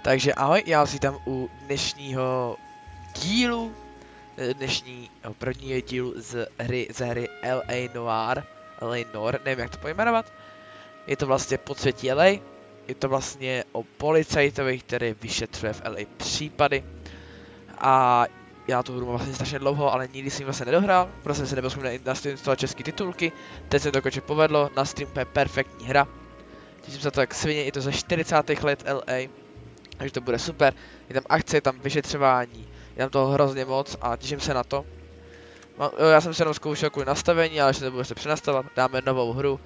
Takže ahoj, já vás vítám u dnešního dílu, dnešního prvního dílu z hry LA Noire, nevím jak to pojmenovat. Je to vlastně podsvětí LA, je to vlastně o policajtovi, který vyšetřuje v LA případy. A já tu hru mám vlastně strašně dlouho, ale nikdy jsem ji vlastně nedohrál, protože jsem se nebyl schopný nainstalovat české titulky. Teď se to konečně povedlo, na stream je perfektní hra. Těším se to jak svině, je to ze 40. let LA. Takže to bude super, je tam akce, je tam vyšetřování, je tam toho hrozně moc a těším se na to. Já jsem se jenom zkoušel kvůli nastavení, ale ještě to budu se přenastavovat, dáme novou hru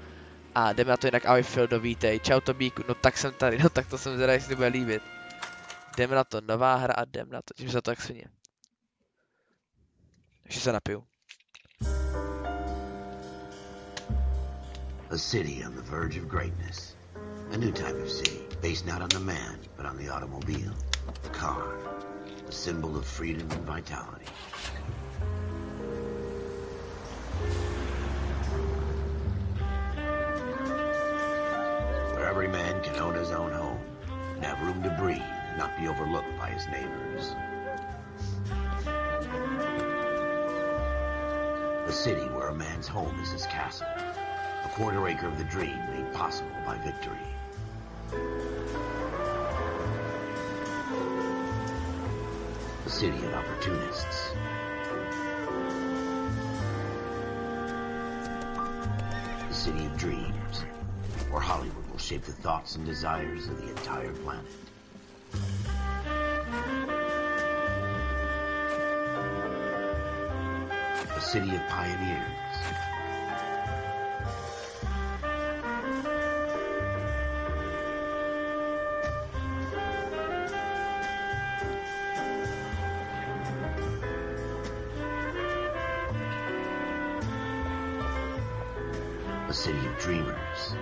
a jdeme na to jinak. Ahoj Fildo, vítej, čau Tobíku, no tak jsem tady, no tak to jsem zvědavý, jestli to bude líbit. Jdeme na to, nová hra a jdeme na to, těším se na to jak svině. Ještě se napiju. A city on the verge of greatness. A new type of city, based not on the man, but on the automobile, the car, a symbol of freedom and vitality. Where every man can own his own home, and have room to breathe, and not be overlooked by his neighbors. A city where a man's home is his castle, a quarter acre of the dream made possible by victory. A city of opportunists. A city of dreams, where Hollywood will shape the thoughts and desires of the entire planet. A city of pioneers. A city of dreamers.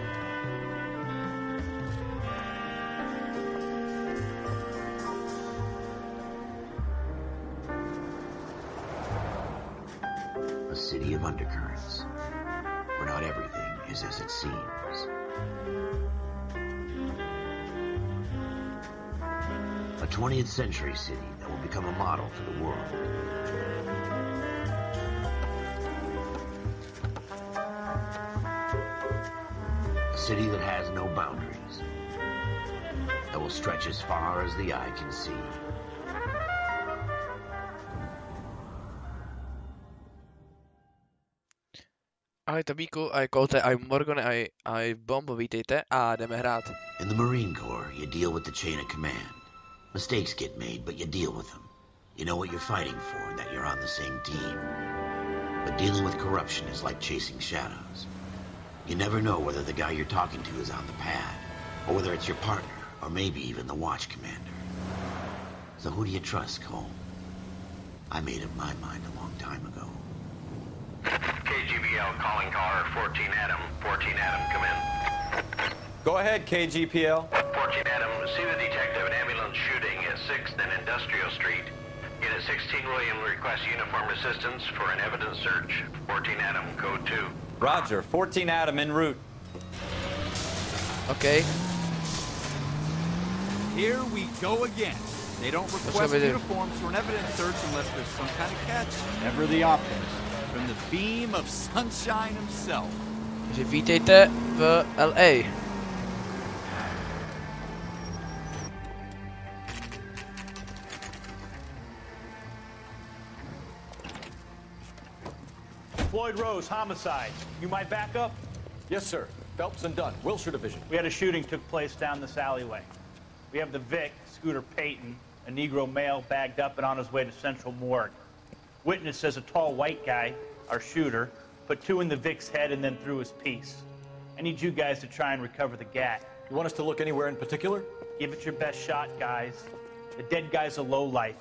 A city of undercurrents, where not everything is as it seems. A 20th century city that will become a model for the world. A city that has no boundaries, that will stretch as far as the eye can see. Ahoj Tobíku, ahoj Kolte, ahoj Morgane, ahoj Bombo, vítejte a jdeme hrát. In the Marine Corps, you deal with the chain of command. Mistakes get made, but you deal with them. You know what you're fighting for and that you're on the same team. But dealing with corruption is like chasing shadows. You never know whether the guy you're talking to is on the pad, or whether it's your partner, or maybe even the watch commander. So who do you trust, Cole? I made up my mind a long time ago. KGPL calling caller 14 Adam. 14 Adam, come in. Go ahead, KGPL. 14 Adam, see the detective an ambulance shooting at 6th and Industrial Street. Unit 16 William requests uniform assistance for an evidence search. 14 Adam, code 2. Roger, 14 Adam en route. Okay. Here we go again. They don't request uniforms for an evidence search unless there's some kind of catch. Never the optimist. From the beam of sunshine himself. Takže vítejte v LA. Floyd Rose, homicide. You my backup? Yes, sir. Phelps and Dunn, Wilshire Division. We had a shooting took place down this alleyway. We have the Vic, Scooter Payton, a Negro male bagged up and on his way to Central Morgue. Witness says a tall white guy, our shooter, put 2 in the Vic's head and then threw his piece. I need you guys to try and recover the gat. You want us to look anywhere in particular? Give it your best shot, guys. The dead guy's a lowlife.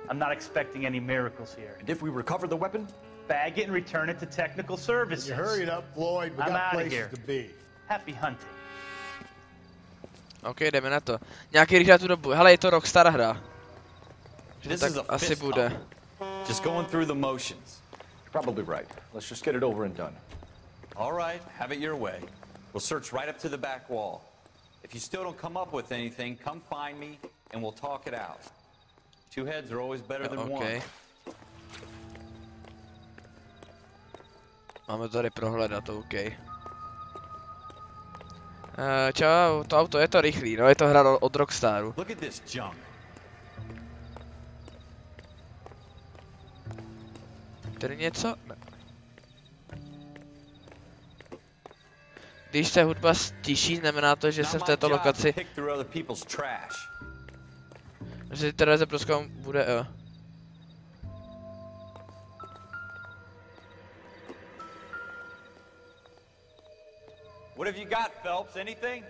I'm not expecting any miracles here. And if we recover the weapon? Bag it and return it to technical services. You hurry it up, Floyd. We I'm got outta places here. to be. Happy hunting. OK, jdeme na to. Nějaký rychle tu dobu. Hele, je to Rockstar hra. This Tak is a asi fist bude. bump. Just going through the motions. You're probably right. Let's just get it over and done. All right, have it your way. We'll search right up to the back wall. If you still don't come up with anything, come find me, and we'll talk it out. Two heads are always better than one. Máme tady prohledat, OK. Čau, to auto je to rychlý, no je to hra od Rockstaru. Look at this junk. Tady něco? Ne. Když se hudba stiší, znamená to, že jsem v této lokaci. Že teda se prostě bude What have you got, Phelps? Anything?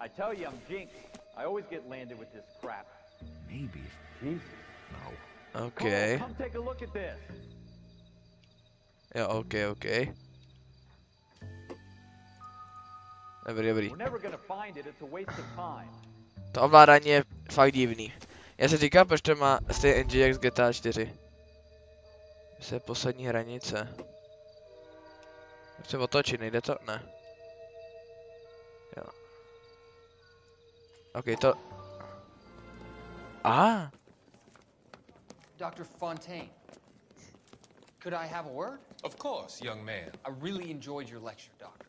I tell you, I'm jinxed. I always get landed with this crap. Maybe. Jesus. No. OK. Come take a look at this. Jo, OK. Dobrý. We're never gonna find it. It's a waste of time. To ovládání je fakt divný. Já si říkám, proč to má stejný engine jak z GTA 4. To je poslední hranice. Chci otočit, nejde to? Ne. Jo. OK, to... Ah! Dr. Fontaine, could I have a word? Of course, young man. I really enjoyed your lecture, Doctor.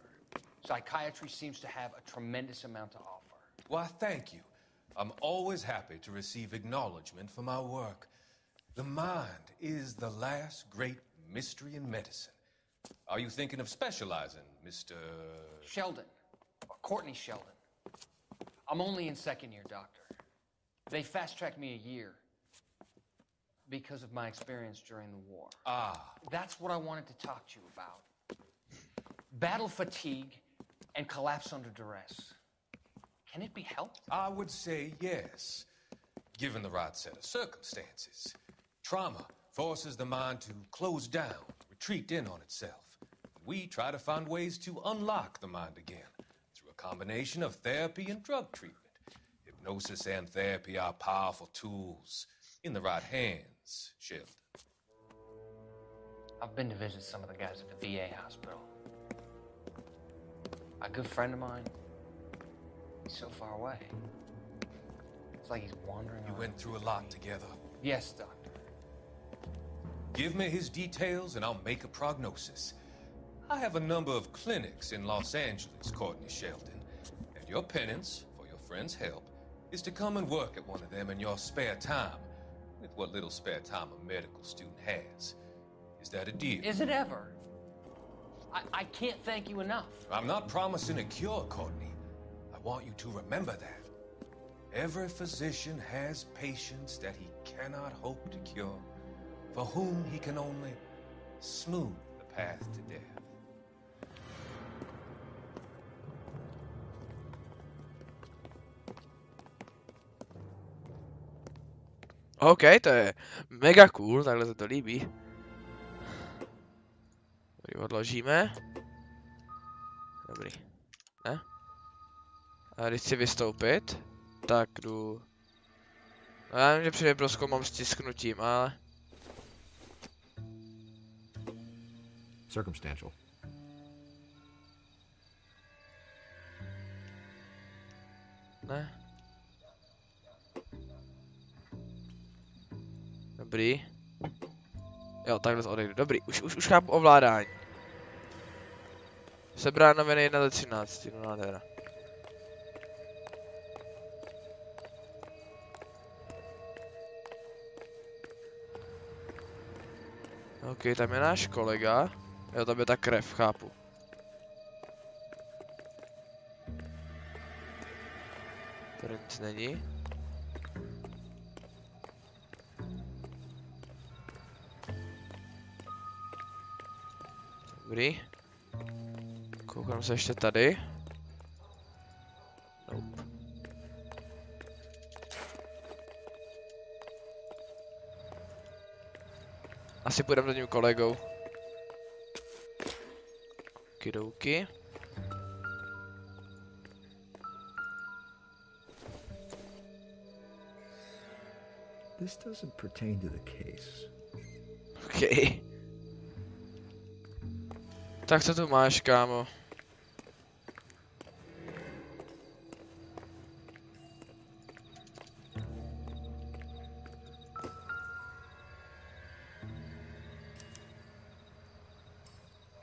Psychiatry seems to have a tremendous amount to offer. Why, thank you. I'm always happy to receive acknowledgement for my work. The mind is the last great mystery in medicine. Are you thinking of specializing, Mr. Sheldon, or Courtney Sheldon. I'm only in second year, Doctor. They fast-tracked me a year because of my experience during the war. Ah. That's what I wanted to talk to you about. Battle fatigue and collapse under duress. Can it be helped? I would say yes, given the right set of circumstances. Trauma forces the mind to close down, retreat in on itself. We try to find ways to unlock the mind again through a combination of therapy and drug treatment. Hypnosis and therapy are powerful tools in the right hands, Sheldon. I've been to visit some of the guys at the VA hospital. A good friend of mine, he's so far away. It's like he's wandering around. You went through a lot together. Yes, Doctor. Give me his details and I'll make a prognosis. I have a number of clinics in Los Angeles, Courtney Sheldon, and your penance, for your friend's help, is to come and work at one of them in your spare time, with what little spare time a medical student has. Is that a deal? Is it ever? I can't thank you enough. I'm not promising a cure, Courtney. I want you to remember that. Every physician has patients that he cannot hope to cure, for whom he can only smooth the path to death. OK, to je mega cool, takhle se to líbí. Tady odložíme. Dobrý. Ne? A když chci vystoupit, tak jdu... No já vím, že přijde prozkoumám stisknutím, ale... Circumstantial. Ne. Dobrý. Jo, takhle se odejdu. Dobrý, už chápu ovládání. Sebrát noviny 1 ze 13, no nádhera. OK, tam je náš kolega. Jo, tam je ta krev, chápu. Tady nic není. Dobrý. Koukám se ještě tady. Nope. Asi půjdeme za tím kolegou. Kidouky. This doesn't pertain to the case. OK. Tak co tu máš, kámo?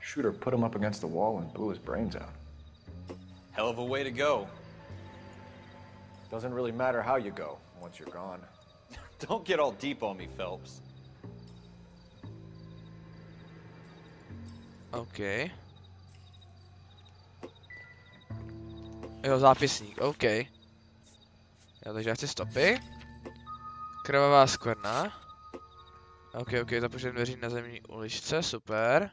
Shooter put him up against the wall and blew his brains out. Hell of a way to go. Doesn't really matter how you go once you're gone. Don't get all deep on me, Phelps. OK. Jo, zápisník, OK. Jo, takže já chci stopy. Krvavá skvrna. OK, započít dveří na zemní uličce, super.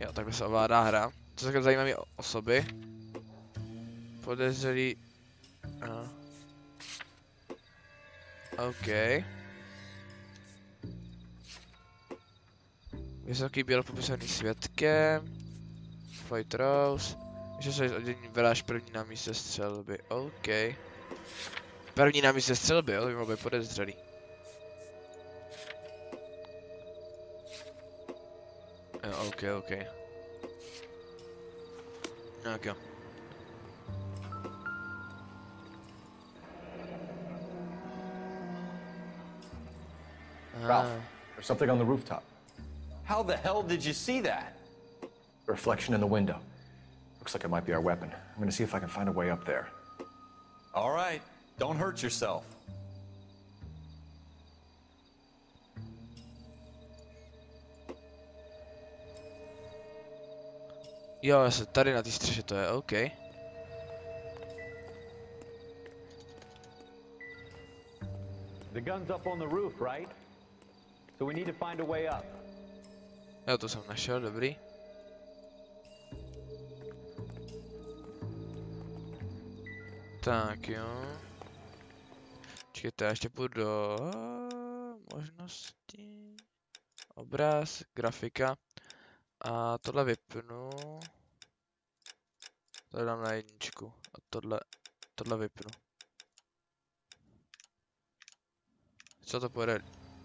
Jo, takhle se ovládá hra. To jsou zajímavé osoby. Podezřelý... OK. Vysoký běl popisovaný svědkem. Floyd Rose. Že se oddělení vražd první na místě střelby. OK. První na místě střelby, jo? To by mohlo být podezřelý. Jo, OK. Tak jo. Ralph, there's something on the rooftop. How the hell did you see that? A reflection in the window. Looks like it might be our weapon. I'm gonna see if I can find a way up there. All right, don't hurt yourself. Jo, asi tady na té střeše to je, OK. The gun's up on the roof, right? So we need to find a way up. Jo, to jsem našel, dobrý. Tak jo. Počkejte, já ještě půjdu do možnosti. Obraz, grafika. A tohle vypnu. Tohle dám na jedničku. A tohle vypnu. Co to půjde?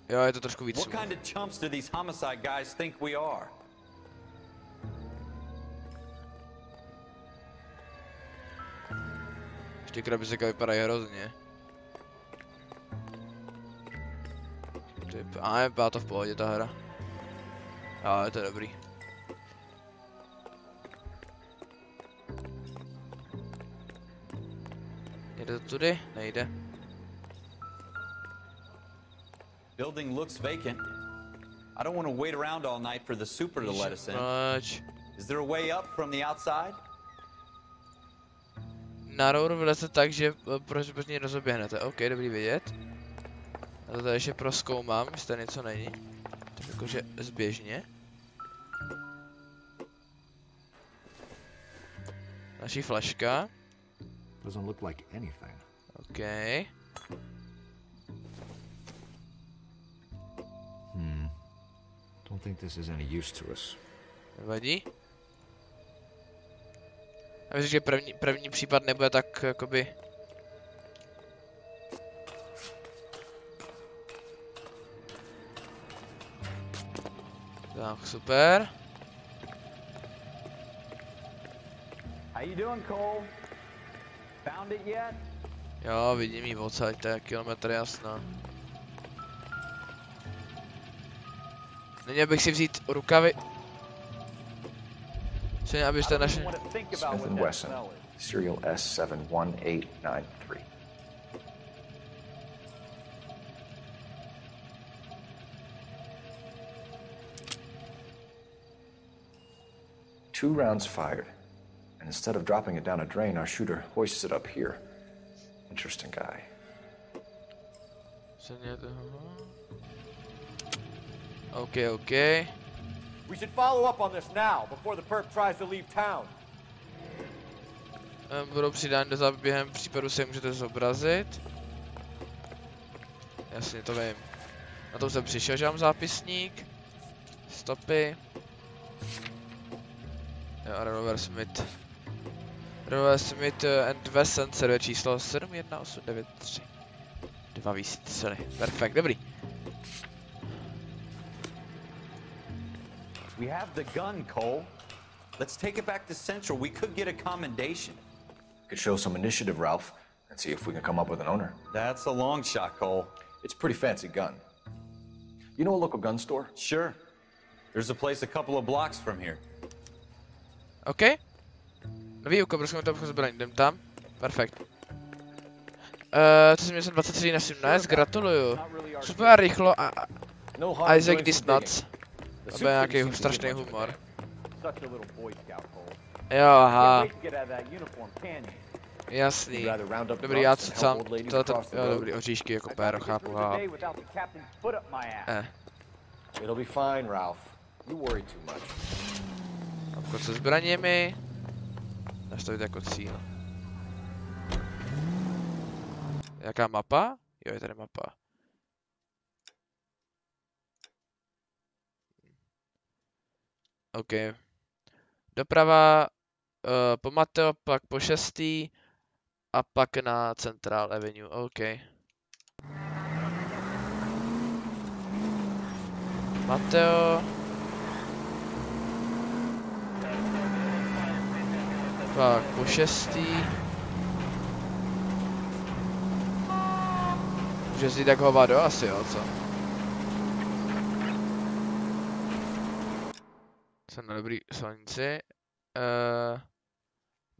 Jo, je to trošku víc. What kind of chumps do these homicide guys think we are? Ještě krabiceka vypadají hrozně. A je to v pohodě ta hra. Jo, je to dobrý. Jde to tudy? Nejde. Building looks vacant. I don't want to wait around all night for the super to let us in. Is there a way up from the outside? Na rouru vyleze tak, že prostě rozoběhnete. OK, dobrý vědět. A to tady ještě prozkoumám, jestli tady něco není. Tak jakože zběžně. Naší flaška. Doesn't look like anything. OK. Don't think this is any use to us. Nevadí. Já myslím, že první případ nebude tak jakoby... Tak, super. How you doing, Cole? Found it yet? Jo, vidím jí odsaď, to je kilometr jasno. Neměl bych si vzít rukavy. Čili abyste našli... Smith & Wesson, serial S71893. Two rounds fired, and instead of dropping it down a drain, our shooter hoists it up here. Interesting guy. OK. We should follow up on this now, before the perp tries to leave town. Budou přidány do zápisu, během případu se můžete zobrazit. Jasně, to vím. Na to jsem přišel, že mám zápisník. Stopy. Jo, Revolver Smith. Revolver Smith and Wesson, server číslo 71893. 2 výstřely. Perfekt, dobrý. We have the gun, Cole. Let's take it back to Central. We could get a commendation. Could show some initiative, Ralph, and see if we can come up with an owner. That's a long shot, Cole. It's a pretty fancy gun. You know a local gun store? Sure. There's a place a couple of blocks from here. OK. Nový úkol, prosím, to obchod zbraní, jdem tam. Perfekt. To jsem měl 23 na 17, gratuluju. Super rychlo a Isaac Disnuts. To bude nějaký strašný humor. Jo, aha. Jasný. Dobrý, já co sám, jo, dobrý, oříšky jako péro, chápu, aha. It'll be fine, Ralph. You worry too much. Obchod se zbraněmi. Nastavit jako cíl. Jaká mapa? Jo, je tady mapa. OK. Doprava po Mateo, pak po 6. a pak na Central Avenue. OK. Mateo. Pak po 6. Může si tak hovado asi, jo, co? Jsem na dobrý silnici.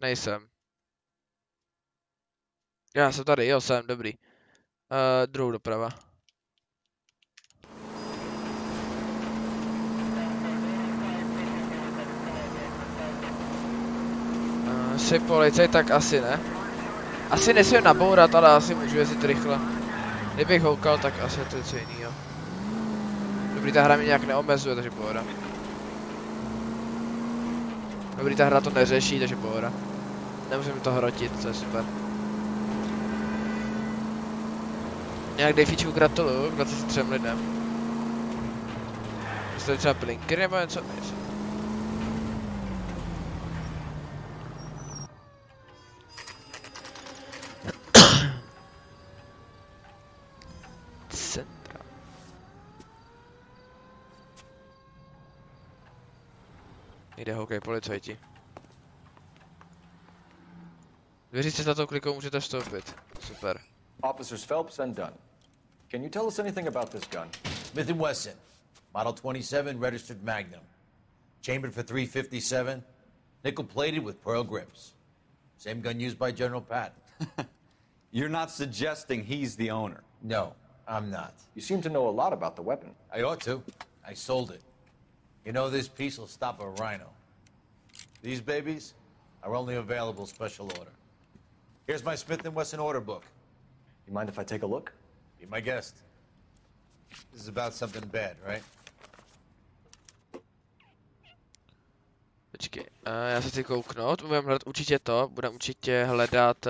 Nejsem. Já jsem tady, jo, jsem, dobrý. Druhou doprava. Jsi policaj, tak asi ne. Asi nesmím nabourat, ale asi můžu jezdit rychle. Kdybych houkal, tak asi je to něco jinýho. Dobrý, ta hra mě nějak neomezuje, takže pohoda. Dobrý, ta hra to neřeší, takže pohoda. Nemusím to hrotit, to je super. Nějak Dejfíčku gratuluju k 23 lidem. Jestli třeba blinker nebo něco? Centra. Jde hokej, policajti. Dveříce za tou klikou můžete vstoupit. Super. Officers Phelps and Dunn. Can you tell us anything about this gun? Smith & Wesson, Model 27, registered Magnum. Chambered for .357, nickel-plated with pearl grips. Same gun used by General Patton. You're not suggesting he's the owner? No, I'm not. You seem to know a lot about the weapon. I ought to. I sold it. You know, this piece will stop a rhino. These babies are only available special order. Here's my Smith & Wesson order book. You mind if I take a look? Be my guest. This is about something bad, right? Počkej, já se chci kouknout, budeme hledat určitě to, budeme určitě hledat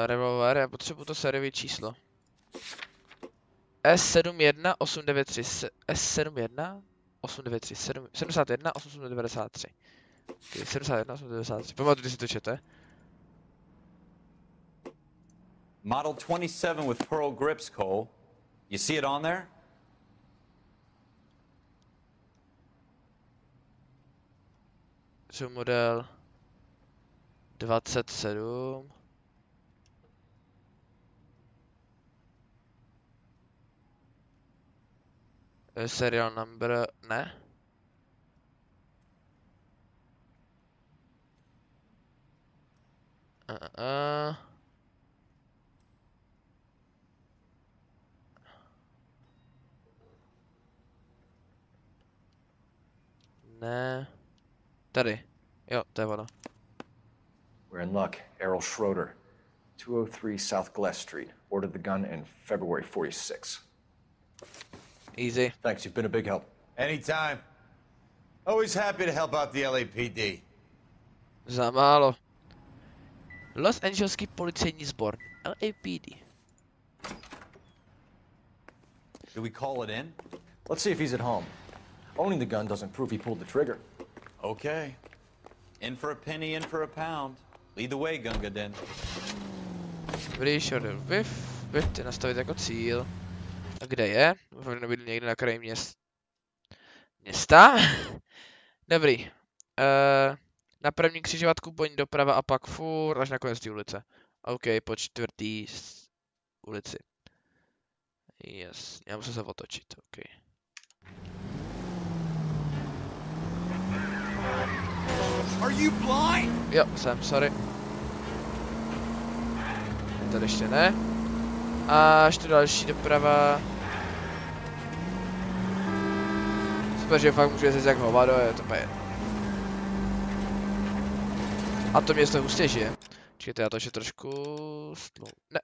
revolver, já potřebuji to sériové číslo. S71893, S71893, 71 893. Okay, 71 893, pamatujte si to čete. Model 27 with pearl grips, Cole. You see it on there? Jsou model 27. Serial number, ne? Ne. Tady. Jo, to je ono. We're in luck. Errol Schroeder, 203 South Glass Street. Ordered the gun in February '46. Easy. Thanks, you've been a big help. Anytime. Always happy to help out the LAPD. Za málo. Los Angeleský policejní sbor. LAPD. Do we call it in? Let's see if he's at home. Owning the gun doesn't prove he pulled the trigger. Okay. In for a penny, in for a pound. Lead the way, Gunga Den. Dobrý, šodil. Vyf, ty nastavit jako cíl. A kde je? Možná bydlí někde na kraji města. Města? Dobrý. Na první křižovatku po ní doprava a pak furt až na konec té ulice. OK, po čtvrtý ulici. Yes, já musím se otočit, OK. Are you blind? Jo, jsem, sorry. Tady ještě ne. A až tu další doprava. Super, že fakt můžu jezdit jak hovado, je to úplně. A to město je hustě žije. Čekajte, já to ještě trošku ne.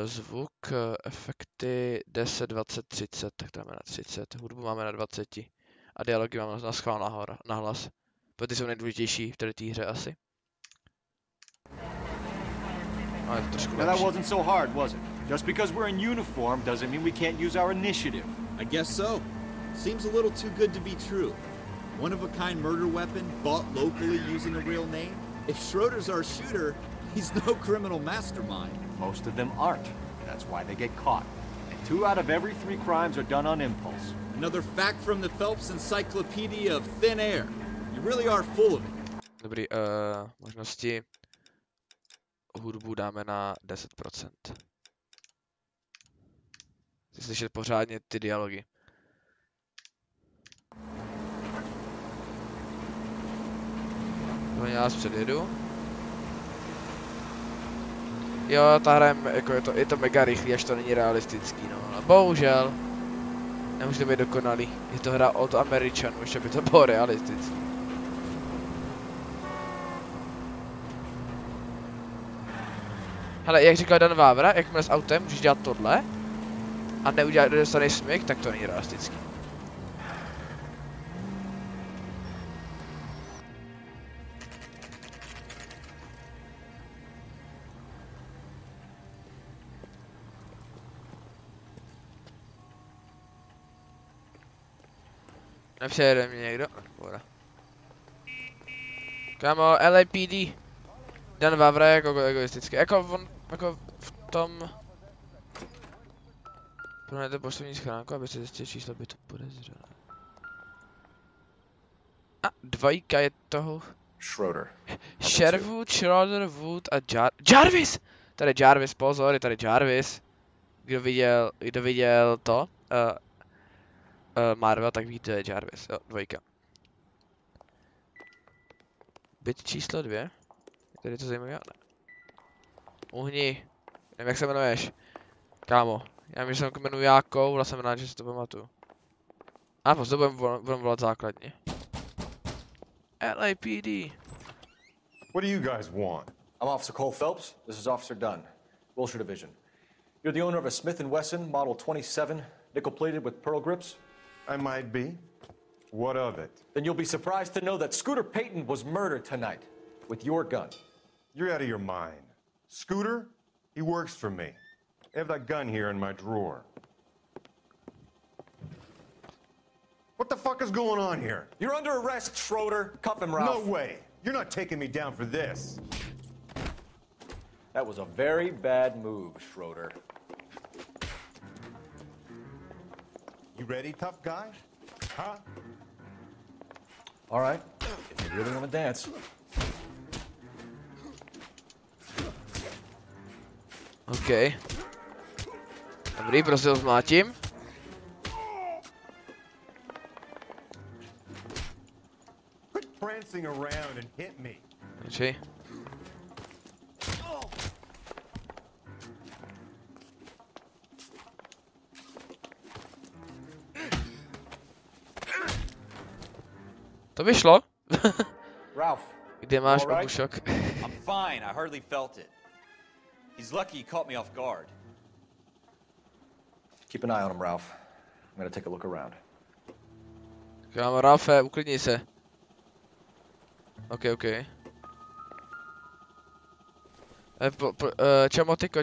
Zvuk, efekty 10, 20, 30, tak dáme na 30, hudbu máme na 20 a dialogy máme na schvál na hlas. Protože ty jsou nejdůležitější v této hře asi. No, je to trošku Now that wasn't so hard, was it? Just because we're in uniform doesn't mean we can't use our initiative. I guess so. Seems a little too good to be true. One-of-a-kind murder weapon bought locally using a real name? If Schroeder's our shooter, he's no criminal mastermind. Most of them aren't. That's why they get caught. And 2 out of every 3 crimes are done on impulse. Another fact from the Phelps Encyclopedia of Thin Air. You really are full of it. Dobrý, možnosti. Hudbu dáme na 10%. Chci slyšet pořádně ty dialogy. Já vás předjedu. Jo, ta hra jako je to mega rychlý, až to není realistický, no. A bohužel. Nemůže to být dokonalý. Je to hra od Američanů, ještě by to bylo realistický. Hele, jak říkal Dan Vávra, jakmile s autem můžeš dělat tohle a nedostaneš smyk, tak to není realistický. Nepřejede mě někdo? Voda. Kámo, LAPD. Dan Vavra je jako egoistický. Jako on, jako v tom... Prohnete poslední schránku, aby se zjistil číslo, by to podezřelé. A 2 je toho... Schroeder. Sherwood, Schroeder, Wood a Jarvis! Tady Jarvis, pozor, je tady Jarvis. Kdo viděl to? Marvel, tak ví, to je Jarvis, jo, 2. Byt číslo 2. Je tady to zajímavé, ne? Uhni. Nevím, jak se jmenuješ. Kámo, já vím, že jsem jmenuji Jákou, ale jsem rád, že si to pamatuju. A pozor, budeme volat základně. LAPD. What do you guys want? I'm Officer Cole Phelps. This is Officer Dunn, Wilshire Division. You're the owner of a Smith & Wesson Model 27, nickel-plated with pearl grips? I might be. What of it? Then you'll be surprised to know that Scooter Payton was murdered tonight with your gun. You're out of your mind. Scooter? He works for me. I have that gun here in my drawer. What the fuck is going on here? You're under arrest, Schroeder. Cuff him, Ralph. No way. You're not taking me down for this. That was a very bad move, Schroeder. You ready, tough guy? Huh? All right, if you really want to dance. OK. Dobrý, prostě ho zmlátím. Quit prancing around and hit me. Počkej. To vyšlo. Ralph. Kde máš obušok? I'm fine. I hardly felt it. He's lucky he caught me off guard. Keep an eye on him, Ralph. I'm gonna take a look around. Kámo, Ralfe, uklidni se. OK.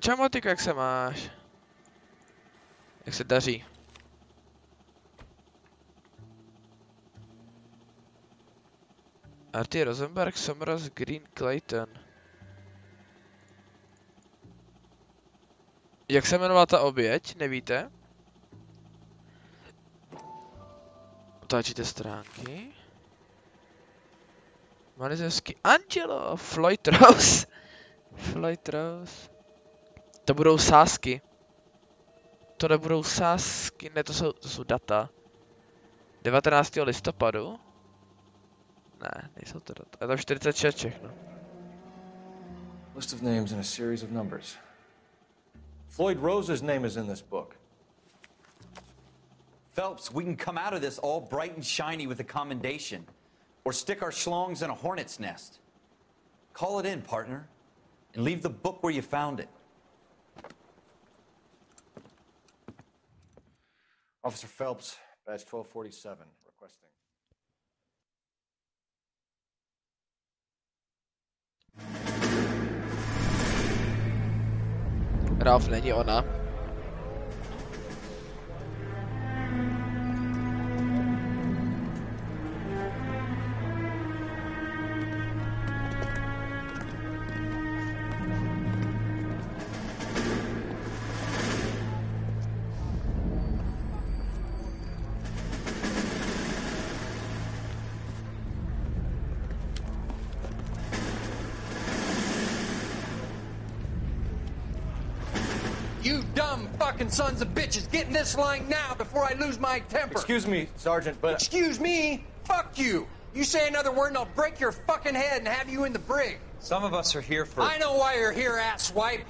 Čamotyko, jak se máš? Jak se daří? Artie Rosenberg, Somers, Green, Clayton. Jak se jmenovala ta oběť, nevíte? Otáčíte stránky. Manizevský Angelo, Floyd Rose. Floyd Rose. To budou sázky. To nebudou sázky, ne, to jsou data. 19. listopadu. Ne, nejsou to data. Je tam 46 všechno. List of names in a series of numbers. Floyd Rose's name is in this book. Phelps, we can come out of this all bright and shiny with a commendation. Or stick our schlongs in a hornet's nest. Call it in, partner. And leave the book where you found it. Officer Phelps, badge 1247, requesting. Ralph není ona. You dumb fucking sons of bitches, get in this line now before I lose my temper. Excuse me, Sergeant, but... Excuse me? Fuck you. You say another word and I'll break your fucking head and have you in the brig. Some of us are here for... I know why you're here, asswipe.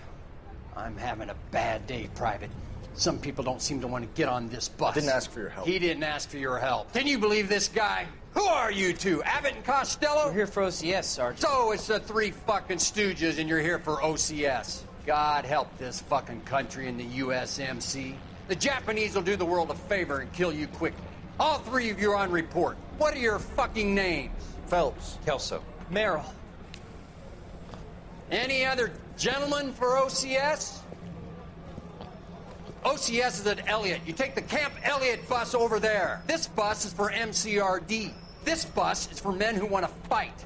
I'm having a bad day, Private. Some people don't seem to want to get on this bus. I didn't ask for your help. He didn't ask for your help. Can you believe this guy? Who are you two? Abbott and Costello? We're here for OCS, Sergeant. So it's the three fucking stooges and you're here for OCS. God help this fucking country and the USMC. The Japanese will do the world a favor and kill you quickly. All three of you are on report. What are your fucking names? Phelps. Kelso. Merrill. Any other gentlemen for OCS? OCS is at Elliott. You take the Camp Elliott bus over there. This bus is for MCRD. This bus is for men who want to fight.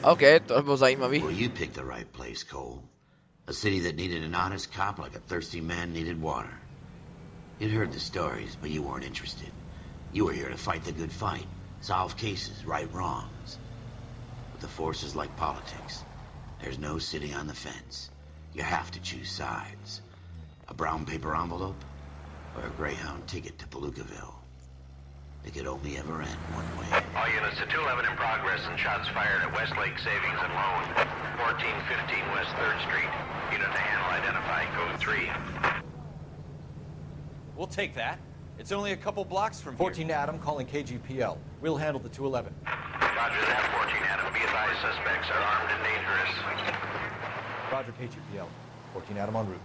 Okay, to bylo zajímavý. Well, you picked the right place, Cole. A city that needed an honest cop like a thirsty man needed water. You'd heard the stories, but you weren't interested. You were here to fight the good fight, solve cases, right wrongs. But the force is like politics. There's no sitting on the fence. You have to choose sides. A brown paper envelope or a Greyhound ticket to Palookaville. It could only ever end one way. All units to 211 in progress and shots fired at Westlake Savings and Loan, 1415 West 3rd Street. Unit to handle identify code 3. We'll take that. It's only a couple blocks from 14 here. Adam calling KGPL. We'll handle the 211. Roger that, 14 Adam. Be advised suspects are armed and dangerous. Roger KGPL. 14 Adam en route.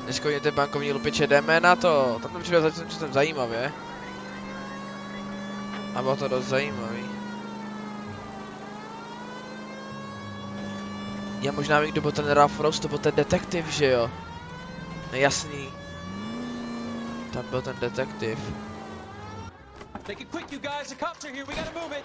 Neškodněte bankovní lupiče, jdeme na to. Tam to přijde zatím časem zajímavě. A bylo to dost zajímavý. Já možná vím, kdo byl ten Ralph Rose, to byl ten detektiv, že jo? Nejasný. Tam byl ten detektiv. Take it quick, you guys. The cops are here. We gotta move it.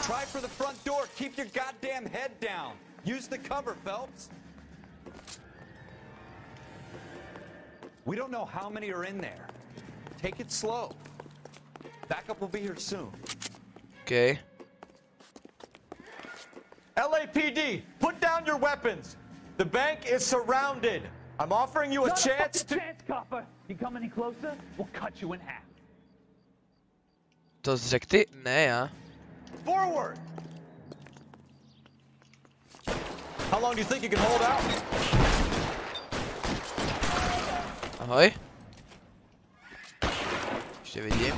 Try for the front door. Keep your goddamn head down. Use the cover, Phelps. We don't know how many are in there. Take it slow. Backup will be here soon. Okay. LAPD, put down your weapons. The bank is surrounded. I'm offering you a chance to... chance, copper. You come any closer, we'll cut you in half. To řekl ty? Ne, já. Forward! How long do you think you can hold out? Ahoj. Ještě vidím.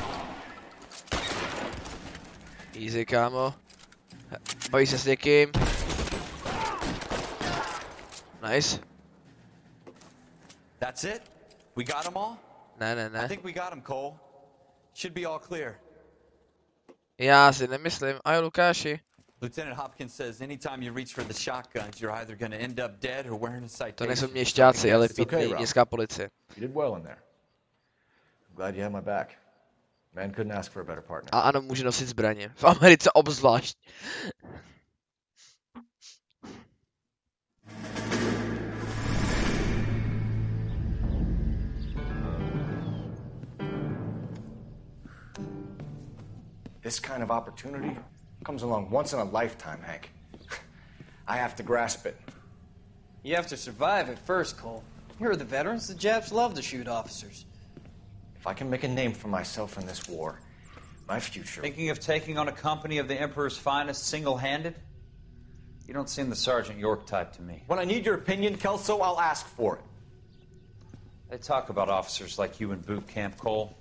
Easy, kámo. Bojí se s někým. Nice. That's it? We got them all? Ne. I think we got him, Cole. Should be all clear. Já si nemyslím. Ahoj, Lukáši. Lieutenant Hopkins says anytime you reach for the shotguns, you're either going to end up dead or wearing a citation. To nejsou měšťáci, ale městská policie. You did well in there. I'm glad you had my back. Man couldn't ask for a better partner. A ano, může nosit zbraně. V Americe obzvlášť. This kind of opportunity comes along once in a lifetime, Hank. I have to grasp it. You have to survive it first, Cole. Here are the veterans. The Japs love to shoot officers. If I can make a name for myself in this war, my future... Thinking of taking on a company of the Emperor's finest single-handed? You don't seem the Sergeant York type to me. When I need your opinion, Kelso, I'll ask for it. They talk about officers like you in boot camp, Cole.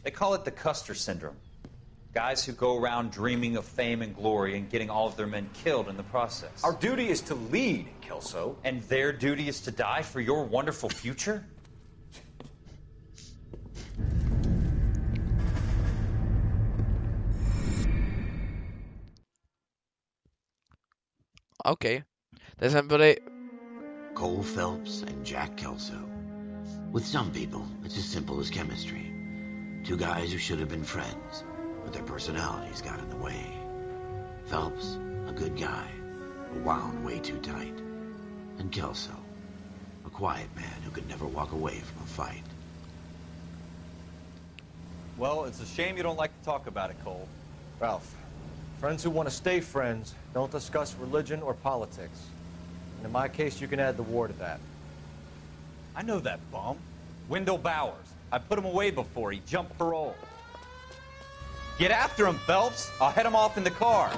They call it the Custer syndrome. Guys who go around dreaming of fame and glory and getting all of their men killed in the process. Our duty is to lead, Kelso. And their duty is to die for your wonderful future? Okay. Teď jsme byli... Cole Phelps and Jack Kelso. With some people, it's as simple as chemistry. Two guys who should have been friends, but their personalities got in the way. Phelps, a good guy, but wound way too tight. And Kelso, a quiet man who could never walk away from a fight. Well, it's a shame you don't like to talk about it, Cole. Ralph, friends who want to stay friends don't discuss religion or politics. And in my case, you can add the war to that. I know that bum. Wendell Bowers. I put him away before. He jumped parole. Get after him, Phelps. I'll head him off in the car.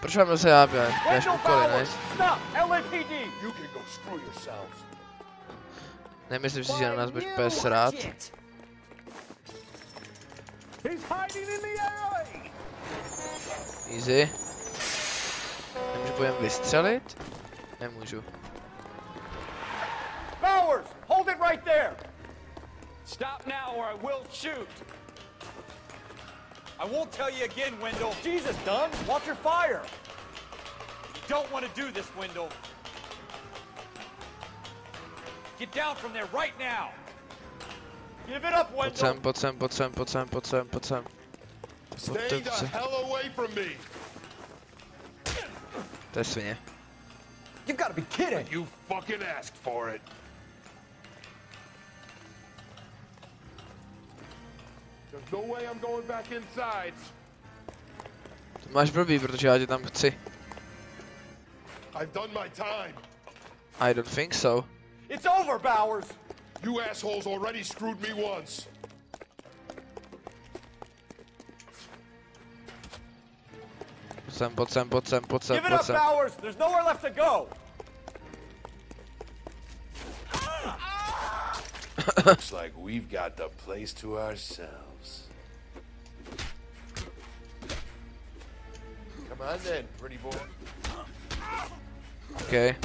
Proč vám se jábě? Wendell Bowers! Stop! LAPD! You can go screw yourselves. Nemyslím si, že na nás budeš úplně srát. He's hiding in the alley! Easy. Nemůžu po něm vystřelit? Nemůžu. Bowers! Hold it right there! Stop now or I will shoot. I won't tell you again, Wendell. Jesus, Dunn! Watch your fire! You don't want to do this, Wendell. Get down from there right now. Give it up, Wendell. Pojď sem. Stay the hell away from me. To je svině. You gotta be kidding! You fucking asked for it. There's no way I'm going back inside. To máš blbý, protože já tě tam chci. I've done my time. I don't think so. It's over, Bowers. You assholes already screwed me once. Pojď sem. Give it up, Bowers. There's nowhere left to go. Looks like we've got the place to ourselves. Come on then, pretty boy. Okay.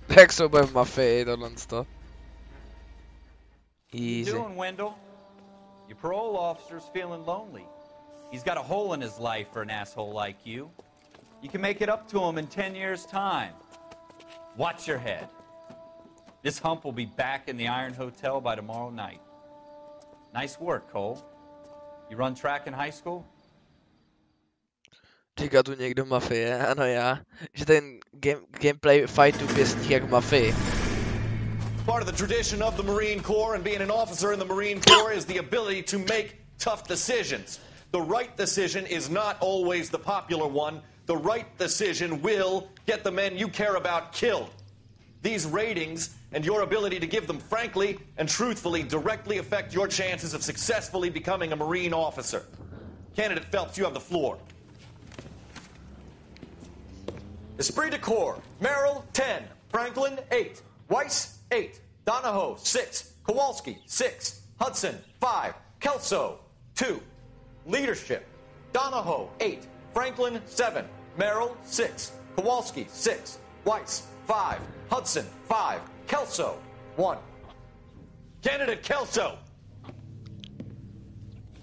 Jak se bude v mafii tohle to? Easy. What are you doing, Wendell? Your parole officer's feeling lonely. He's got a hole in his life for an asshole like you. You can make it up to him in 10 years' time. Watch your head. This hump will be back in the Iron Hotel by tomorrow night. Nice work, Cole. You run track in high school? Říká tu někdo mafie, ano já. Že ten gameplay fightu pěstí jak mafii. Part of the tradition of the Marine Corps and being an officer in the Marine Corps is the ability to make tough decisions. The right decision is not always the popular one. The right decision will get the men you care about killed. These ratings and your ability to give them frankly and truthfully directly affect your chances of successfully becoming a Marine officer. Candidate Phelps, you have the floor. Esprit de Corps, Merrill, 10. Franklin, 8. Weiss, 8. Donahoe, 6. Kowalski, 6. Hudson, 5. Kelso, 2. Leadership, Donahoe, 8. Franklin, 7. Merrill, 6. Kowalski, 6. Weiss, 5. Hudson, 5. Kelso, 1. Candidate Kelso!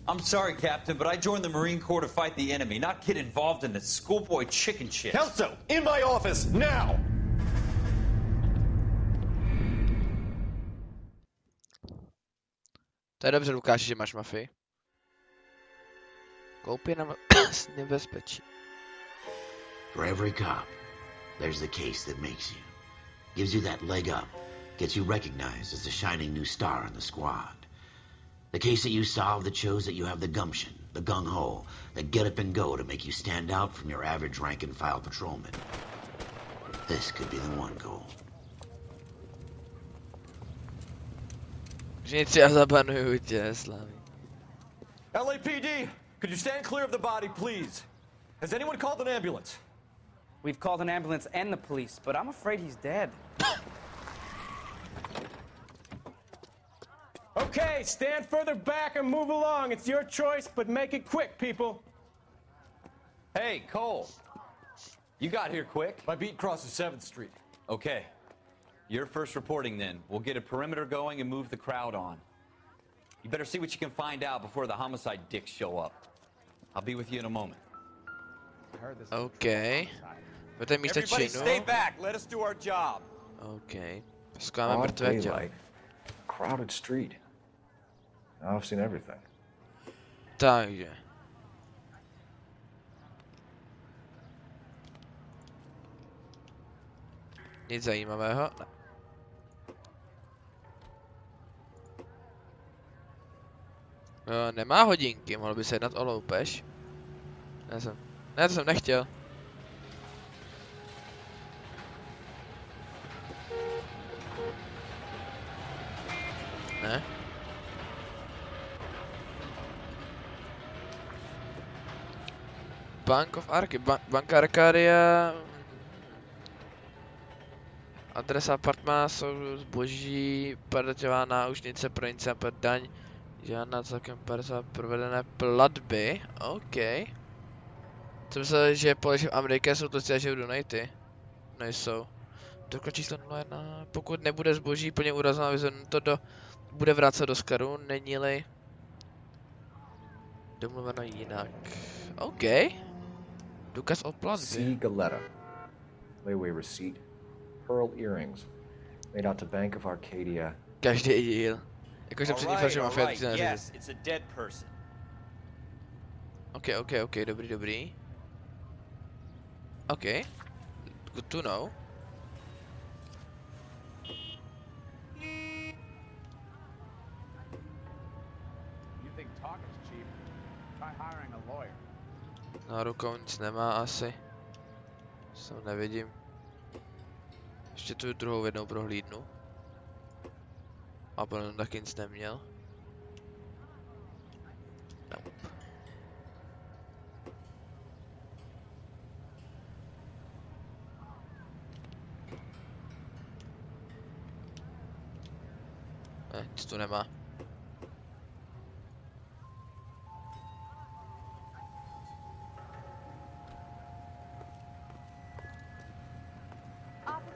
I'm sorry, Captain, but I joined the Marine Corps to fight the enemy, not get involved in this schoolboy chicken shit. Kelso, in my office, now! To je dobře, Lukáši, že máš mafii. Koupě na nebezpečí. For every cop, there's the case that makes you. Gives you that leg up. Gets you recognized as the shining new star in the squad. The case that you solve that shows that you have the gumption, the gung-ho, the get up and go to make you stand out from your average rank-and-file patrolman. This could be the one goal. LAPD, could you stand clear of the body, please? Has anyone called an ambulance? We've called an ambulance and the police, but I'm afraid he's dead. Okay, stand further back and move along. It's your choice, but make it quick, people. Hey, Cole. You got here quick. My beat crosses 7th Street. Okay. You're first reporting then. We'll get a perimeter going and move the crowd on. You better see what you can find out before the homicide dicks show up. I'll be with you in a moment. Okay. Everybody stay back. Let us do our job. Okay. Poskáme mrtvé tělo. Crowded street. Now I've seen everything. Takže. Nic zajímavého? Ne. Nemá hodinky, mohl by se jednat o loupež. Ne, to jsem nechtěl. Ne. Bank of Banka Arcadia. Adresa apartmana jsou zboží, padaťová náušnice pro incapet daň, žádná celkem 50 provedené platby, OK. Co myslel, že poliši v Americe jsou to že donaty? Nejsou. Doklad číslo 01, pokud nebude zboží plně urazná vyzvednuto bude vrátit do skaru, není-li domluveno jinak. OK. Důkaz o platbě. C. Galetta. Layaway receipt. Pearl earrings. Made out to Bank of Arcadia. Každý díl. Jakože předtím fakt, že má right. Yes, it's a dead person. OK, dobrý. OK. Good to know. Na rukou nic nemá asi. Co nevidím. Ještě tu druhou jednou prohlídnu. A potom taky nic neměl. Nope. Nic tu nemá.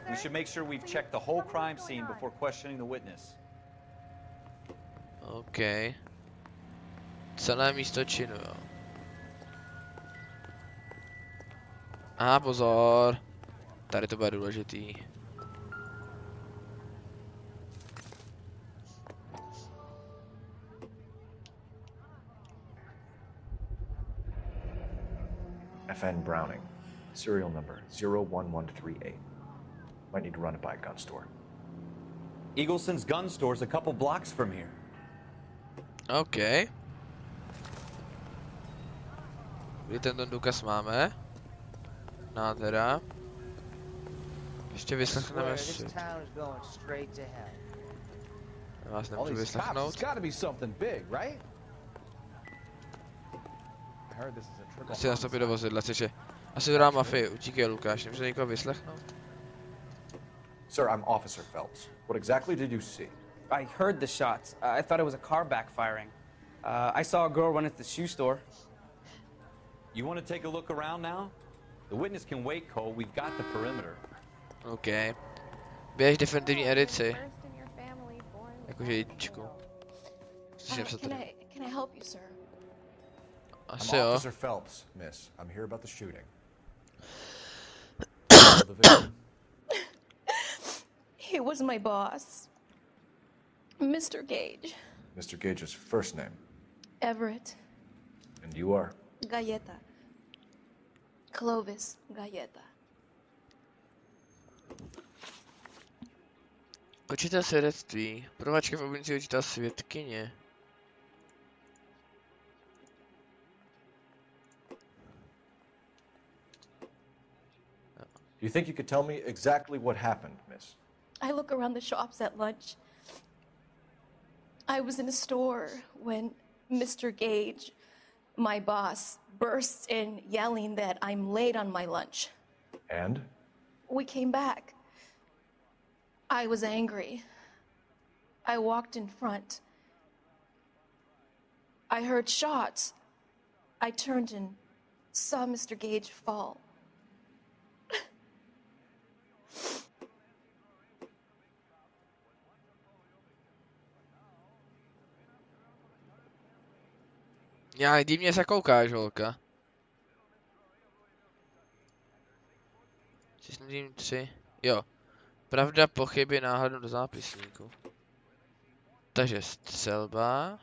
We should make sure we've checked the whole crime scene before questioning the witness. OK. Celé místo činu, jo. Aha, pozor. Tady to bude důležitý. FN Browning. Serial number 01138. Might need to run it by a gun store. Eagleson's gun store's a couple blocks from here. OK. Kdy tento důkaz máme? Nádhera. Ještě vyslechneme si. Já vás nemůžu vyslechnout. Asi nastoupit do vozidla, cože? Asi dodá mafii, utíkej Lukáš, nemůže někoho vyslechnout? Sir, I'm Officer Phelps. What exactly did you see? I heard the shots. I thought it was a car backfiring. I saw a girl run into the shoe store. You want to take a look around now? The witness can wait, Cole. We've got the perimeter. OK. Běž definitivní edici. Jakože jedničku. Can I help you, sir? Asi I'm jo. Officer Phelps, miss. I'm here about the shooting. He was my boss, Mr. Gage. Mr. Gage's first name. Everett. And you are? Galleta. Clovis Galleta. Učitel svědectví. Prvačka v obvinci učitel svědkyně. Do you think you could tell me exactly what happened, miss? I look around the shops at lunch. I was in a store when Mr. Gage, my boss, bursts in yelling that I'm late on my lunch. And? We came back. I was angry. I walked in front. I heard shots. I turned and saw Mr. Gage fall. Já divně se koukáš, holka. Cisnutím 3. Jo. Pravda, pochyby, náhodou do zápisníku. Takže střelba.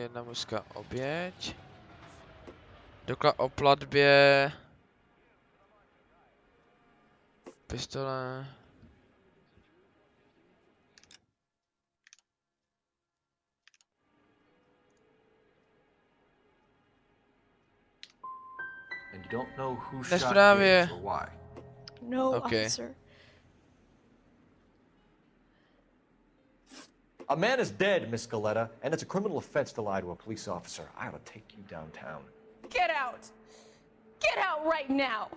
Jedna mužská oběť. Doklad o platbě. Pistole. And you don't know who That's shot právě. Gage or why? No, Okay. officer. A man is dead, Miss Galetta, and it's a criminal offense to lie to a police officer. I ought to take you downtown. Get out! Get out right now!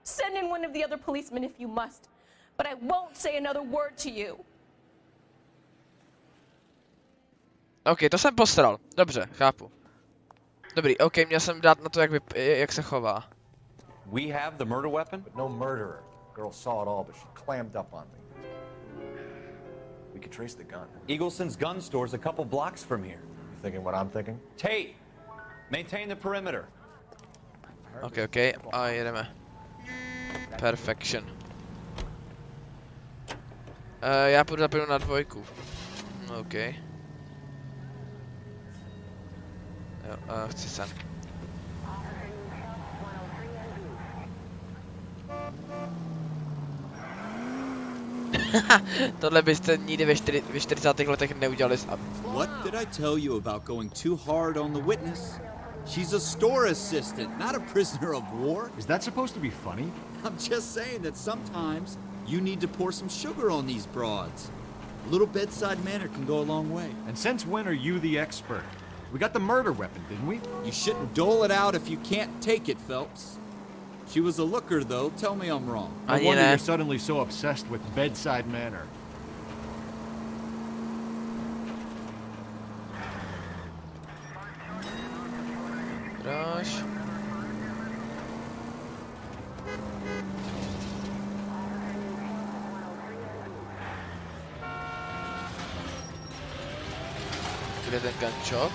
Send in one of the other policemen if you must, but I won't say another word to you. OK, to jsem postral. Dobře, chápu. Dobrý, OK, měl jsem dát na to, jak se chová. We have the murder weapon? But no murderer. Girl saw it all, but she clammed up on me. We could trace the gun. Eagleson's gun store's a couple blocks from here. You thinking what I'm thinking? Tate, maintain the perimeter. OK, a jedeme. Perfection. Já půjdu zapinu na dvojku. OK. Jo, chci sem. Tohle byste nikdy ve 40. letech neudělali s What did I tell you about going too hard on the witness? She's a store assistant, not a prisoner of war. Is that supposed to be funny? I'm just saying that sometimes you need to pour some sugar on these broads. A little bedside manner can go a long way. And since when are you the expert? We got the murder weapon, didn't we? You shouldn't dole it out if you can't take it, Phelps. She was a looker, though. Tell me I'm wrong. No wonder you're suddenly so obsessed with bedside manner. Dáš. Kde je ten gun shop?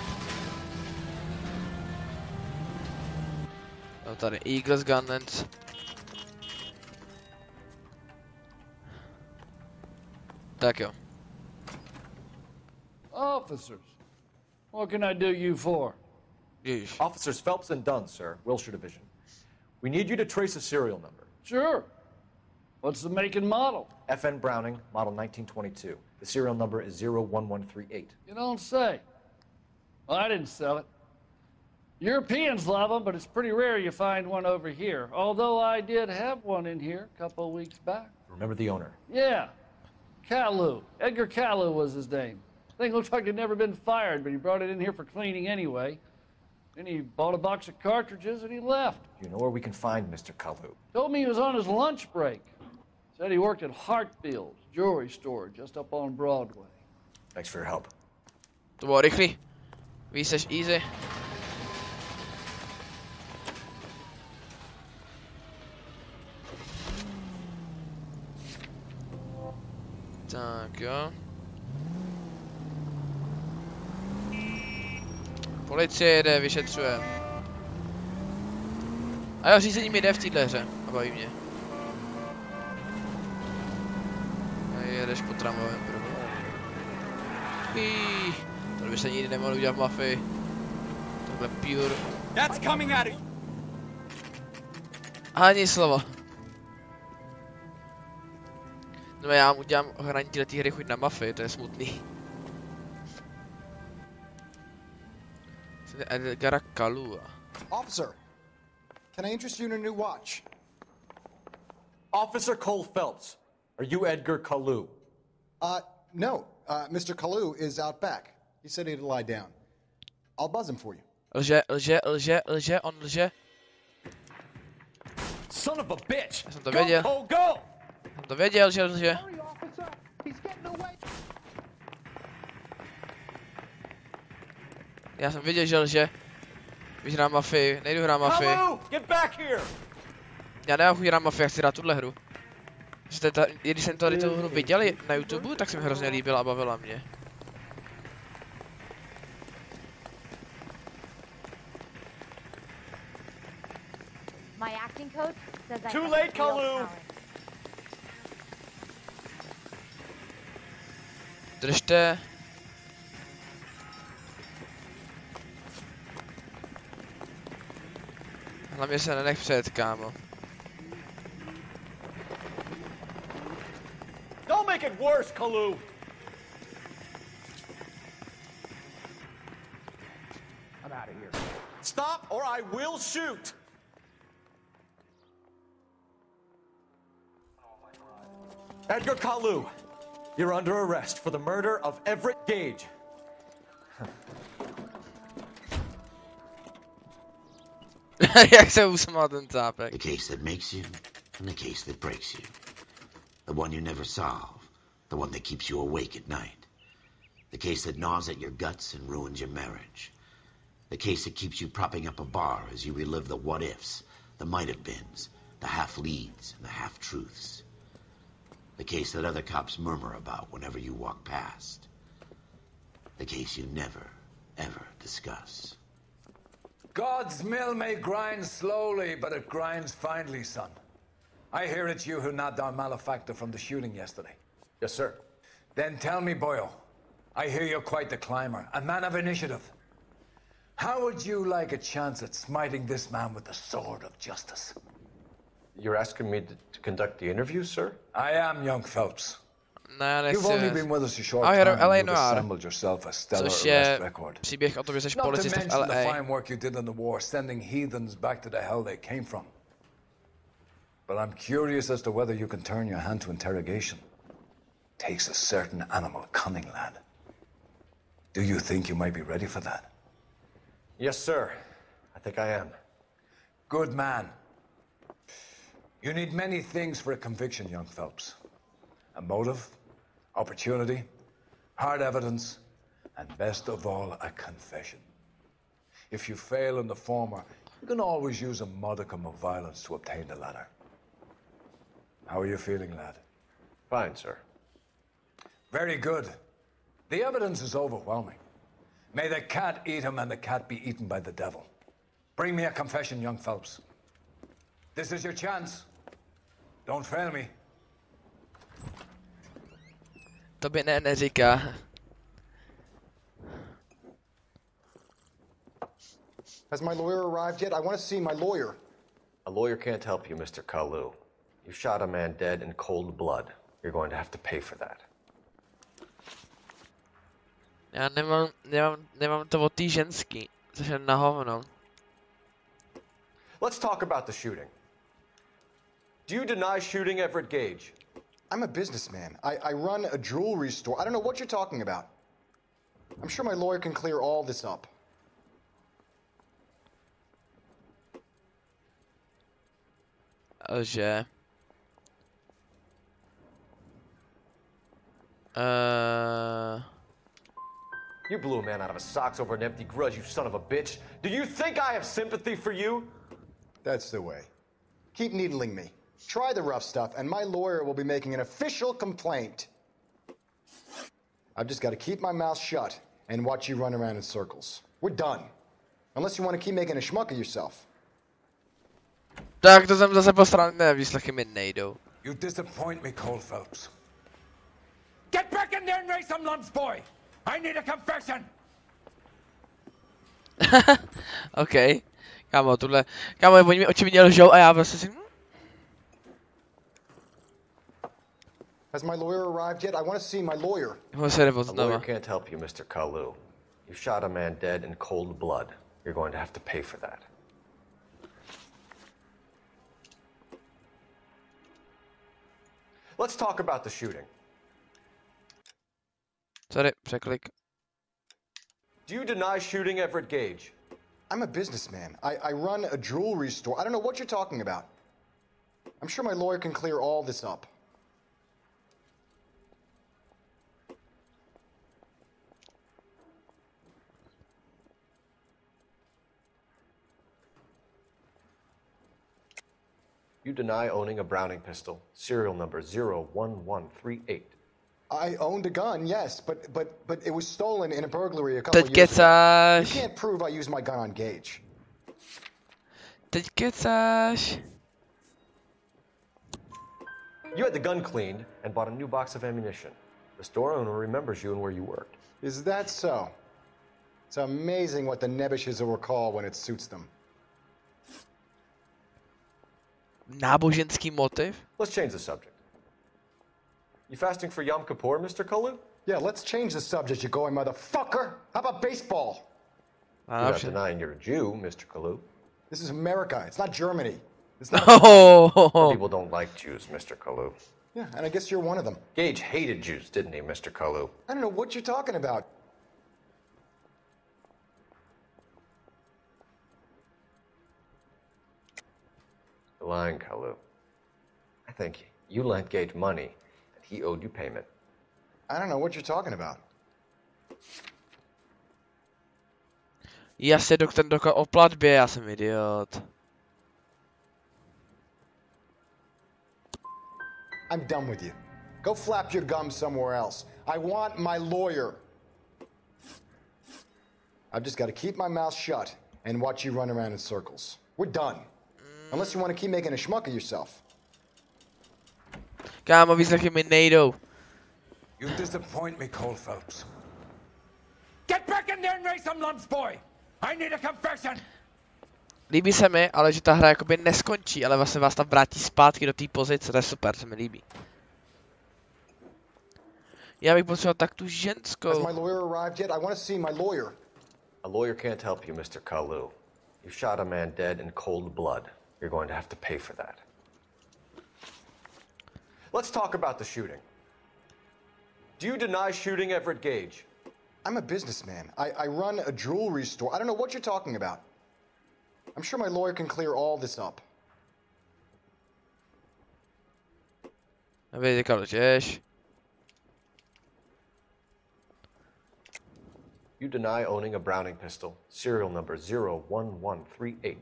No tady Eagles Guns. Tak jo. Officers, what can I do you for? Officers Phelps and Dunn, sir, Wilshire Division. We need you to trace a serial number. Sure. What's the make and model? FN Browning, model 1922. The serial number is 01138. You don't say. Well, I didn't sell it. Europeans love them, but it's pretty rare you find one over here. Although I did have one in here a couple of weeks back. Remember the owner? Yeah. Caillou. Edgar Caillou was his name. Thing looks like it'd never been fired, but he brought it in here for cleaning anyway. Then he bought a box of cartridges and he left. You know where we can find Mr. Kalu? Told me he was on his lunch break. Said he worked at Hartfield's jewelry store just up on Broadway. Thanks for your help. To bylo rychlý. Víš, seš easy. Tak jo. Policie jede, vyšetřuje. A jo, řízení mi jde v téhle hře. A baví mě. A jedeš po tramvajovém pruhu. To by se nikdy nemohlo udělat v Mafii. Tohle pure. That's coming out of... Ani slovo. No já mu udělám hraní této hry chuť na Mafii, to je smutný. Edgara Kalua. Officer, can I interest you in a new watch? Officer Cole Phelps, are you Edgar Kalu? No. Mr. Kalu is out back. He said he'd lie down. I'll buzz him for you. Lže, on lže. Son of a bitch! Já jsem to věděl. Go! Jsem to věděl, že lže. Já jsem věděl, že lže. Když hrám Mafii, nejdu hrát Mafii. Já nemám chuť hrát Mafii, já chci hrát tuhle hru. Když jsem tady tu hru viděl na YouTube, tak se mi hrozně líbila a bavila mě. My acting coach says I Too have late, real Kalu! talent. Držte. Hlavně se nenech přejet, kámo. Don't make it worse, Kalu! I'm out of here. Stop or I will shoot! Edgar Kalu, you're under arrest for the murder of Everett Gage. Jak se usmál ten tápek. The case that makes you and the case that breaks you. The one you never solve. The one that keeps you awake at night. The case that gnaws at your guts and ruins your marriage. The case that keeps you propping up a bar as you relive the what-ifs, the might-have-beens, the half-leads, and the half-truths. The case that other cops murmur about whenever you walk past. The case you never, ever discuss. God's mill may grind slowly, but it grinds finely, son. I hear it's you who nabbed our malefactor from the shooting yesterday. Yes, sir. Then tell me, boyo, I hear you're quite the climber, a man of initiative. How would you like a chance at smiting this man with the sword of justice? You're asking me to conduct the interview, sir? I am, young Phelps. Ne, You've only been with us a short Ahoj, time LA and you've Noire. assembled yourself a stellar Což arrest je record. příběh o tom, že jsi Not to policista v mention the LA. fine work you did in the war, sending heathens back to the hell they came from. But I'm curious as to whether you can turn your hand to interrogation. Takes a certain animal cunning, lad. Do you think you might be ready for that? Yes, sir. I think I am. Good man. You need many things for a conviction, young Phelps. A motive, opportunity, hard evidence, and best of all, a confession. If you fail in the former, you can always use a modicum of violence to obtain the latter. How are you feeling, lad? Fine, sir. Very good. The evidence is overwhelming. May the cat eat him and the cat be eaten by the devil. Bring me a confession, young Phelps. This is your chance. Don't fail me. To by neříká. Has my lawyer arrived yet? I want to see my lawyer. A lawyer can't help you, Mr. Kalu. You shot a man dead in cold blood. You're going to have to pay for that. Já nemám to od té ženský, což je na hovno. Let's talk about the shooting. Do you deny shooting Everett Gage? I'm a businessman. I run a jewelry store. I don't know what you're talking about. I'm sure my lawyer can clear all this up. Lže. You blew a man out of his socks over an empty grudge, you son of a bitch. Do you think I have sympathy for you? That's the way. Keep needling me. Try the rough stuff, and my lawyer will be making an official complaint. I've just got to keep my mouth shut and watch you run around in circles. We're done. Unless you want to keep making a schmuck of yourself. Tak to jsem zase posral, ne, výslechy mi nejdou. You disappoint me, Cole Phelps. Get back in there and raise some lumps, boy! I need a confession! OK. Kámo, oni mi očividně lžou a já prostě si... Has my lawyer arrived yet? I want to see my lawyer. A lawyer can't help you, Mr. Kalu. You shot a man dead in cold blood. You're going to have to pay for that. Let's talk about the shooting. Sorry, překlik. Do you deny shooting Everett Gage? I'm a businessman. I run a jewelry store. I don't know what you're talking about. I'm sure my lawyer can clear all this up. You deny owning a Browning pistol, serial number 01138. I owned a gun, yes, but it was stolen in a burglary a couple of years ago. You can't prove I used my gun on Gage. Teď kecáš. You had the gun cleaned and bought a new box of ammunition. The store owner remembers you and where you worked. Is that so? It's amazing what the nebbishes will recall when it suits them. Náboženský motiv? Let's change the subject. You fasting for Yom Kippur, Mr. Kalu? Yeah, let's change the subject, you going motherfucker. How about baseball? You're not denying you're a Jew, Mr. Kalu. This is America. It's not Germany. It's not. Some people don't like Jews, Mr. Kalu. Yeah, and I guess you're one of them. Gage hated Jews, didn't he, Mr. Kalu? I don't know what you're talking about. You're lying, Kalu. I think you lent Gage money, and he owed you payment. I don't know what you're talking about. Já se ten doka o platbě, já jsem idiot. I'm done with you. Go flap your gums somewhere else. I want my lawyer. I've just got to keep my mouth shut and watch you run around in circles. We're done. Unless you want to keep making a schmuck of yourself. Kámo, výslechy mi nejdou. You disappoint me, Cole Phelps. Get back in there and raise some lumps, boy! I need a confession! Líbí se mi, ale že ta hra jakoby neskončí, ale vlastně vás tam vrátí zpátky do té pozice, to je super, se mi líbí. Já bych potřeboval tak tu ženskou. Has my lawyer arrived yet? I want to see my lawyer. A lawyer can't help you, Mr. Kalu. You shot a man dead in cold blood. You're going to have to pay for that. Let's talk about the shooting. Do you deny shooting Everett Gage? I'm a businessman. I run a jewelry store. I don't know what you're talking about. I'm sure my lawyer can clear all this up. Aby říkal, žeš. You deny owning a Browning pistol, serial number 01138.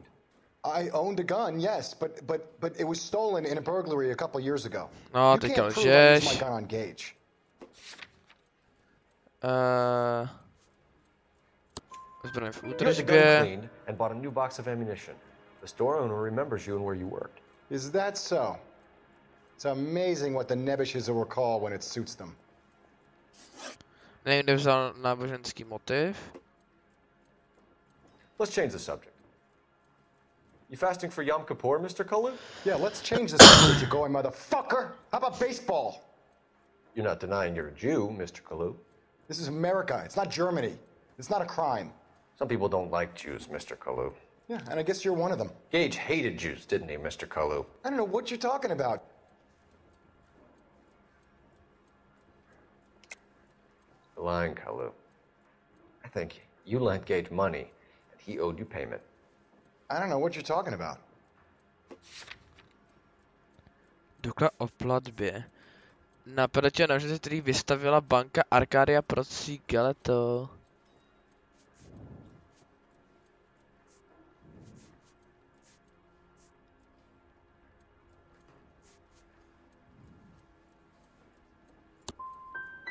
I owned a gun, yes, but it was stolen in a burglary a couple years ago. No, you can't prove I used my gun on Gage. You had the gun cleaned and bought a new box of ammunition. The store owner remembers you and where you worked. Is that so? It's amazing what the nebbishes will recall when it suits them. Nevím, kde vzal náboženský motiv. Let's change the subject. You fasting for Yom Kippur, Mr. Kalu? Yeah, let's change the subject, you going motherfucker. How about baseball? You're not denying you're a Jew, Mr. Kalu. This is America. It's not Germany. It's not a crime. Some people don't like Jews, Mr. Kalu. Yeah, and I guess you're one of them. Gage hated Jews, didn't he, Mr. Kalu? I don't know what you're talking about. You're lying, Kalu. I think you lent Gage money, and he owed you payment. I don't know what you're talking about. Doklad o platbě. Napadeče na nožnice, který vystavila banka Arcadia pro Galeto.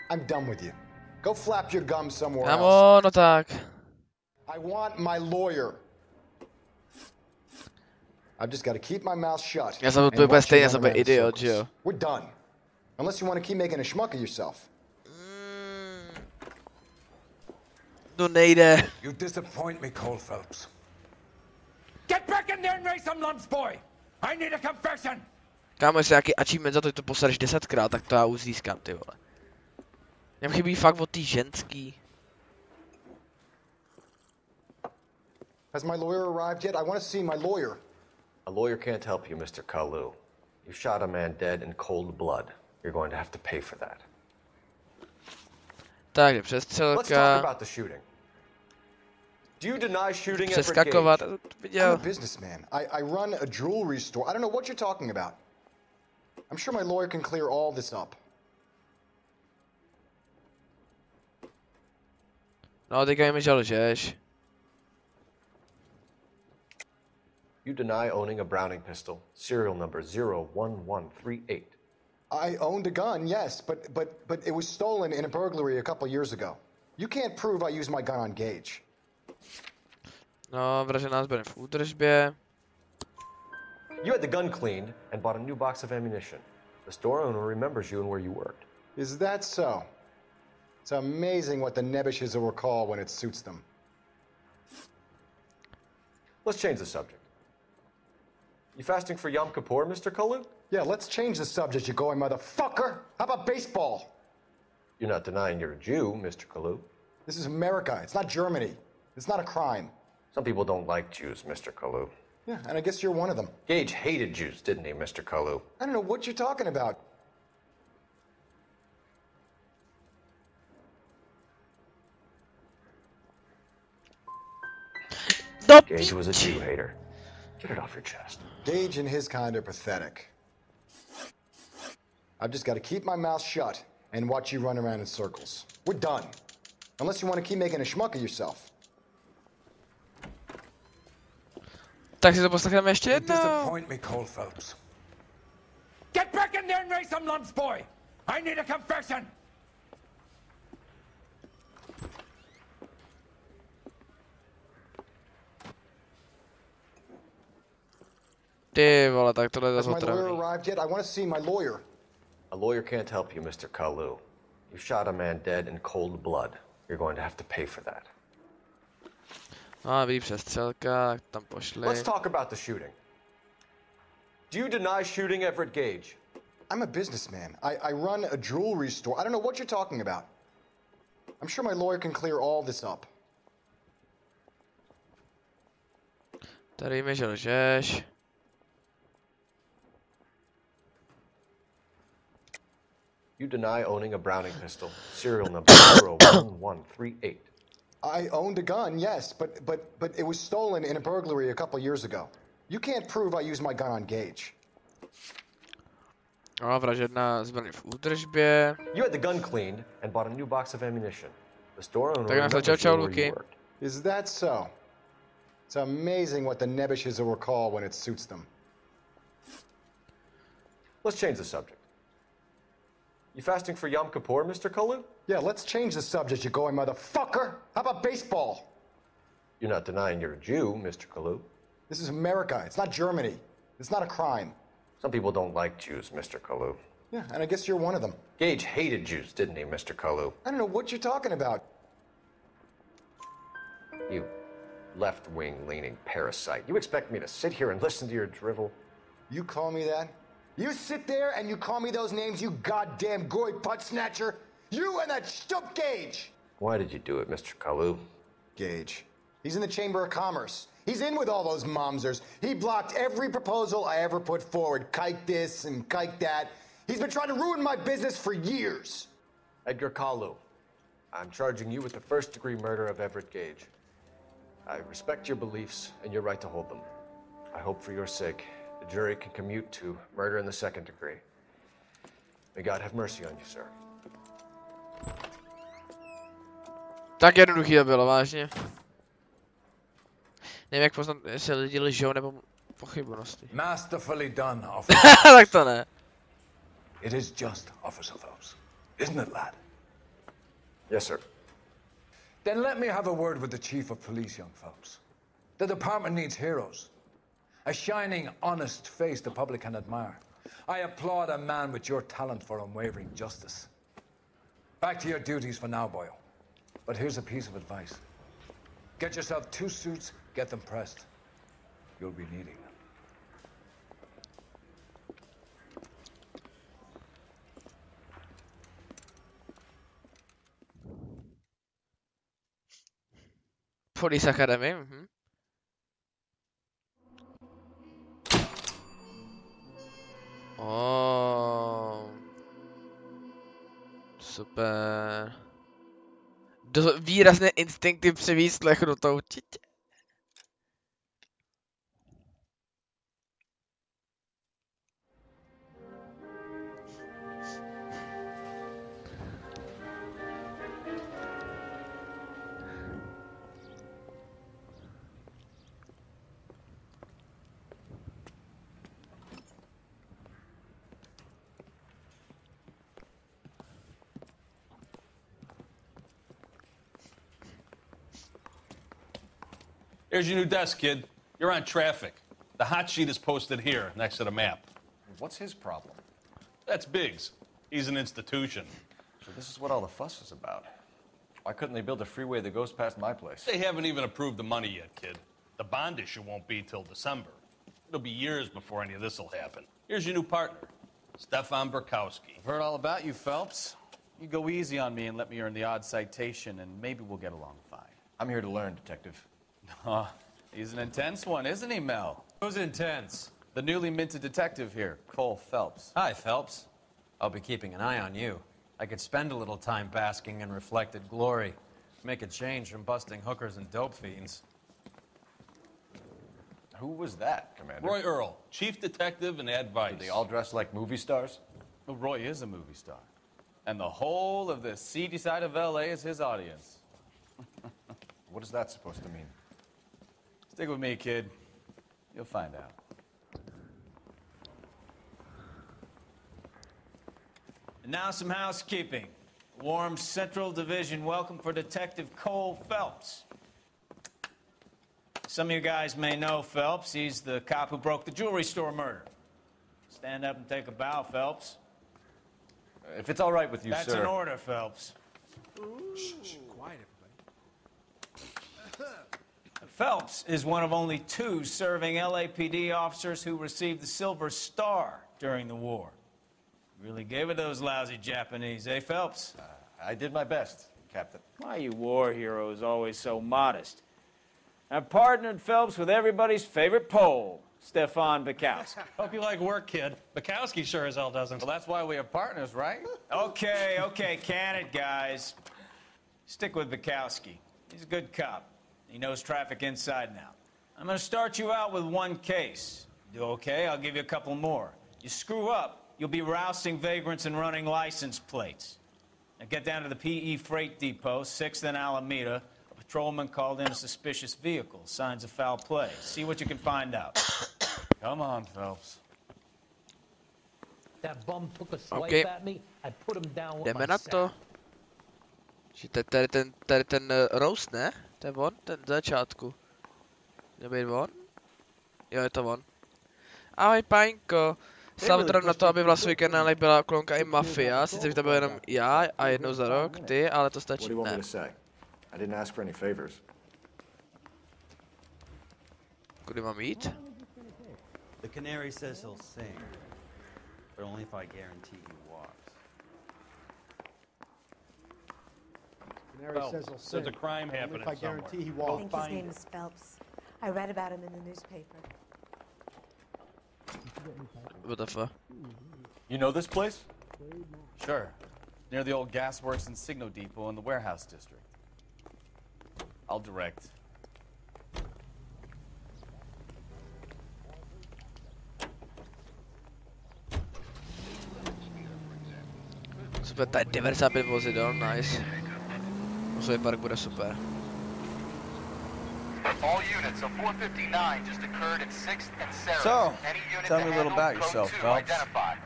I'm done with you. Go flap your gum somewhere else. Kámo, no tak. I want my lawyer. I've just got to keep my mouth shut. Já jsem úplně stejně, já jsem byl idiot, že jo. We're done. Unless you want to keep making a schmuck of yourself. No nejde. You disappoint me, Cole Phelps. Get back in there and raise some lumps, boy! I need a confession! Kámo, jestli nějaký achievement za to, že to posadeš 10krát, tak to já už získám, ty vole. Mně chybí fakt od tý ženský. Has my lawyer arrived yet? I want to see my lawyer. A lawyer can't help you, Mr. Kalu. You shot a man dead in cold blood. You're going to have to pay for that. Takže přestřelka. Let's talk about the shooting. Do you deny shooting at Přeskakovat, viděl. I'm a businessman. I run a jewelry store. I don't know what you're talking about. I'm sure my lawyer can clear all this up. No, teďka mi žalžeš. You deny owning a Browning pistol, serial number 01138. I owned a gun, yes, but it was stolen in a burglary a couple years ago. You can't prove I used my gun on Gage. No, vražená zbraň v údržbě. You had the gun cleaned and bought a new box of ammunition. The store owner remembers you and where you worked. Is that so? It's amazing what the nebbishes will recall when it suits them. Let's change the subject. You fasting for Yom Kippur, Mr. Kalu? Yeah, let's change the subject, you going motherfucker. How about baseball? You're not denying you're a Jew, Mr. Kalu. This is America. It's not Germany. It's not a crime. Some people don't like Jews, Mr. Kalu. Yeah, and I guess you're one of them. Gage hated Jews, didn't he, Mr. Kalu? I don't know what you're talking about. Gage was a Jew hater. Get it off your chest. Gage and his kind are pathetic. I've just got to keep my mouth shut and watch you run around in circles. We're done. Unless you want to keep making a schmuck of yourself. Tak si to poslechneme ještě jednou. Disappoint me, Cole Phelps. Get back in there and raise some lumps, boy! I need a confession! Ty vole, tak tohle je Has zase my lawyer otravný. arrived yet? I want to see my lawyer. A lawyer can't help you, Mr. Kalu. You shot a man dead in cold blood. You're going to have to pay for that. No, vidí přestřelka, tak tam pošli. Let's talk about the shooting. Do you deny shooting Everett Gage? I'm a businessman. I run a jewelry store. I don't know what you're talking about. I'm sure my lawyer can clear all this up. Tady mi želžeš. You deny owning a Browning pistol, serial number 01138. I owned a gun, yes, but it was stolen in a burglary a couple years ago. You can't prove I used my gun on Gage. No, vražedná zbraň v údržbě. You had the gun cleaned and bought a new box of ammunition. The store owner Tak remembers čau, you where Luky. you worked. Is that so? It's amazing what the nebbishes will recall when it suits them. Let's change the subject. You fasting for Yom Kippur, Mr. Kalu? Yeah, let's change the subject, you going motherfucker. How about baseball? You're not denying you're a Jew, Mr. Kalu. This is America. It's not Germany. It's not a crime. Some people don't like Jews, Mr. Kalu. Yeah, and I guess you're one of them. Gage hated Jews, didn't he, Mr. Kalu? I don't know what you're talking about. You left-wing leaning parasite. You expect me to sit here and listen to your drivel? You call me that? You sit there and you call me those names, you goddamn goy butt snatcher? You and that stup Gage! Why did you do it, Mr. Kalu? Gage. He's in the Chamber of Commerce. He's in with all those momsers. He blocked every proposal I ever put forward. Kike this and kike that. He's been trying to ruin my business for years. Edgar Kalu, I'm charging you with the first-degree murder of Everett Gage. I respect your beliefs and your right to hold them. I hope for your sake the jury can commute to murder in the second degree. May God have mercy on you, sir. Tak jednoduchý to bylo, vážně. Nevím, jak poznat, jestli lidi lžou nebo pochybnosti. Masterfully done, officer. Tak to ne. It is just, Officer Phelps. Isn't it, lad? Yes, sir. Then let me have a word with the chief of police, young Phelps. The department needs heroes. A shining, honest face the public can admire. I applaud a man with your talent for unwavering justice. Back to your duties for now, boyo. But here's a piece of advice. Get yourself 2 suits, get them pressed. You'll be needing them. Police Academy, Oh. Super. Výrazné instinkty při výslechu, to určitě. Here's your new desk, kid. You're on traffic. The hot sheet is posted here, next to the map. What's his problem? That's Biggs. He's an institution. So this is what all the fuss is about. Why couldn't they build a freeway that goes past my place? They haven't even approved the money yet, kid. The bond issue won't be till December. It'll be years before any of this will happen. Here's your new partner, Stefan Burkowski. I've heard all about you, Phelps. You go easy on me and let me earn the odd citation, and maybe we'll get along fine. I'm here to learn, Detective. Oh, he's an intense one, isn't he, Mel? Who's intense? The newly minted detective here, Cole Phelps. Hi, Phelps. I'll be keeping an eye on you. I could spend a little time basking in reflected glory. Make a change from busting hookers and dope fiends. Who was that, Commander? Roy Earl, chief detective and advice. Do they all dress like movie stars? Well, Roy is a movie star. And the whole of the seedy side of L.A. is his audience. What is that supposed to mean? Stick with me, kid. You'll find out. And now some housekeeping. Warm Central Division welcome for Detective Cole Phelps. Some of you guys may know Phelps. He's the cop who broke the jewelry store murder. Stand up and take a bow, Phelps. If it's all right with you, That's sir. That's an order, Phelps. Shh, quiet, everybody. Phelps is one of only 2 serving LAPD officers who received the Silver Star during the war. Really gave it those lousy Japanese, eh, Phelps? I did my best, Captain. Why you war heroes always so modest? I've partnered Phelps with everybody's favorite Pole, Stefan Bukowski. Hope you like work, kid. Bukowski sure as hell doesn't. Well, that's why we have partners, right? Okay, can it, guys. Stick with Bukowski. He's a good cop. He knows traffic inside and out. I'm going to start you out with 1 case. Do okay? I'll give you a couple more. You screw up, you'll be rousting vagrants and running license plates. Now get down to the PE Freight Depot, 6th and Alameda. A patrolman called in a suspicious vehicle. Signs of foul play. See what you can find out. Come on, Phelps. That bum took a swipe at me. I put him down with Jdeme my na to. Tady ten roast, ne? To je on, ten začátku. Měl být on? Jo, je to on. Ahoj, Paňko. Samozřejmě na to, aby v svých kanálech byla klonka i Mafia. Sice by to bylo jenom já a jednou za rok, ty, ale to stačí, ne. Kudy mám jít? The canary says he'll sing, but only if I guarantee he walks. Canary says he'll sing. There's a crime happening if I guarantee he walks. I think his name is Phelps. I read about him in the newspaper. What the fuck? You know this place? Sure. Near the old gasworks and Signal Depot in the warehouse district. I'll direct. Super, tady 95 vozidel, nice. Musový park bude super. All units, so 459 just occurred at 6th and Sarah. So, tell me a little about yourself, Phelps.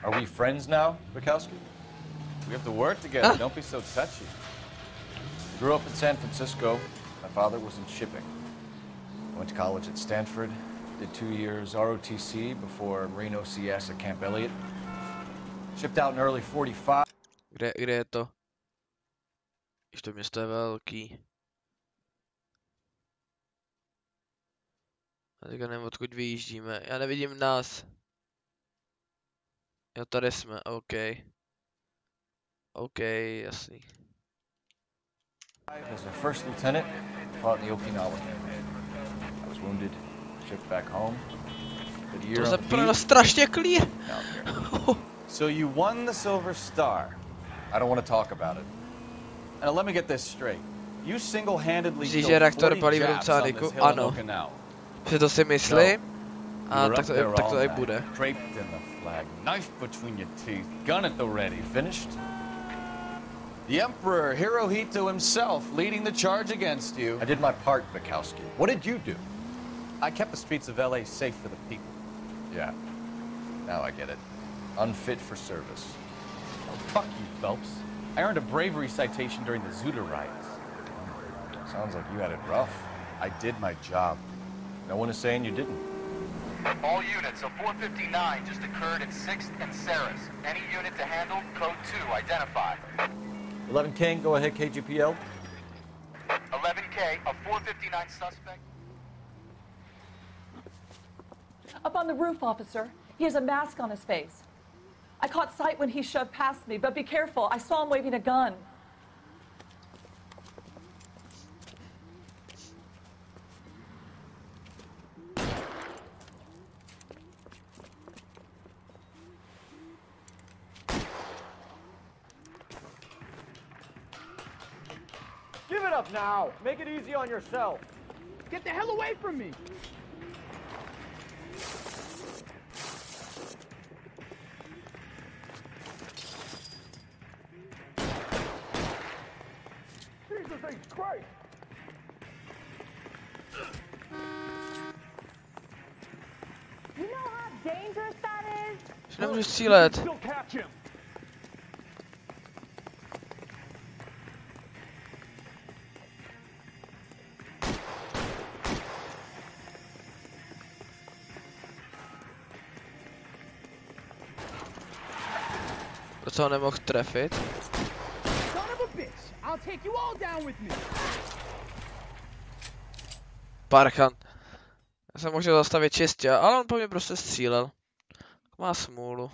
Are we friends now, Bukowski? We have to work together. Don't be so touchy. Grew up in San Francisco. My father was in shipping. Went to college at Stanford. Did 2 years ROTC before Marine OCS at Camp Elliott. Shipped out in early 45. Kde je to? Když to město je velký. Já teďka nevím, odkud vyjíždíme. Já nevidím nás. Jo, tady jsme, OK. OK, jasný. As a first lieutenant, fought in the Okinawa. I was wounded, shipped back home. To se pro strašně clear. So you won the Silver Star. I don't want to talk about it. And let me get this straight. You single-handedly killed 40 Japs on this hill in Okinawa. Že to si myslím. A tak to i bude. Draped in the flag, knife between your teeth, gun at the ready. Finished? The Emperor Hirohito himself leading the charge against you. I did my part, Bukowski. What did you do? I kept the streets of LA safe for the people. Yeah. Now I get it. Unfit for service. Oh, fuck you, Phelps. I earned a bravery citation during the Zuda riots. Sounds like you had it rough. I did my job. No one is saying you didn't. All units, a 459 just occurred at 6th and Saris. Any unit to handle, code 2, identify. 11 King, go ahead, KGPL. 11K, a 459 suspect. Up on the roof, officer. He has a mask on his face. I caught sight when he shoved past me, but be careful. I saw him waving a gun. Give it up now. Make it easy on yourself. Get the hell away from me! Jesus H. Christ! You know how dangerous that is? Nemůžu střílet. Still catch him. Proč ho nemohl trefit? Son of a bitch! I'll take you all down with me. Parchan. Já jsem mohl zastavit čistě, ale on po mě prostě střílel. Má smůlu.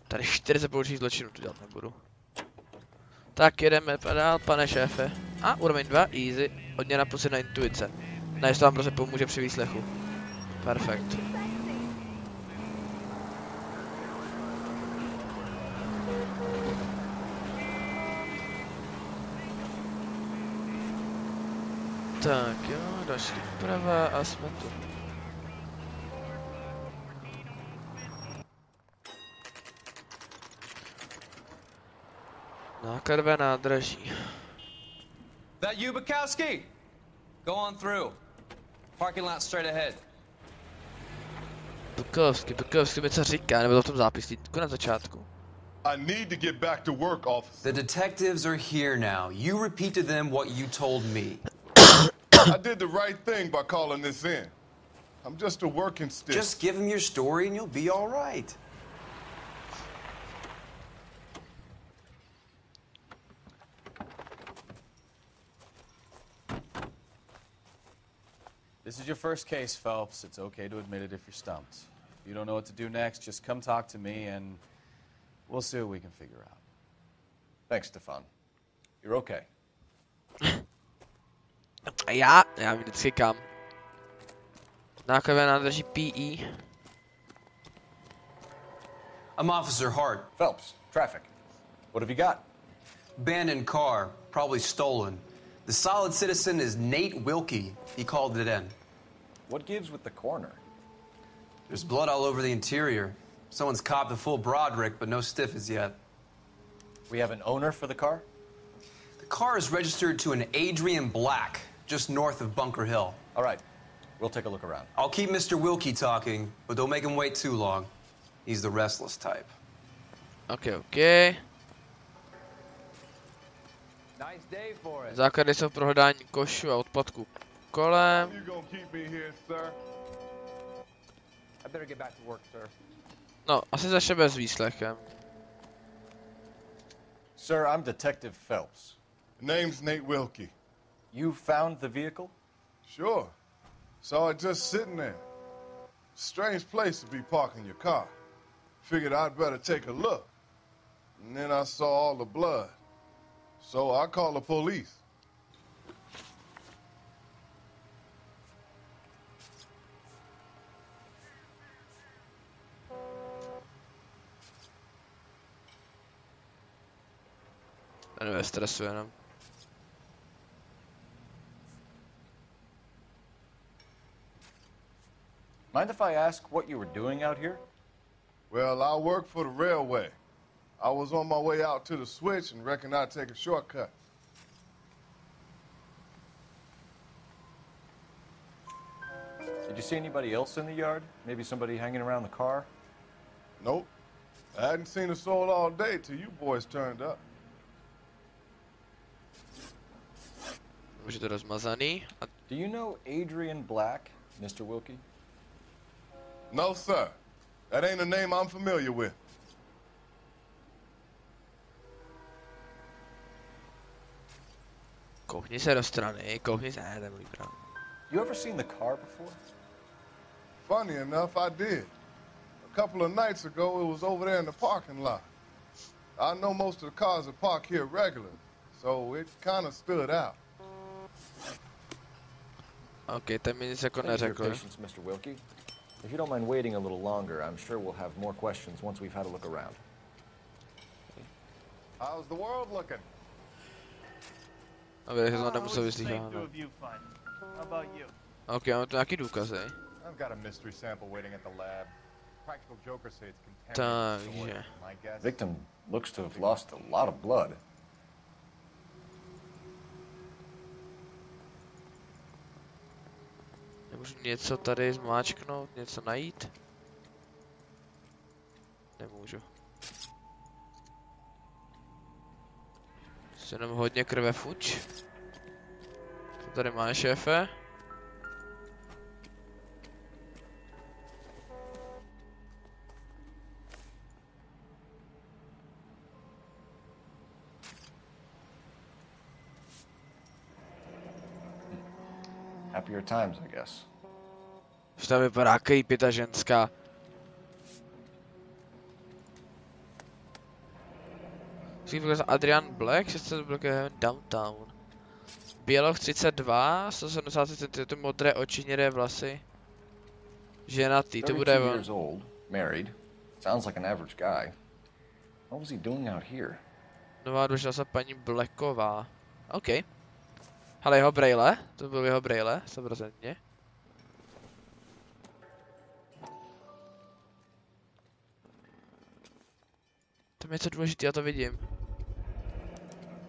Tady 40 použitých zločinů, to dělat nebudu. Tak jedeme dál, pane šéfe. A úroveň 2, easy. Odměna plus 1 intuice. Ne, to vám prostě pomůže při výslechu. Perfekt. Tak jo, další doprava a jsme tu. Nákladové nádraží. That you, Bukowski? Go on through. Parking lot straight ahead. Bukowski mi co říká, nebo to v tom zápisníku na začátku. I need to get back to work, officer. The detectives are here now. You repeat to them what you told me. I did the right thing by calling this in. I'm just a working stick. Just give them your story and you'll be all right. This is your first case, Phelps. It's okay to admit it if you're stumped. If you don't know what to do next, just come talk to me and we'll see what we can figure out. Thanks, Stefan. You're okay. Já vždycky kam. Nákladové nádraží PE. I'm Officer Hart. Phelps, traffic. What have you got? Abandoned car, probably stolen. The solid citizen is Nate Wilkie. He called it in. What gives with the corner? There's blood all over the interior. Someone's copped a full Broderick, but no stiff as yet. We have an owner for the car? The car is registered to an Adrian Black, just north of Bunker Hill. All right. We'll take a look around. I'll keep Mr. Wilkie talking, but don't make him wait too long. He's the restless type. Okay. Nice day for it. Základy jsou pro hledání košů a odpadků kolem. I better get back to work, sir. No, asi začneme s výslechem. Sir, I'm Detective Phelps. Name's Nate Wilkie. You found the vehicle? Sure. Saw it just sitting there. Strange place to be parking your car. Figured I'd better take a look. And then I saw all the blood. So I called the police. Ve stresu jenom. Mind if I ask what you were doing out here? Well, I work for the railway. I was on my way out to the switch and reckoned I'd take a shortcut. Did you see anybody else in the yard? Maybe somebody hanging around the car? Nope. I hadn't seen a soul all day till you boys turned up. Už je to rozmazaný. Do you know Adrian Black, Mr. Wilkie? No, sir. That ain't a name I'm familiar with. Koukni se do strany, koukni se, nebuď pravda. You ever seen the car before? Funny enough, I did. A couple of nights ago, it was over there in the parking lot. I know most of the cars are parked here regularly, so it kind of stood out. Okay, ten mi nic jako neřekl. Mr. Wilkie. If you don't mind waiting a little longer, I'm sure we'll have more questions once we've had a look around. How's the world looking? Aby to nemusel vyslýchat. Ok, mám tu nějaký důkazy. I've got a mystery sample waiting at the lab. Practical jokers say it's contaminated soil. My guess. Victim looks to have lost a lot of blood. Nemůžu něco tady zmáčknout, něco najít? Nemůžu. Jsi jenom hodně krve fuč. Co tady máš, šéfe? Happier times, I guess. Už tam vypadá creepy ta ženská. Adrian Black, 600 bloků downtown. Běloch 32, 170 cm, modré oči, hnědé vlasy. Ženatý, to bude on. Years old, married. Sounds like an average guy. What was he doing out here? Nová došla se paní Blacková. OK. Hele, jeho brejle, to byl jeho brejle, 100%. Tam je něco důležité, já to vidím.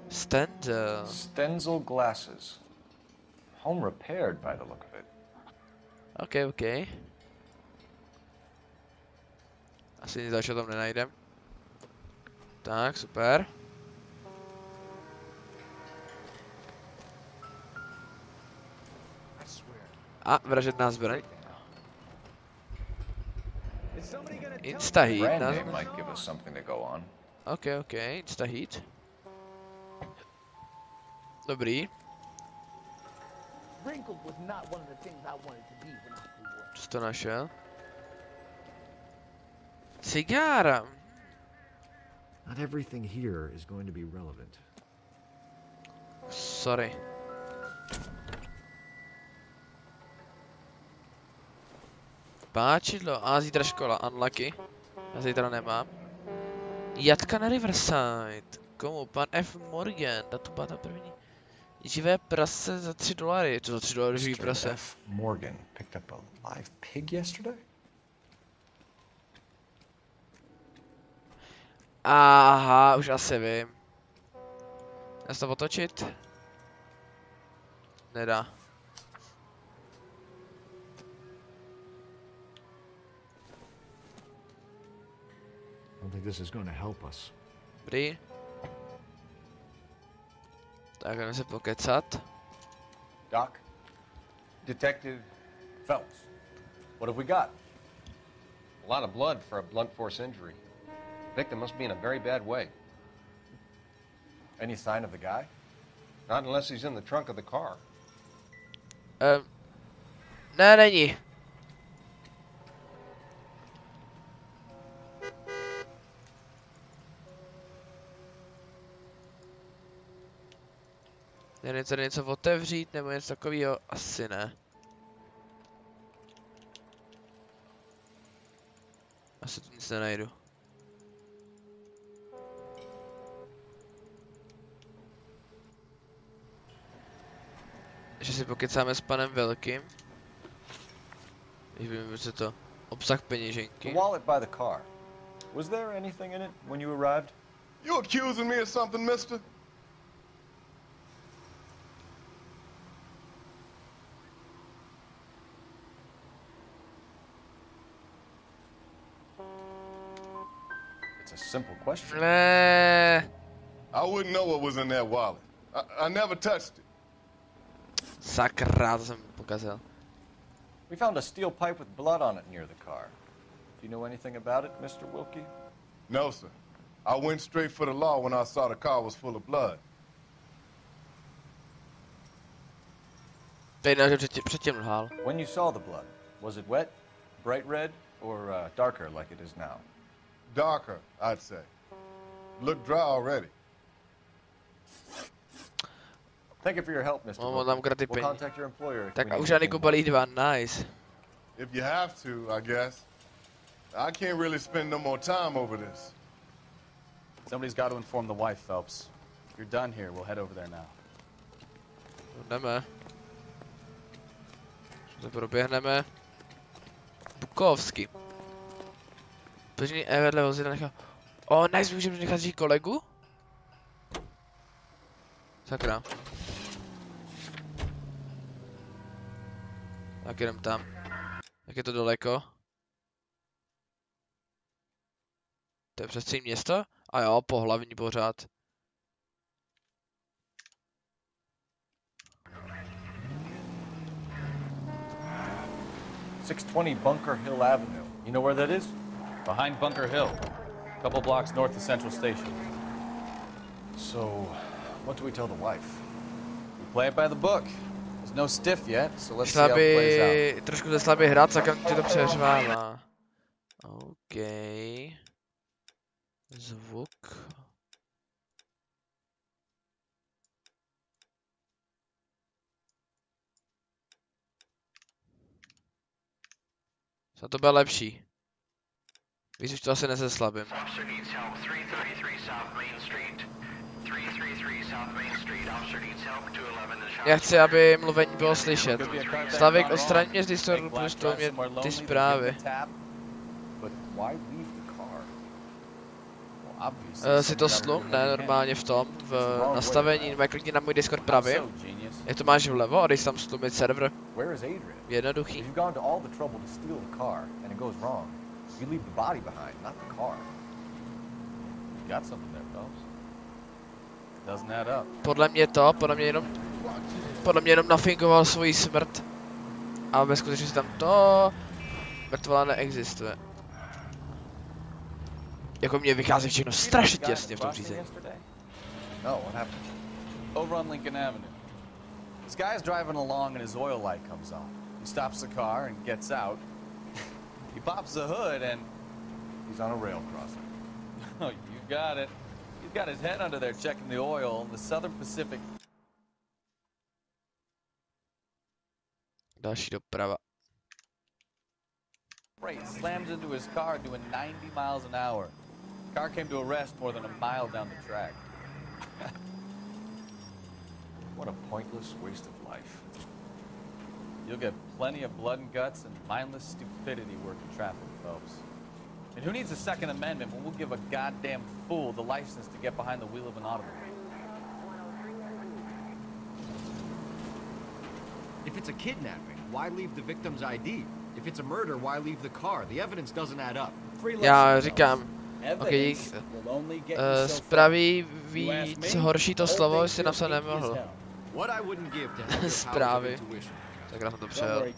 Stenzel. Stenzel glasses. Home repaired by the look of it. OK. Asi nic dalšího tam nenajdem. Tak, super. A vražedná zbraň. Instaheat. OK, Instaheat. Dobrý. Co jsi to našel? Cigára. Not everything here is going to be relevant. Sorry. Páčidlo. A zítra škola. Unlucky. Já zítra nemám. Jatka na Riverside. Komu? Pan F. Morgan. Datubata první. Živé prase za $3. To za $3 živý prase. F. Morgan picked up a live pig yesterday? Aha, už asi vím. Dá se to otočit? Nedá. I don't think this is going to help us. Dobrý. Tak jdeme se pokecat. Doc, Detective Phelps, what have we got? A lot of blood for a blunt force injury. Victim must be in a very bad way. Any sign of the guy? Not unless he's in the trunk of the car. Ne, není. Jde tady něco otevřít nebo něco takového? Asi ne. Asi tu nic nenajdu. Že si pokecáme s panem Velkým. Když vím, co to obsah peněženky. The wallet by the car. Was there anything in it when you arrived? You accusing me of something, mister? It's a simple question. I wouldn't know what was in that wallet. I never touched it. Sakra, to jsem pokazil. We found a steel pipe with blood on it near the car. Do you know anything about it, Mr. Wilkie? No, sir. I went straight for the law when I saw the car was full of blood. Předtím lhal. When you saw the blood, was it wet, bright red, or darker like it is now? Darker, I'd say. Looked dry already. Thank you for your help, Mr. Wilkie. We'll contact your employer. Tak a už žádný kubalí 2, nice. If you have to, I guess. I can't really spend no more time over this. Somebody's got to inform the wife, Phelps. If you're done here, we'll head over there now. Jdeme. To proběhneme. Bukovsky. Počkej, vedle vozidla nechal. O, nice, můžeme nechat žít kolegu? Sakra. Tak jdem tam. Jak je to daleko? To je přes celé město? A jo, po hlavní pořád. .620 Bunker Hill Avenue. You know where that is? Behind Bunker Hill. A couple blocks north of Central Station. So, what do we tell the wife? We play it by the book. There's no stiff yet, so let's see how it plays out. Trošku ze slabý hrát, tak ti to přeřvává. OK. Zvuk. Co to bude lepší? Víš, už to asi nezeslabím. Já chci, aby mluvení bylo slyšet. Slavik, odstraň mě z Discordu, protože to mě ty zprávy. Si to slum, ne, normálně v tom, v nastavení, nebo klidně na můj Discord pravý. Jak to máš vlevo a když tam slumit server. Jednoduchý. You leave the body behind, not the car. You got something there, Phelps. Doesn't add up. Podle mě jenom nafingoval svoji smrt. A ve skutečnosti tam to mrtvola neexistuje. Jako mě vychází všechno strašně těsně v tom řízení. No, what happened? Over on Lincoln Avenue. This guy is driving along and his oil light comes on. He stops the car and gets out. He pops the hood and he's on a rail crossing. Oh, you got it. He's got his head under there checking the oil in the Southern Pacific. Další doprava. Freight slams into his car doing 90 miles an hour. The car came to a rest more than a mile down the track. What a pointless waste of life. You'll get plenty of blood and guts and mindless stupidity working traffic, Phelps. And who needs a Second Amendment when we'll give a goddamn fool the license to get behind the wheel of an automobile? If it's a kidnapping, why leave the victim's ID? If it's a murder, why leave the car? The evidence doesn't add up. Já říkám, okay, zprávy víc horší to slovo, jestli napsat nemohl. Zprávy. Tak já jsem to přejel.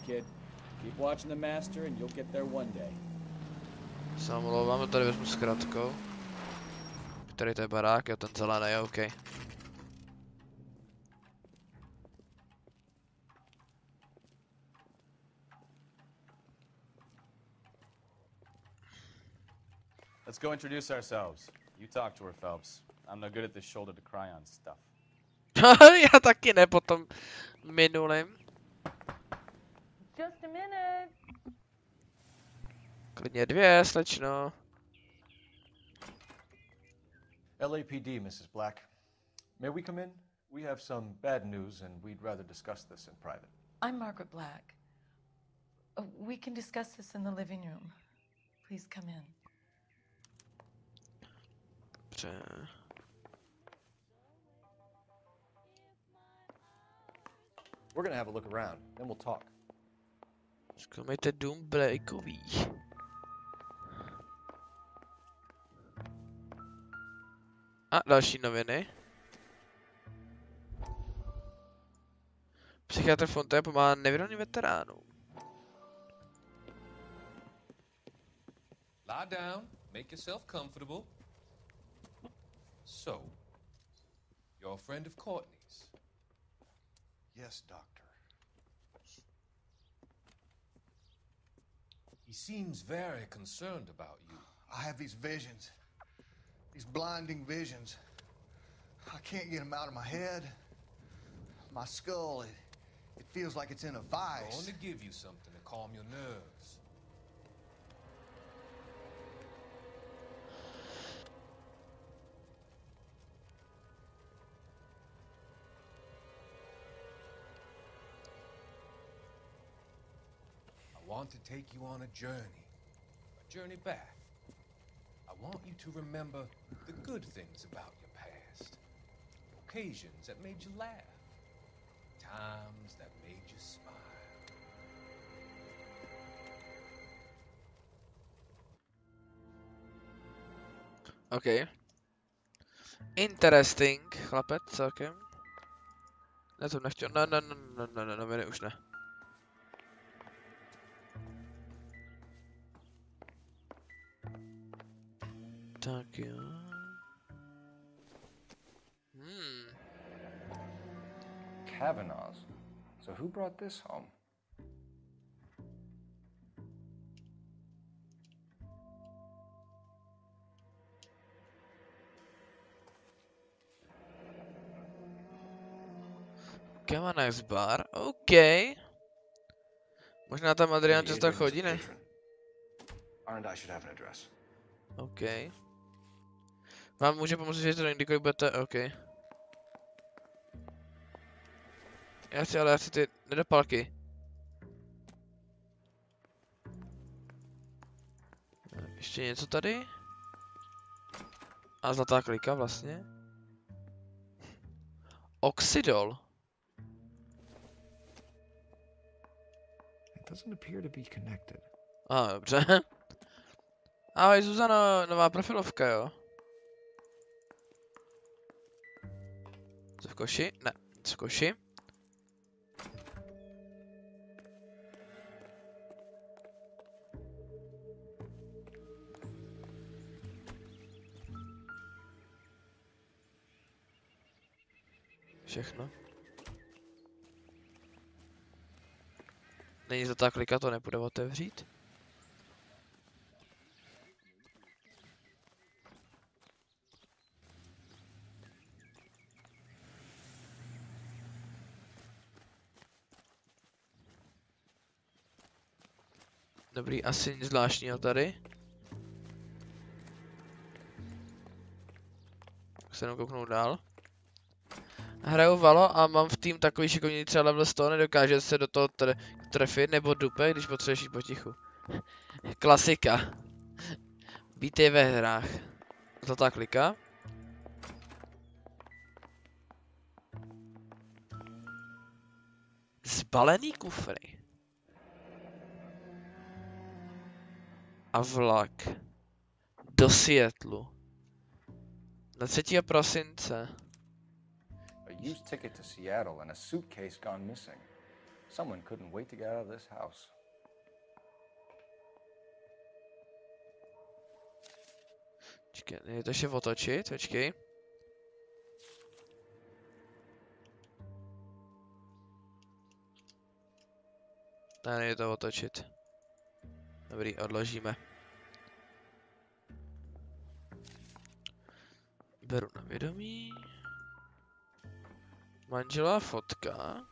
Se omlouvám, tady vezmu zkratkou. Který to je barák, jo, ten zelený, OK. Let's go introduce ourselves. You talk to her, Phelps. I'm no good at this shoulder to cry on stuff. Já taky ne po tom minulém. Just a minute. Klidně 2, slečno. LAPD, Mrs. Black. May we come in? We have some bad news and we'd rather discuss this in private. I'm Margaret Black. We can discuss this in the living room. Please come in. We're gonna have a look around, then we'll talk. Zkoumejte dům Blackový. A další noviny. Psychiatr Fontaine pomáhá nevědomým veteránům. Lie down, make yourself comfortable. So, you're a friend of Courtney's? Yes, Doctor. He seems very concerned about you. I have these visions. These blinding visions. I can't get them out of my head. My skull, it feels like it's in a vice. I'm going to give you something to calm your nerves. I want to take you on a journey back. I want you to remember the good things about your past, occasions that made you laugh, times that made you smile. Okay. Interesting, chlapec, celkem. Já jsem nechtěl, noviny už ne. Tak jo. Kavanaugh's. So who brought this home? Kavanagh's bar, OK. Možná tam Adrian často chodí, ne? OK. Vám může pomoct, že to indikuje, budete, OK. Já chci ty nedopalky. Ještě něco tady? A zlatá klika vlastně. Oxidol. It doesn't appear to be connected. Dobře. Ahoj Zuzano, nová profilovka, jo? Co v koši? Ne, co v koši? Všechno. Není zlatá klika, to nepůjde otevřít. Dobrý, asi nic zvláštního tady. Tak se jenom kouknout dál. Hraju Valo a mám v tým takový šikovný třeba level 100, nedokáže se do toho trefit nebo dupe, když potřebuješ jít potichu. Klasika. Vítej ve hrách. Zlatá klika. Zbalený kufry. A vlak. Do Seattlu. Na 3. prosince. A used ticket to Seattle and a suitcase gone missing. Someone couldn't wait to get out of this house. Počkej, je to ještě otočit, počkej. Ne, je to otočit. Dobrý, odložíme. Beru na vědomí. Manželová fotka.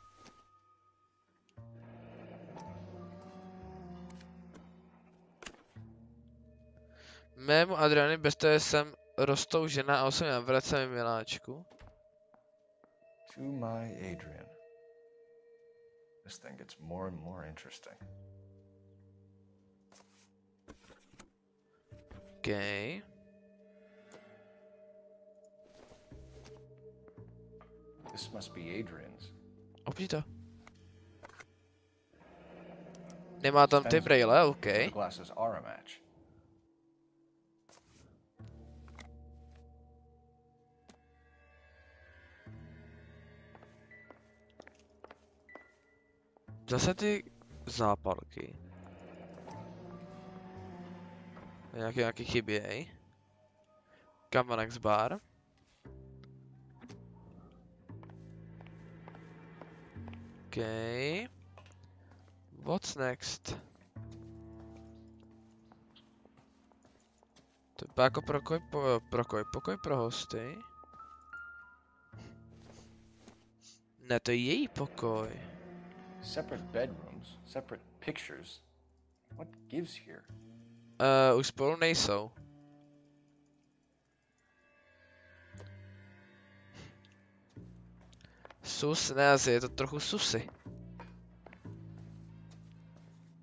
Mému Adriany bez toho jsem rostou žena a osobně vracím miláčku. To my Adrian. This thing gets more and more interesting. Okay. This must be Adrian's. Opři to. Nemá tam ty brejle, OK. The glasses are a match. Zase ty zápalky. Nějaký chyběj. Kamanex bar. Okay. What's next? To je jako pokoj pro hosty. Ne, to je její pokoj. Separate bedrooms, separate pictures. What gives here? Už spolu nejsou. Sus, ne, asi je to trochu susy.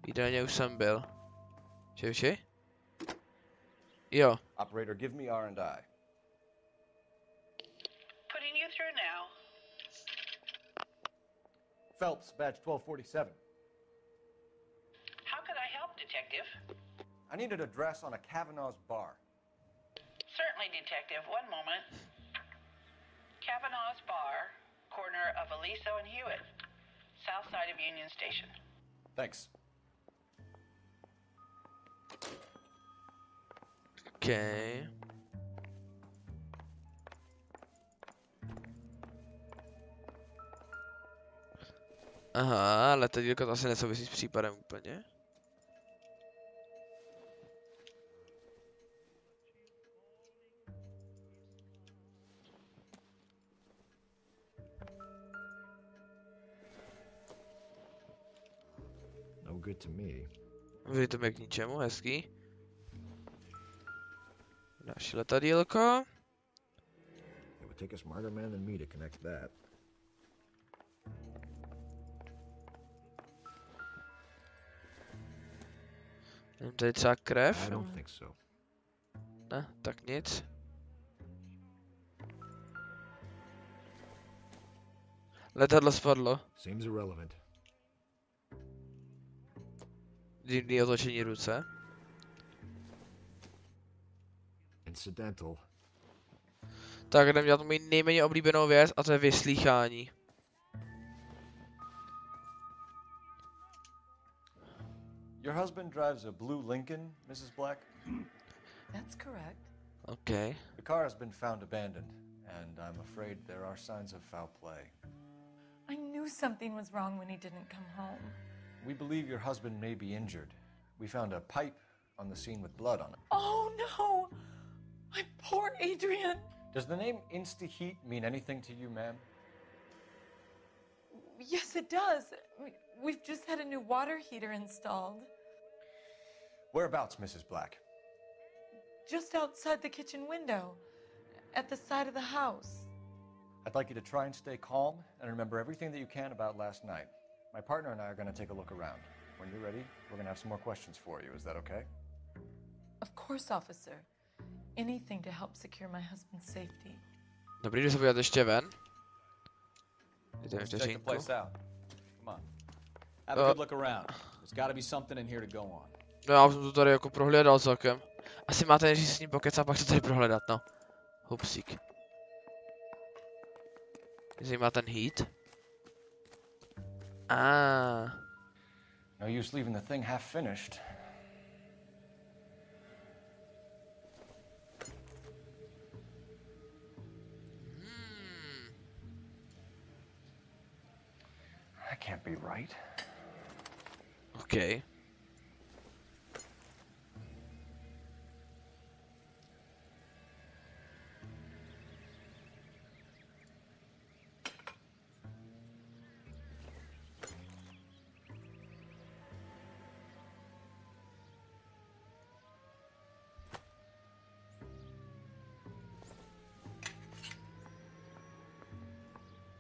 Jídelně už jsem byl. Čevši? Jo. Operator, give me R&I. Putting you through now. Phelps, badge 1247. How could I help, Detective? I need an address on a Kavanaugh's bar. Certainly, Detective. One moment. Kavanaugh's Bar, corner of Aliso and Hewitt, south side of Union Station. Thanks. Okay. Aha, ale ta dílka to asi nesouvisí s případem úplně. No good to me. Vyjde to k ničemu, hezký. Další letadílko. It would take a smarter man than me to connect that. Tady třeba krev. I don't think so. Ne, tak nic. Letadlo spadlo. Seems irrelevant. Divný otočení ruce. Incidental. Tak jdem dělat moji nejméně oblíbenou věc a to je vyslýchání. Your husband drives a blue Lincoln, Mrs. Black? That's correct. Okay. The car has been found abandoned, and I'm afraid there are signs of foul play. I knew something was wrong when he didn't come home. We believe your husband may be injured. We found a pipe on the scene with blood on it. Oh no! My poor Adrian! Does the name Insta-Heat mean anything to you, ma'am? Yes, it does. We've just had a new water heater installed. Whereabouts, Mrs. Black? Just outside the kitchen window, at the side of the house. I'd like you to try and stay calm and remember everything that you can about last night. My partner and I are going to take a look around. When you're ready, we're going to have some more questions for you. Is that okay? Of course, officer. Anything to help secure my husband's safety. Dobrý, jdu se podívat ještě ven. Let's check the place out. Come on. Have a good look around. There's got to be something in here to go on. No já jsem to tady jako prohlédal celkem. Asi máte než s ním pokec a pak to tady prohledat, no. Hupsík. Jestli má ten heat. No use leaving the thing half finished. That can't be right. Okay.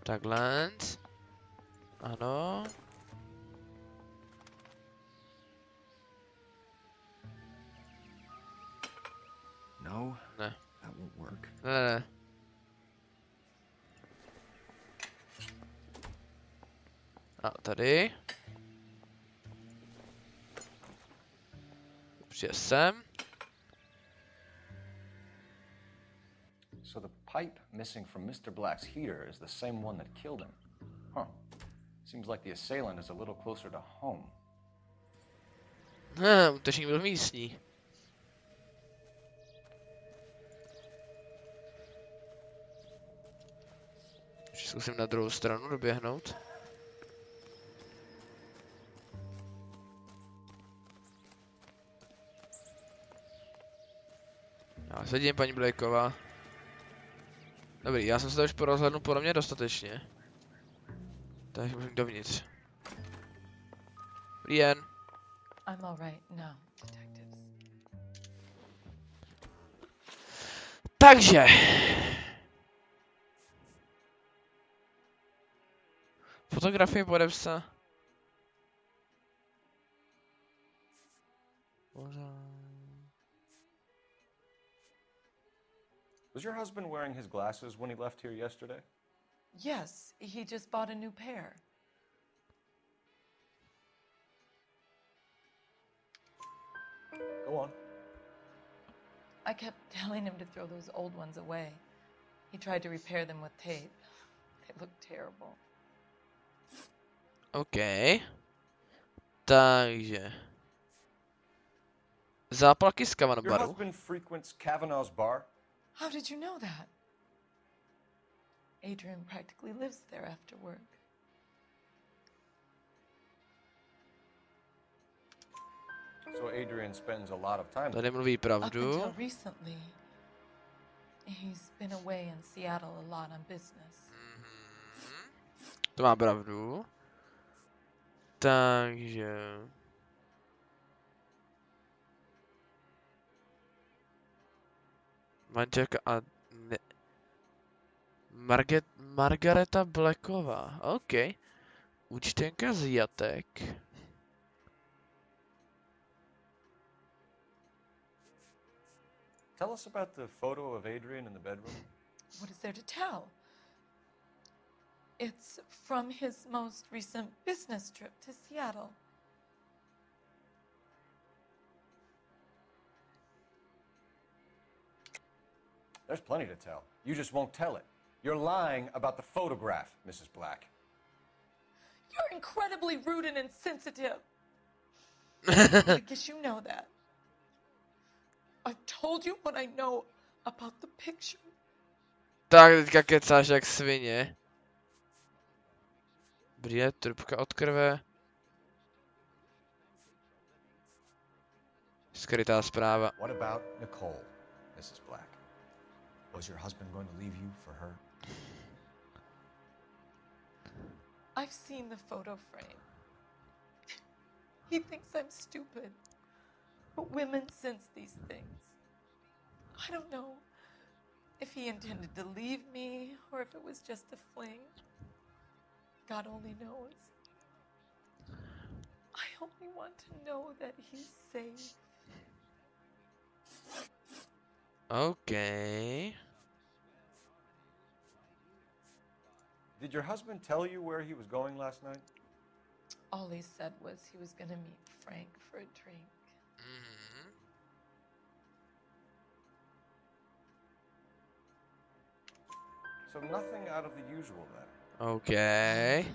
Takhle. Ano. No. Ne. That won't work. Ne. A tady. Přijde sem. So the pipe missing from Mr. Black's heater is the same one that killed him. Huh. Seems like the assailant is a little closer to home. Útočník byl místní. Zkusím na druhou stranu doběhnout. Já se vidím, paní Blakeová. Dobrý, já jsem se tady už porozhlednul podle mě dostatečně. Takže můžu dovnitř. Dobrý den. I'm all right now, detectives. Takže. Fotografie podepsa. Was your husband wearing his glasses when he left here yesterday? Yes, he just bought a new pair. Go on. I kept telling him to throw those old ones away. He tried to repair them with tape. They look terrible. OK. Takže. Zápalky z Kavanaugh Your baru. husband frequents Kavanaugh's bar? How did you know that? Adrian practically lives there after work. So Adrian spends a lot of time Tady mluví Up pravdu. until recently, he's been away in Seattle a lot on business. To má pravdu. Takže. Manželka a ne... Margareta Blacková. OK. Účtenka z jatek. Tell us about the photo of Adrian in the bedroom. What is there to tell? It's from his most recent business trip to Seattle. There's plenty to tell. You just won't tell it. You're lying about the photograph, Mrs. Black. You're incredibly rude and insensitive. I guess you know that. I've told you what I know about the picture. Tak teďka kecáš jak svině. Dobrý, trubka od krve. Skrytá zpráva. What about Nicole, Mrs. Black? Was your husband going to leave you for her? I've seen the photo frame. He thinks I'm stupid. But women sense these things. I don't know if he intended to leave me or if it was just a fling. God only knows. I only want to know that he's safe. Okay. Did your husband tell you where he was going last night? All he said was he was gonna meet Frank for a drink. So nothing out of the usual then. Okay.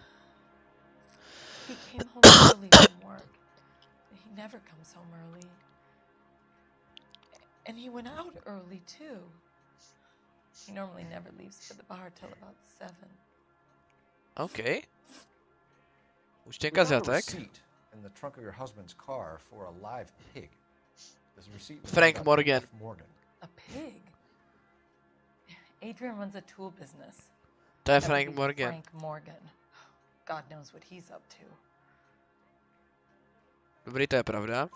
He came home early from work. He never comes home early. And he went out early too. He normally never leaves for the bar till about 7. Okay. We found a receipt in the trunk of your husband's car for a live pig. This receipt was Frank about Morgan. F. Morgan. A pig? Adrian runs a tool business. To je That would Frank be Morgan. Frank Morgan. God knows what he's up to. Dobrý, to je pravda.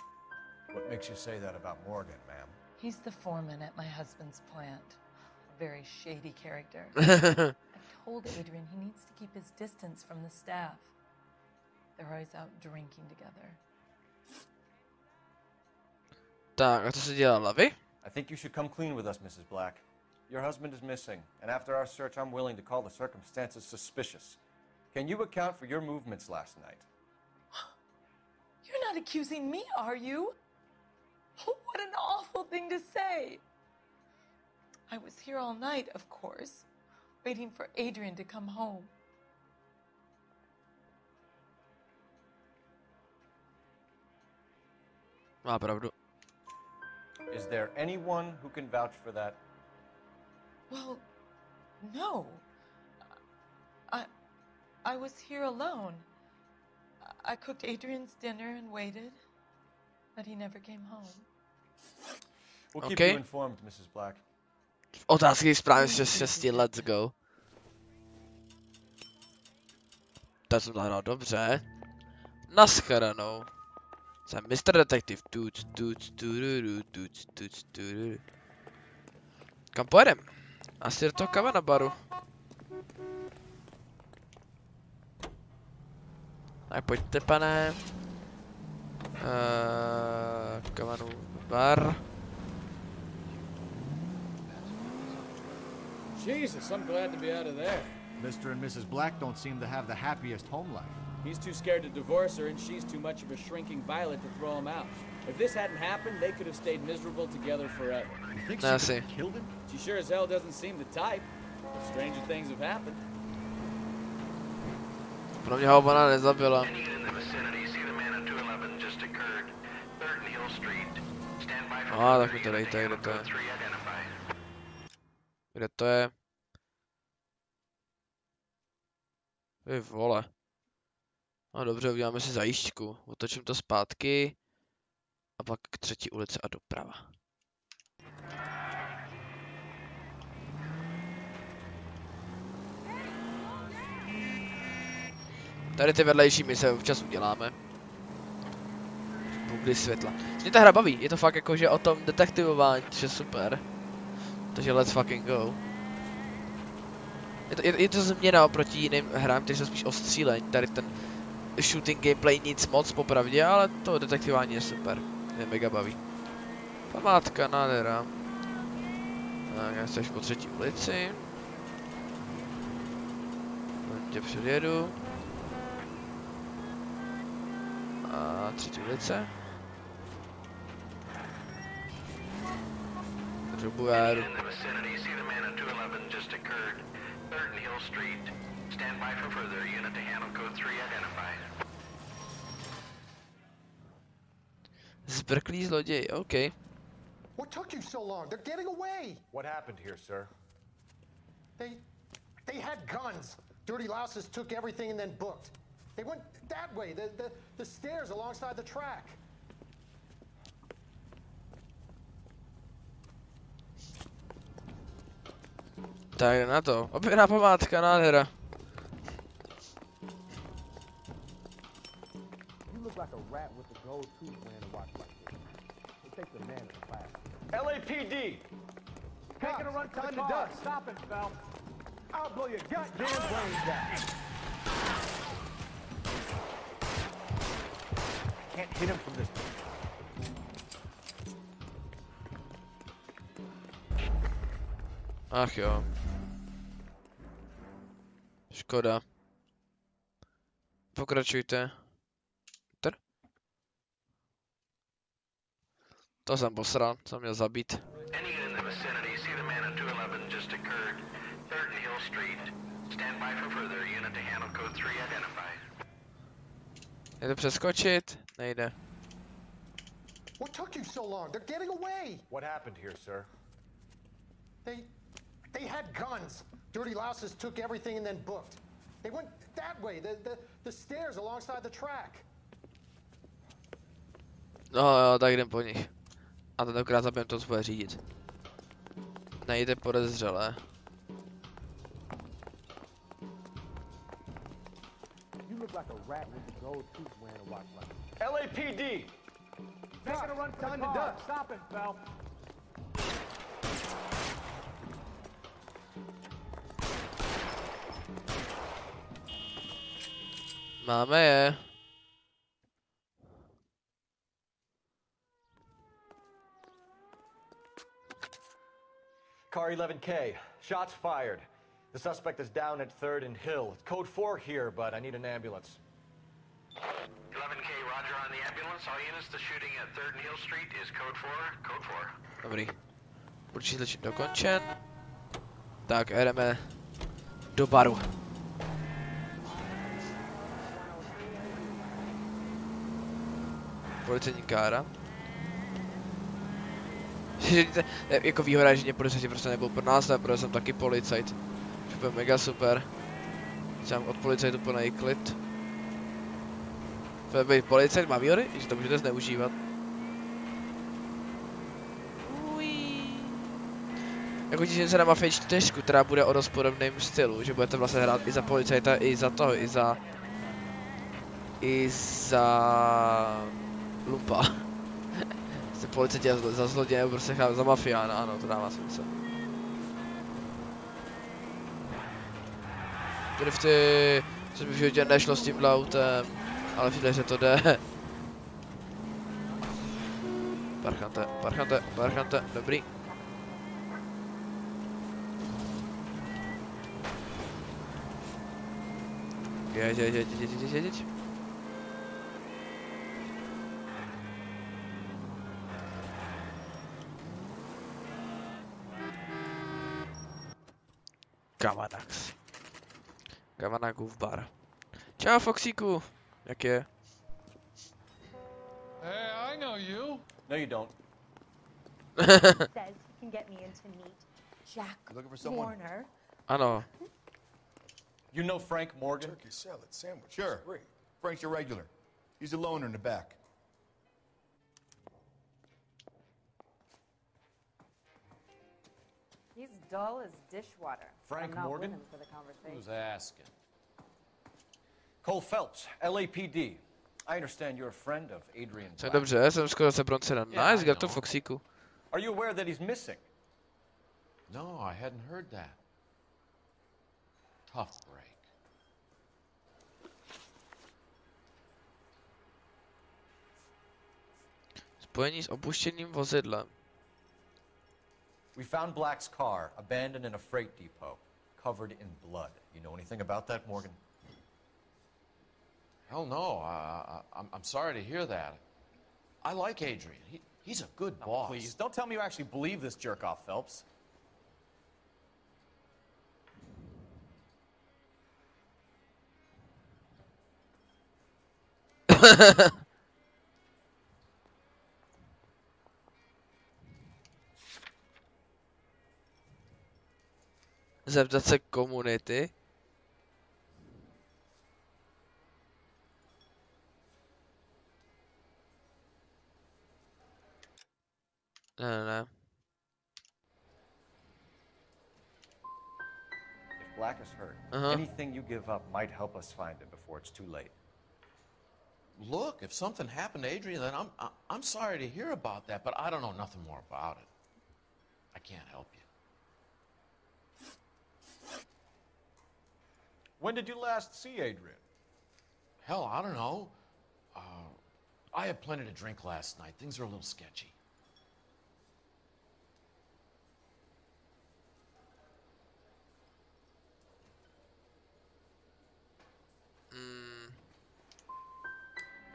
What makes you say that about Morgan, ma'am? He's the foreman at my husband's plant. A very shady character. I've told Adrian he needs to keep his distance from the staff. They're always out drinking together. Tak, a co se dělala vy? I think you should come clean with us, Mrs. Black. Your husband is missing, and after our search, I'm willing to call the circumstances suspicious. Can you account for your movements last night? You're not accusing me, are you? What an awful thing to say. I was here all night, of course, waiting for Adrian to come home. Má pravdu. Is there anyone who can vouch for that? Well, no. I was here alone. I cooked Adrian's dinner and waited, but he never came home. We'll keep Okay. you informed, Mrs. Black. Otázky správně z 6, let's go. To jsem zahrál dobře. Naschledanou. Jsem Mr. Detective. Kam pojedem? Asi do toho kava na baru. Tak pojďte, pane. Kavanu bar. Jesus, I'm glad to be out of there. Mr. and Mrs. Black don't seem to have the happiest home life. He's too scared to divorce her, and she's too much of a shrinking violet to throw him out. If this hadn't happened, they could have stayed miserable together forever. You think No, she killed him? She sure as hell doesn't seem the type. Stranger things have happened. Pro mě ho ona nezabila. Tak mi to dejte, kde to je. Kde to je? Vy vole. No dobře, uděláme si zajížďku. Otočím to zpátky. A pak k 3. ulici a doprava. Tady ty vedlejší mise občas uděláme. Bugly světla. Mě ta hra baví, je to fakt jakože o tom detektivování, což je super. Takže let's fucking go. Je to změna oproti jiným hrám, které jsou spíš o střílení. Tady ten shooting gameplay nic moc popravdě, ale to detektivování je super. Mě mega baví. Památka, nádhera. Tak já jsi po 3. ulici. Tě předjedu. A 3. ulice. Drubu járu. Zbrklý zloděj, OK. What took you so long? They're getting away. What happened here, sir? They had guns. Dirty louses took everything and then booked. They went that way, the stairs alongside the track. Tak na to. Opěrná památka, nádhera. You look like a rat with a gold tooth wearing a watch like this. It takes a man in class. LAPD! Making a run for the car. Stop it, Phelps. I'll blow your goddamn brains out. Can't hit him from this. Ach jo. Škoda. Pokračujte. To jsem posral, jsem měl zabít. Jde přeskočit? Nejde. What took you so long? They're getting away. What happened here, sir? They had guns. Dirty louses took everything and then booked. They went that way, the stairs alongside the track. No jo, tak jdem po nich. A tentokrát zabijem to, co bude řídit. Nejde podezřelé. You look like a rat with the gold tooth wearing a watch like this. LAPD! Taking a run time to duck. Stop him, Phelps. Máme je. Car 11K, shots fired. The suspect is down at 3rd and Hill. It's code 4 here, but I need an ambulance. 11K, roger on the ambulance. All units, the shooting at 3rd and Hill Street is code 4, code 4. Dobrý. Určitě dokončen. Tak, jdeme do baru. Policejní kára. Jako výhoda, že mě policajti prostě nebudou pronásledovat, protože jsem taky policajt. To je mega super. Mám od policajtu plný klid. To být policajt má výhody, že to můžete zneužívat. Jako těším se na Mafii 4, která bude o dost podobném stylu, že budete vlastně hrát i za policajta, i za toho, i za lumpa. Jste policajti za zloděje, nebo prostě za mafiána, ano, to dává smysl. Drifty, což by v životě nešlo s tímhle autem, ale v hře to jde. Parchante, dobrý. Jeď. Gavanagův bar. Čau, Foxíku. Jak je? Hey, I know you. No, you don't. Says he can get me in to meet Jack Warner. Ano. You know Frank Morgan? Turkey salad sandwich. Sure. Great. Frank's your regular. He's a loner in the back. He's dull as dishwater. Frank I'm not Morgan? with him for the conversation. Who's asking? Cole Phelps, LAPD. I understand you're a friend of Adrian Tak Black. dobře, jsem skoro se broncena. Nice, got to Foxíku. Are you aware that he's missing? No, I hadn't heard that. Tough break. Spojení s opuštěným vozidlem. We found Black's car abandoned in a freight depot, covered in blood. You know anything about that, Morgan? Hell no. I'm sorry to hear that. I like Adrian. He's a good boss. Please, don't tell me you actually believe this jerk-off, Phelps. Zeptat se komunity. Ne. If Black is hurt, anything you give up might help us find him before it's too late. Look, if something happened to Adrian, then I'm sorry to hear about that, but I don't know nothing more about it. I can't help you. When did you last see Adrian? Hell, I don't know. I had plenty to drink last night. Things are a little sketchy.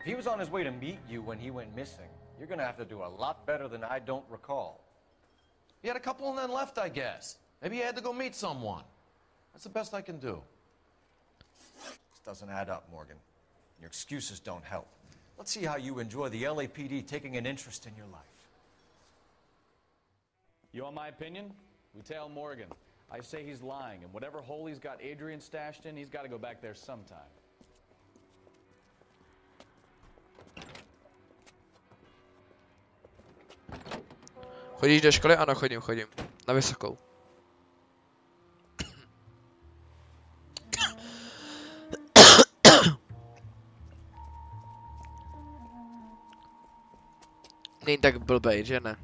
he was on his way to meet you when he went missing, you're gonna have to do a lot better than I don't recall. He had a couple and then left, I guess. Maybe he had to go meet someone. That's the best I can do. This doesn't add up, Morgan. Your excuses don't help. Let's see how you enjoy the LAPD taking an interest in your life. You want my opinion? We tell Morgan. I say he's lying, and whatever hole he's got Adrian stashed in, he's got to go back there sometime. Chodíš do školy? Ano, chodím. Na vysokou. Není tak blbej, že ne?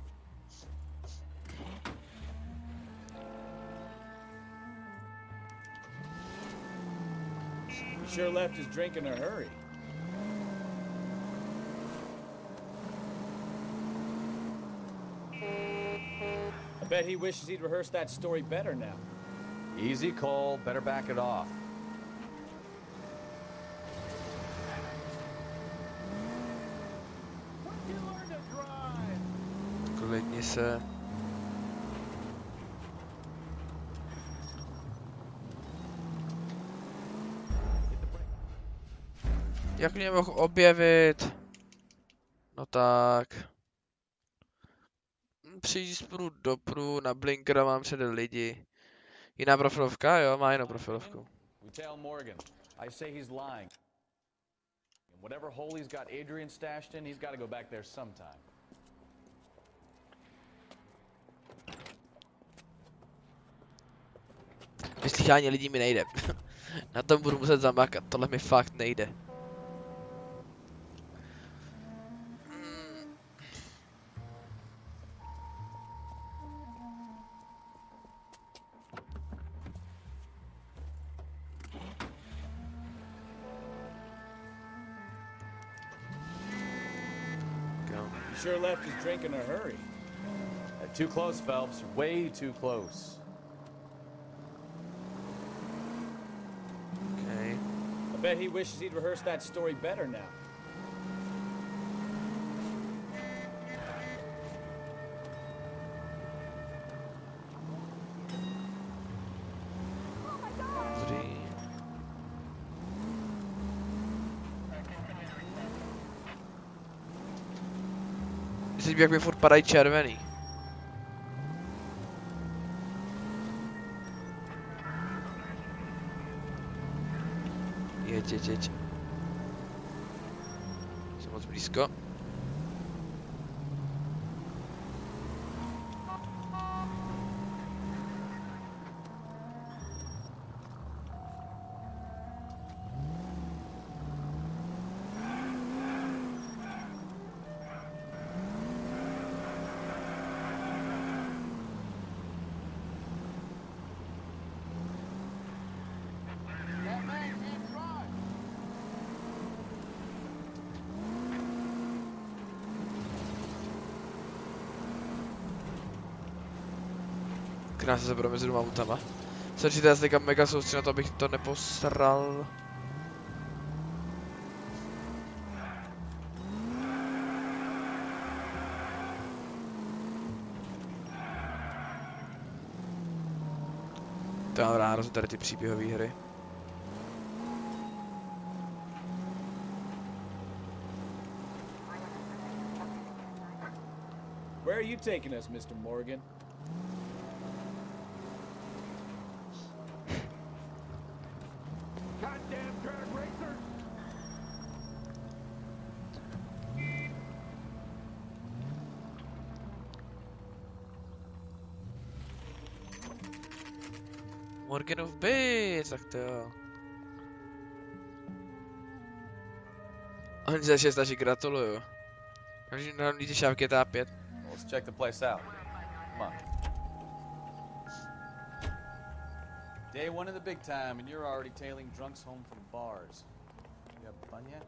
He sure left his drink in a hurry. I bet he wishes he'd rehearsed that story better now. Easy, Cole. Better back it off. Klidni se. Jak mě mohl objevit? No tak. Přijít spolu do prů, na blinkera mám přede lidi. Jiná profilovka? Jo, má jinou profilovku. We tell Morgan. I say he's lying. And whatever hole he's got Adrian stashed in, he's got to go back there sometime. Vyslýchání lidí mi nejde. Na tom budu muset zamakat, tohle mi fakt nejde. He sure left his drink in a hurry. Too close, Phelps. You're way too close. Okay. I bet he wishes he'd rehearsed that story better now. Myslím, jak mi furt padají červený. Jeď. Jsem moc blízko. Krásně se mezi dvěma autama. Jsem si teda teďka mega soustředěn na to, abych to neposral. To mám rád, tady ty příběhové hry. Where are you taking us, Mr. Morgan? Goddamn drag racers! Morganův byt, tak to jo. Oni za 6 taky gratuluju. Takže nám lídí šávky GTA 5. Let's check the place out. Come on. Day one of the big time, and you're already tailing drunks home from bars. You have fun yet?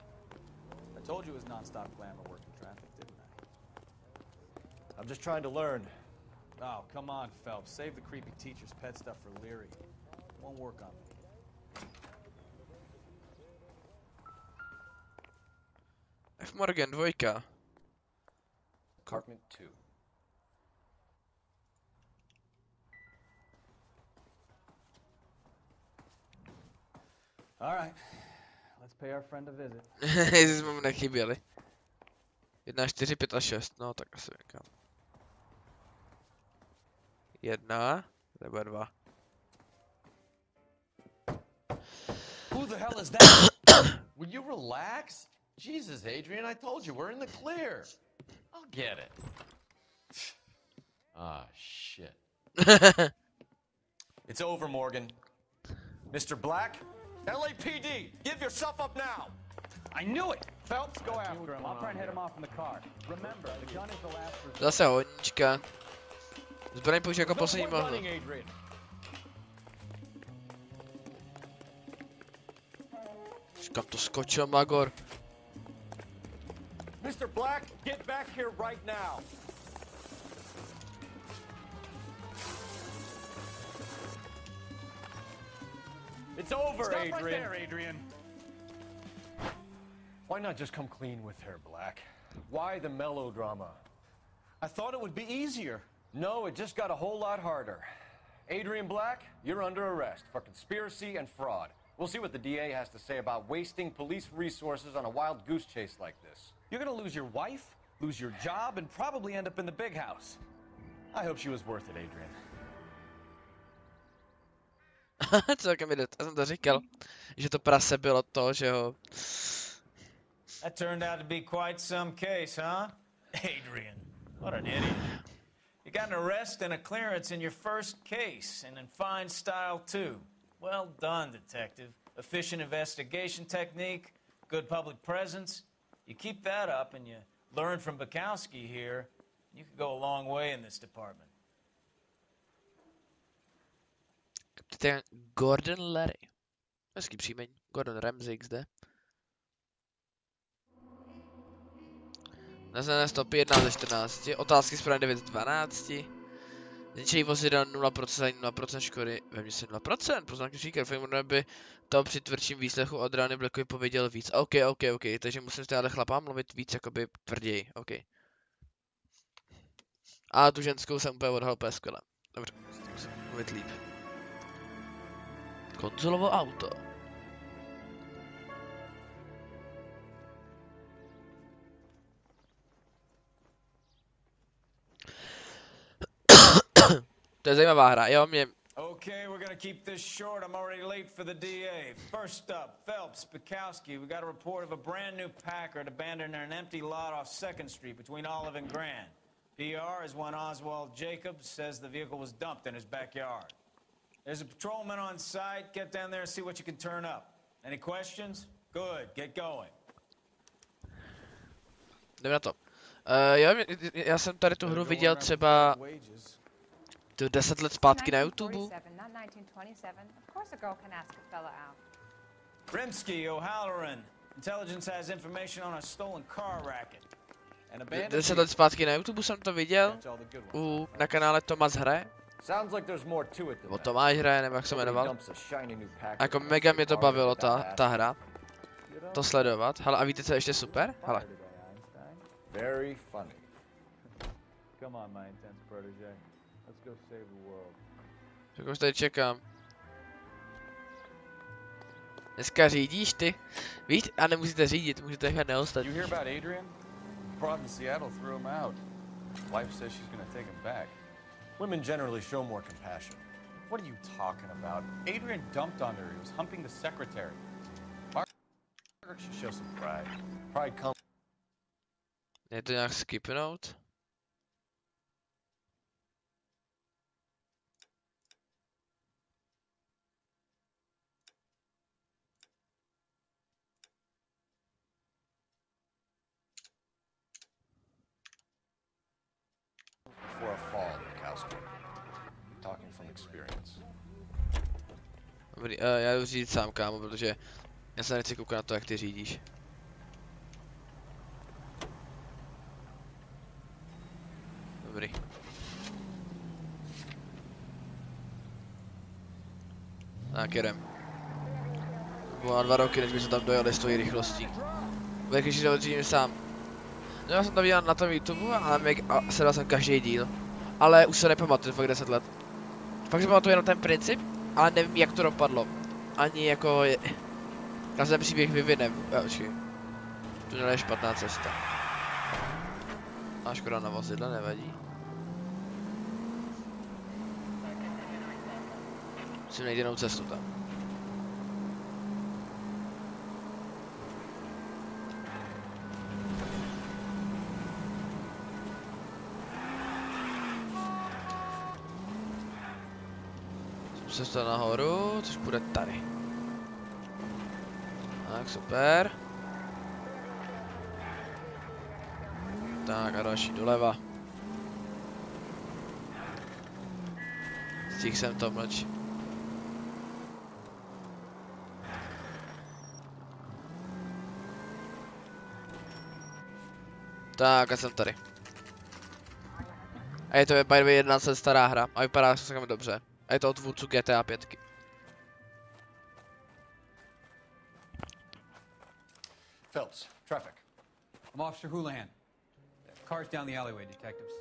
I told you it was non-stop glamour working traffic, didn't I? I'm just trying to learn. Oh, come on, Phelps. Save the creepy teacher's pet stuff for Leary. It won't work on me. F. Morgan 2. Apartment 2. All right. Let's pay our friend a visit. Jestli jsme mu nechyběli. 1, 4, 5 a 6, no tak asi říkám. 1, nebo 2. Who the hell is that? Will you relax? Jesus, Adrian, I told you, we're in the clear. I'll get it. Ah, shit. It's over, Morgan. Mr. Black? LAPD, give yourself up now. I knew it. Phelps, go after him. I'll try and head him off in the car. Remember, the gun is the last resort. Zase honíčka. Zbraň použij jako poslední možnost. Kam to skočil, Magor? Mr. Black, get back here right now. It's over, Stop Adrian. right there, Adrian. Why not just come clean with her, Black? Why the melodrama? I thought it would be easier. No, it just got a whole lot harder. Adrian Black, you're under arrest for conspiracy and fraud. We'll see what the DA has to say about wasting police resources on a wild goose chase like this. You're gonna lose your wife, lose your job, and probably end up in the big house. I hope she was worth it, Adrian. Celkem jde, já jsem to říkal, že to prase bylo to, že ho... That turned out to be quite some case, huh? Adrian, what an idiot. You got an arrest and a clearance in your first case, and in fine style, too. Well done, detective. Efficient investigation technique, good public presence. You keep that up and you learn from Bukowski here, you could go a long way in this department. Kapitán Gordon Larry. Hezký příjmení. Gordon Ramsay XD. Naznané stopy 1 ze 14. Otázky správně 9 z 12. Zničení vozidel 0%, 0% škody ve městě 0%. Poznámky říkají, že by to při tvrdším výslechu od rány Blackovi pověděl víc. OK, takže musím s těhle chlapám mluvit víc jakoby tvrději, OK. A tu ženskou jsem úplně odhalil úplně skvěle. Dobře, musím mluvit líp. Konzolovo auto. To je zajímavá hra, jo, mě... Okay, we're gonna keep this short. I'm already late for the DA. First up, Phelps, Bukowski. We got a report of a brand new Packard abandoned in an empty lot off 2nd Street between Olive and Grand. PR is one Oswald Jacobs says the vehicle was dumped in his backyard. There's a patrolman on site. Get down there and see what you can turn up. Any questions? Good, get going. Jdeme na to. Já jsem tady tu hru viděl třeba... 10 let zpátky na YouTube. Rimsky, O'Halloran. Intelligence has information on a stolen car racket. 10 let zpátky na YouTube jsem to viděl. Na kanále Tomas hraje. O Tomáš hraje, nebo jak se jmenoval. Jako mega mě to bavilo, ta hra. To sledovat. Hele, a víte, co je ještě super? Hele. Very funny. Come on, my intense protege. Let's go save the world. Tak už tady čekám. Dneska řídíš ty? Víš? A nemusíte řídit, můžete nechat neostat. You hear about Adrian? Brought in Seattle threw him out. Wife says she's gonna take him back. Women generally show more compassion. What are you talking about? Adrian dumped on her. He was humping the secretary. Margaret should show some pride. Pride comes. Je to nějak skipnout? Before a fall, Bukowski. Talking from experience. Dobrý, já jdu řídit sám, kámo, protože já se nechci koukat na to, jak ty řídíš. Dobrý. Tak jedem. Bylo na 2 roky, než by se tam dojeli s tvojí rychlostí. když to odřídím sám. No, já jsem to viděl na tom YouTube a sledoval jsem každý díl. Ale už se nepamatuju, fakt 10 let. Fakt si pamatuju jenom ten princip, ale nevím jak to dopadlo. Ani jako je... Já ten příběh vyvine. Počkej. To je špatná cesta. A škoda na vozidle, nevadí. Musím najít jinou cestu tam. Cesta nahoru, což bude tady. Tak, super. Tak a další doleva. Stihl jsem to mlč. Tak a jsem tady. A je to by the way 11 let stará hra a vypadá se celkem dobře. A je to od vůdců GTA 5. Phelps, traffic. I'm Officer Houlihan. Car's down the alleyway, detectives.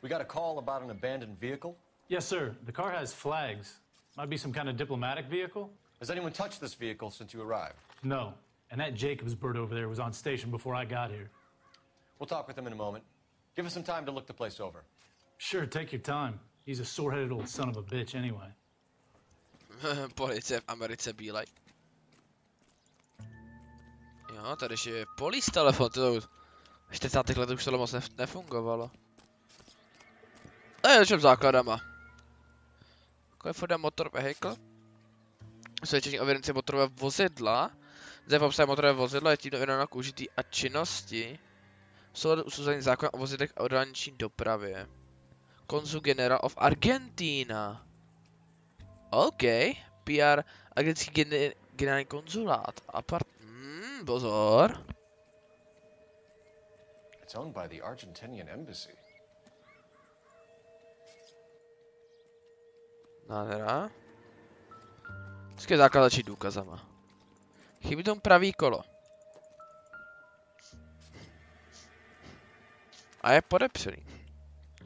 We got a call about an abandoned vehicle? Yes, sir. The car has flags. Might be some kind of diplomatic vehicle. Has anyone touched this vehicle since you arrived? No. And that Jacobs bird over there was on station before I got here. We'll talk with him in a moment. Give us some time to look the place over. Sure, take your time. He's a sore-headed old son of a bitch anyway. Policie v Americe bílej. Jo, tady je police telefon, to v 40. letech už tohle moc nefungovalo. A je všem základama. Ford motor vehicle. Svědčení o evidenci motorového vozidla. Zde popsat motorové vozidlo je tím dovedeno k užití a činnosti. V souladu usuzení zákona o vozidlech a o dálniční dopravě. Konsul General of Argentina. OK. PR argentinský generální konzulát. Pozor. It's owned by the Argentinian embassy. Nádhera. Vždycky základ začít důkazama. Chybí tomu pravý kolo. A je podepřený.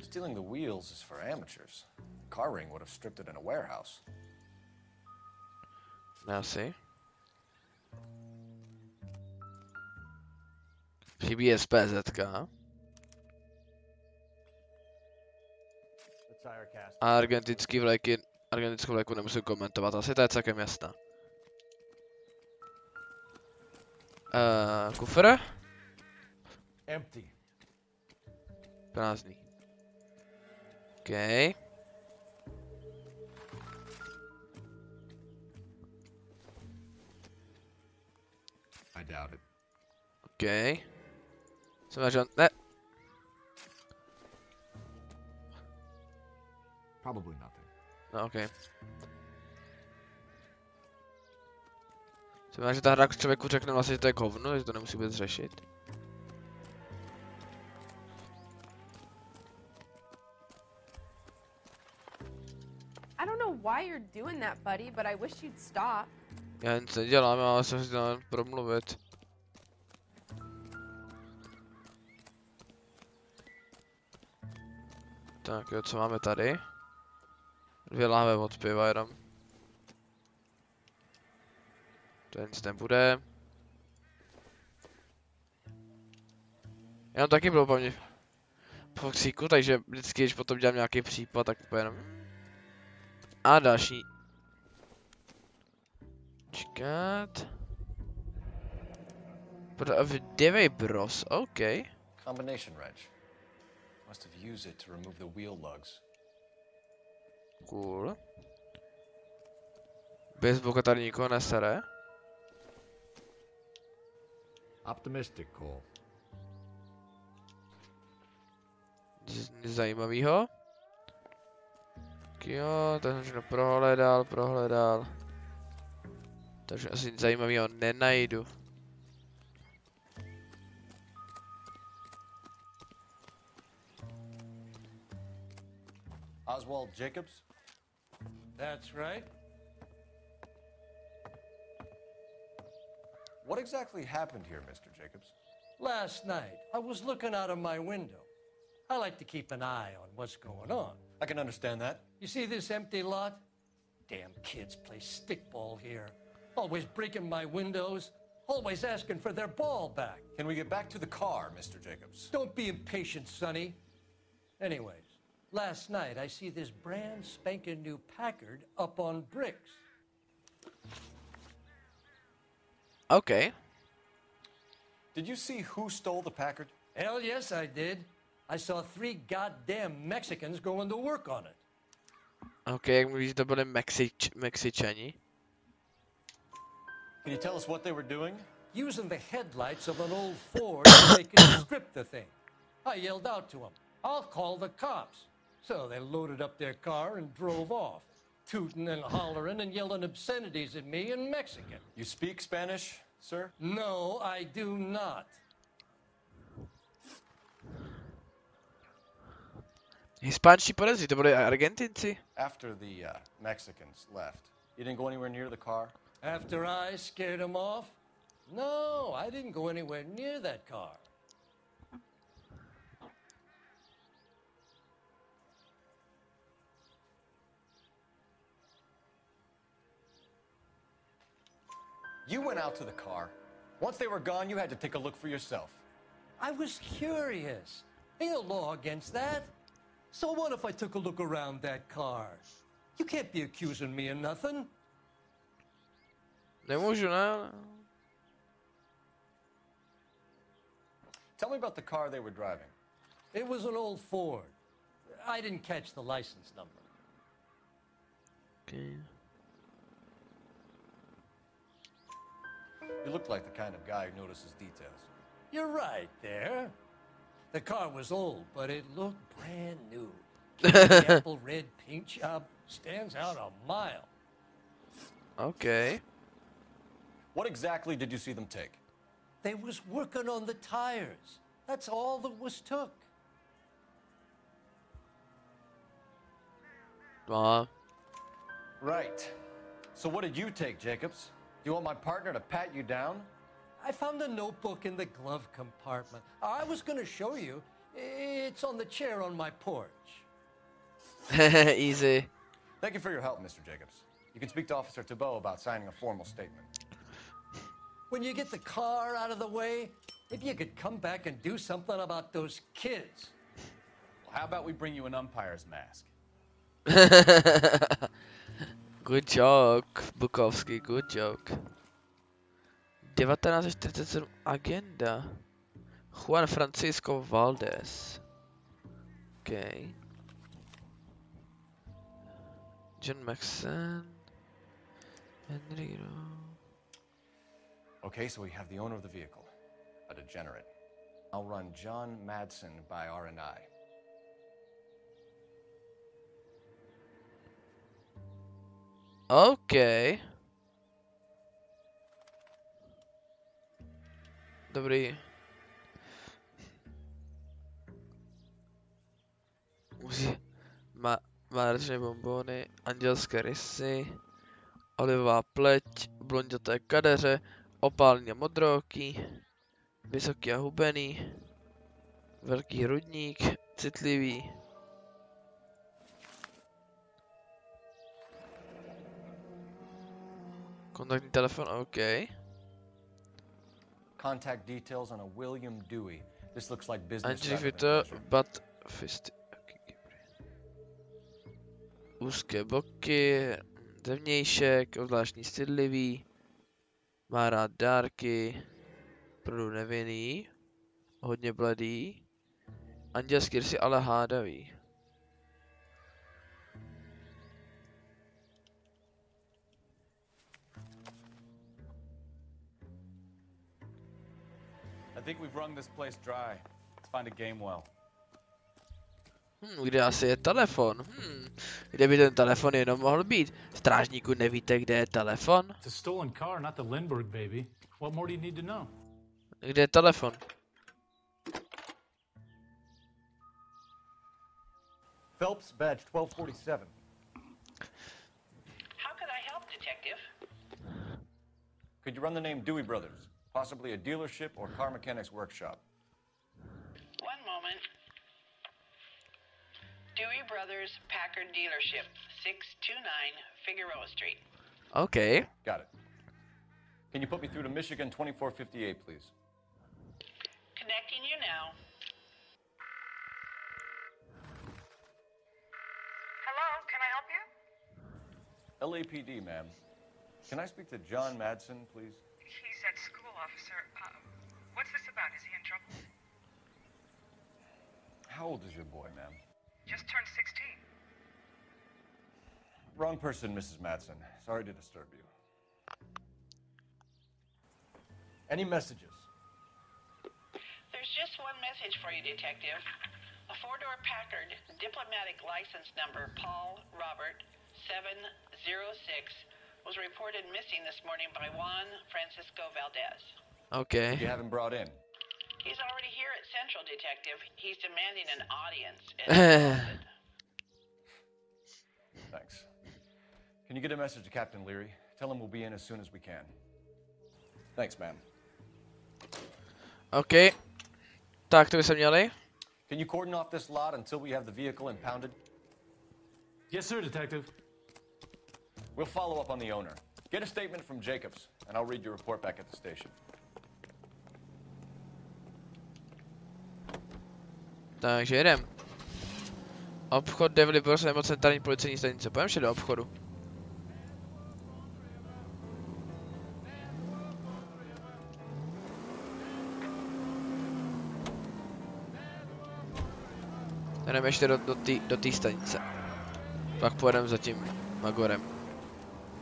Stealing the wheels is for amateurs. Car ring would have stripped it in a warehouse. Asi. Chybí SPZ-ka. A argentinský vleky, argentinskou vleku nemusím komentovat, asi to je celkem jasná. Kufr? Empty. Prázdný. OK. I doubt it. OK. Jsem říkal, ne. Probably nothing. No, OK. Jsem že ta hra člověku řekne vlastně, že to je hovno, že to nemusí vůbec řešit. I don't know why you're doing that, buddy, but I wish you'd stop. Já nic nedělám, ale jsem si jen promluvit. Tak jo, co máme tady? 2 láhve od piva jenom. To nic nebude. Jenom taky bylo po mně po kříku, takže vždycky, když potom dělám nějaký případ, tak to jenom. A další. Čekat. Dívej bros, OK. Combination wrench. Must have used it to remove the wheel lugs. Cool. Bez boka tady nikoho nesere. Optimistic, Cole. Nic zajímavého. Jo, to jsem všechno prohledal. Takže asi nic zajímavého nenajdu. Oswald Jacobs? That's right. What exactly happened here, Mr. Jacobs? Last night, I was looking out of my window. I like to keep an eye on what's going on. I can understand that. You see this empty lot? Damn kids play stickball here. Always breaking my windows. Always asking for their ball back. Can we get back to the car, Mr. Jacobs? Don't be impatient, Sonny. Anyways, last night I see this brand spanking new Packard up on bricks. Okay. Did you see who stole the Packard? Hell yes, I did. I saw 3 goddamn Mexicans going to work on it. Okay, jak mluvíš, to byli Mexičani. Can you tell us what they were doing? Using the headlights of an old Ford so they could strip the thing. I yelled out to them, I'll call the cops. So they loaded up their car and drove off, tooting and hollering and yelling obscenities at me in Mexican. You speak Spanish, sir? No, I do not. Hispánští podezří, to byli Argentinci? After the Mexicans left, you didn't go anywhere near the car? After I scared them off? No, I didn't go anywhere near that car. You went out to the car. Once they were gone, you had to take a look for yourself. I was curious. Ain't no law against that. So what if I took a look around that car? You can't be accusing me of nothing. Nemůžu, ne? Tell me about the car they were driving. It was an old Ford. I didn't catch the license number. Okay. You look like the kind of guy who notices details. You're right there. The car was old, but it looked brand new. The apple red paint job stands out a mile. Okay. What exactly did you see them take? They was working on the tires. That's all that was took. Right. So what did you take, Jacobs? Do you want my partner to pat you down? I found a notebook in the glove compartment. I was going to show you. It's on the chair on my porch. Easy. Thank you for your help, Mr. Jacobs. You can speak to Officer Thibault about signing a formal statement. When you get the car out of the way, maybe you could come back and do something about those kids. Well, how about we bring you an umpire's mask? Good joke, Bukovský, good joke. 1947 agenda. Juan Francisco Valdez. Okay. John Maxson. Henry. Okay, so we have the owner of the vehicle, a degenerate. I'll run John Madsen by R&I. Okay. Dobrý. Márečné bombony, andělské rysy, olivová pleť, blonděté kadeře, opálný a modrooký, vysoký a hubený, velký hrudník, citlivý. Kontaktní telefon, OK. Contact details on a William Dewey. This looks like business. Antifitter, but fisty. Úzké boky, zevnějšek, zvláštní stydlivý, má rád dárky, produ nevinný, hodně bledý, andělský rysy, ale hádavý. I think we've wrung this place dry. Let's find a game well. Kde asi je telefon? Kde by ten telefon jenom mohl být? Strážníku, nevíte, kde je telefon? It's a stolen car, not the Lindbergh baby. What more do you need to know? Kde je telefon? Phelps, badge 1247. Could you run the name Dewey Brothers? Possibly a dealership or car mechanics workshop. One moment. Dewey Brothers Packard Dealership, 629 Figueroa Street. Okay. Got it. Can you put me through to Michigan 2458, please? Connecting you now. Hello, can I help you? LAPD, ma'am. Can I speak to John Madsen, please? He's at school, officer. What's this about? Is he in trouble? How old is your boy, ma'am? Just turned 16. Wrong person, Mrs. Madsen. Sorry to disturb you. Any messages? There's just one message for you, Detective. A four-door Packard, diplomatic license number Paul Robert 706, was reported missing this morning by Juan Francisco Valdez. Okay. You have him brought in. He's already here at Central, Detective. He's demanding an audience. Thanks. Can you get a message to Captain Leary? Tell him we'll be in as soon as we can. Thanks, ma'am. Okay. Tak, to by se měli. Can you cordon off this lot until we have the vehicle impounded? Yes, sir, Detective. We'll follow up on the owner. Get a statement from Jacobs, and I'll read your report back at the station. Takže jedem. Obchod Developers nebo centrální policejní stanice. Pojďme ještě do obchodu. Jdeme ještě do té stanice. Pak pojedeme za tím Magorem.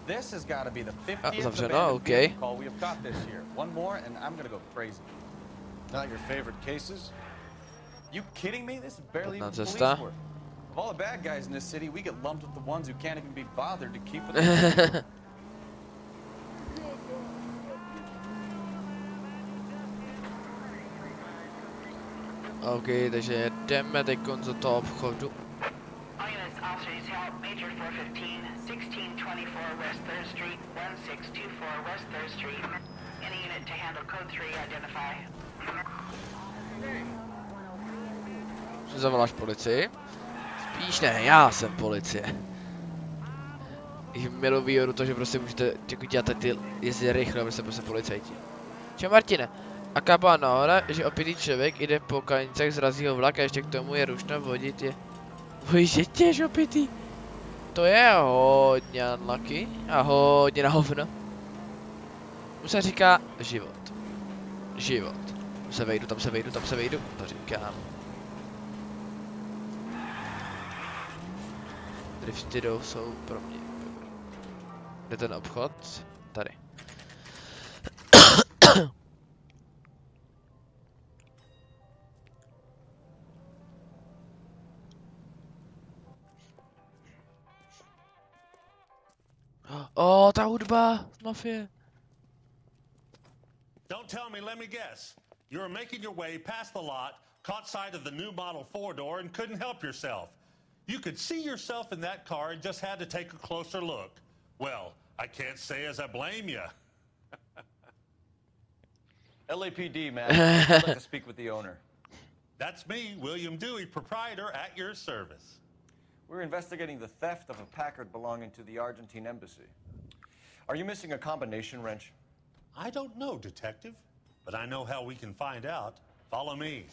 This has got to be the 50th Zavřeno, okay. call we have got this year. One more and I'm going to go crazy. Not your favorite cases? You kidding me? This is barely even Cesta. police work. Of all the bad guys in this city, we get lumped with the ones who can't even be bothered to keep it. OK, takže jdeme teď do toho obchodu. Major 415, 1624 West 3rd Street, 1624 West 3rd Street. Any unit to handle code 3, identify. Zavoláš policii? Spíš ne, já jsem policie. Ich miluji výhodu to, že prostě můžete dělat ty jezdit rychle, prostě policajti. Čau Martine, aká byla náhoda, že opitý člověk jde po Kalinicách, zrazí ho vlak a ještě k tomu je rušno vodit je. Že těž opitý. To je hodně unlucky a hodně na hovno. Mu se říká život. Život. Tam se vejdu, to říkám. Drifty jsou pro mě. Kde ten obchod? Tady. Oh, ta hudba z Mafie. Don't tell me, let me guess. You were making your way past the lot, caught sight of the new model 4-door and couldn't help yourself. You could see yourself in that car and just had to take a closer look. Well, I can't say as I blame you. LAPD, man. I'd like to speak with the owner. That's me, William Dewey, proprietor, at your service. We're investigating the theft of a Packard belonging to the Argentine embassy. Are you missing a combination wrench? I don't know, Detective, but I know how we can find out. Follow me.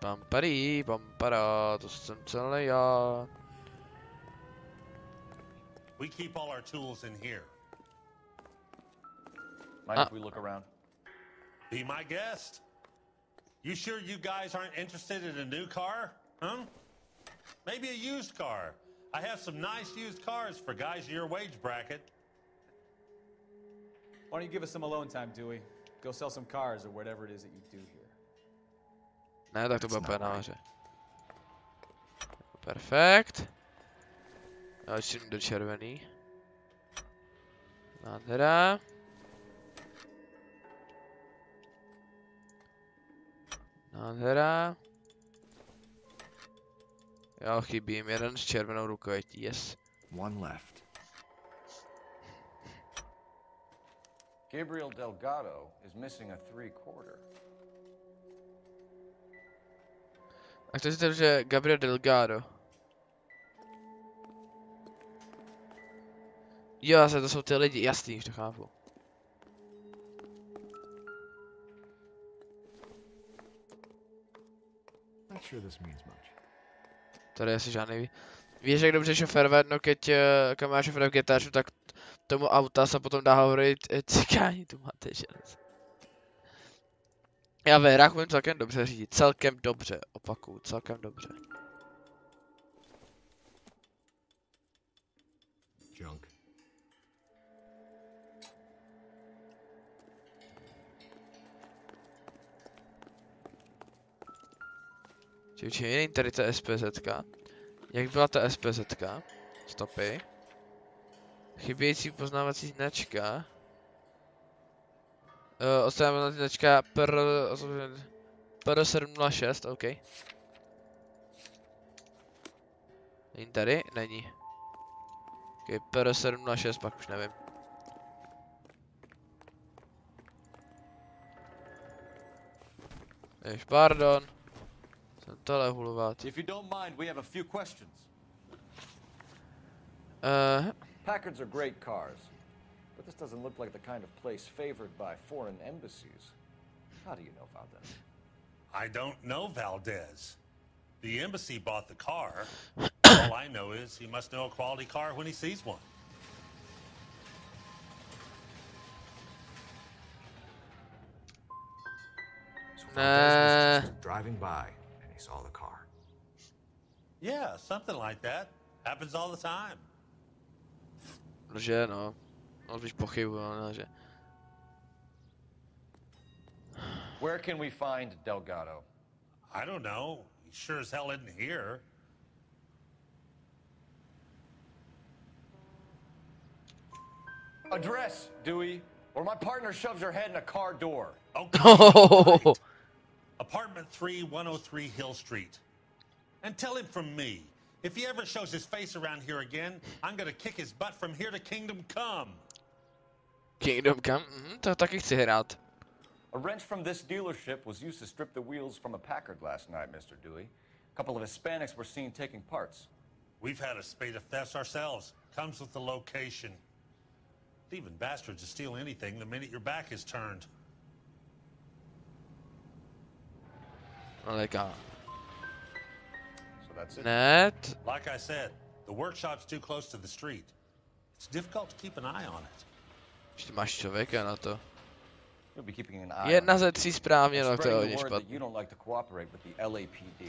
Pampari, pampara, to jsem celý já. We keep all our tools in here. Mind if we look around? Be my guest. You sure you guys aren't interested in a new car? Huh? Maybe a used car. I have some nice used cars for guys in your wage bracket. Why don't you give us some alone time, Dewey? Go sell some cars or whatever it is that you do here. Ne, tak to bylo úplně nahoře. Perfekt. Další do červený. Nádhera. Nádhera. Jo, chybí jim jeden s červenou rukojetí, yes. One left. Gabriel Delgado is missing a 3/4. A kdo si to, že Gabriel Delgado? Jo, zase to jsou ty lidi, jasný, už to chápu. Not sure this means much. Tady asi žádný. Víš, jak dobře šoférové, no keď má šofér v GTAču, tak tomu auta se potom dá hovorit cikáni, tu máte želez. Já ve hrách umím celkem dobře řídit, celkem dobře, opakuju, celkem dobře. Junk. Čiže není tady ta SPZ-ka. Jak byla ta SPZ-ka? Stopy. Chybějící poznávací značka. Odstraňovací značka PR706, OK. Není tady? Není. OK, PR706, pak už nevím. Jež, pardon. Jsem tohle hulovat. If you don't mind, we have a few questions. Packards are great cars, but this doesn't look like the kind of place favored by foreign embassies. How do you know Valdez? I don't know Valdez. The embassy bought the car. All I know is he must know a quality car when he sees one. Valdez was just driving by and he saw the car. Yeah, something like that. Happens all the time. Že no. No spíš pochybuju, no, že. Where can we find Delgado? I don't know. He sure as hell isn't here. Address, Dewey, or my partner shoves her head in a car door. Okay. Right. Apartment 3, 103 Hill Street. And tell him from me, if he ever shows his face around here again, I'm gonna kick his butt from here to Kingdom Come. Kingdom Come? To taky chci hrát. A wrench from this dealership was used to strip the wheels from a Packard last night, Mr. Dewey. A couple of Hispanics were seen taking parts. We've had a spate of thefts ourselves. Comes with the location. Thieving bastards will steal anything the minute your back is turned. Like So that's it. Net. Like I said, the workshop's too close to the street. It's difficult to keep an eye on it. Ještě máš člověka na to. You'll be keeping an eye Jedna on ze tří správně, no to je hodně word that špatný. you don't like to cooperate with the LAPD.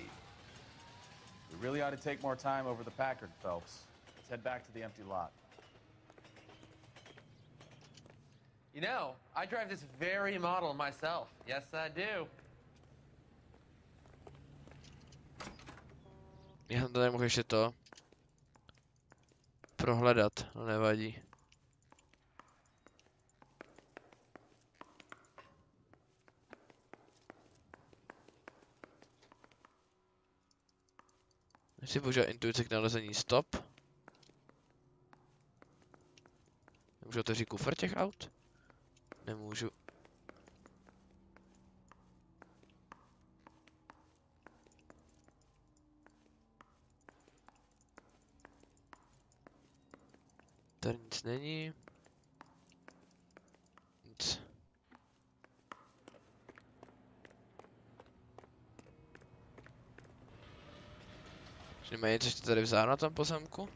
We really ought to take more time over the Packard, Phelps. Let's head back to the empty lot. You know, I drive this very model myself. Yes, I do. Já jsem to nemohl ještě to prohledat, no nevadí. Když si použil intuici k nalezení stop. Můžu otevřít kufr těch aut? Nemůžu. Tady nic není. Nic. Že mají něco tady vzadu na tom pozemku?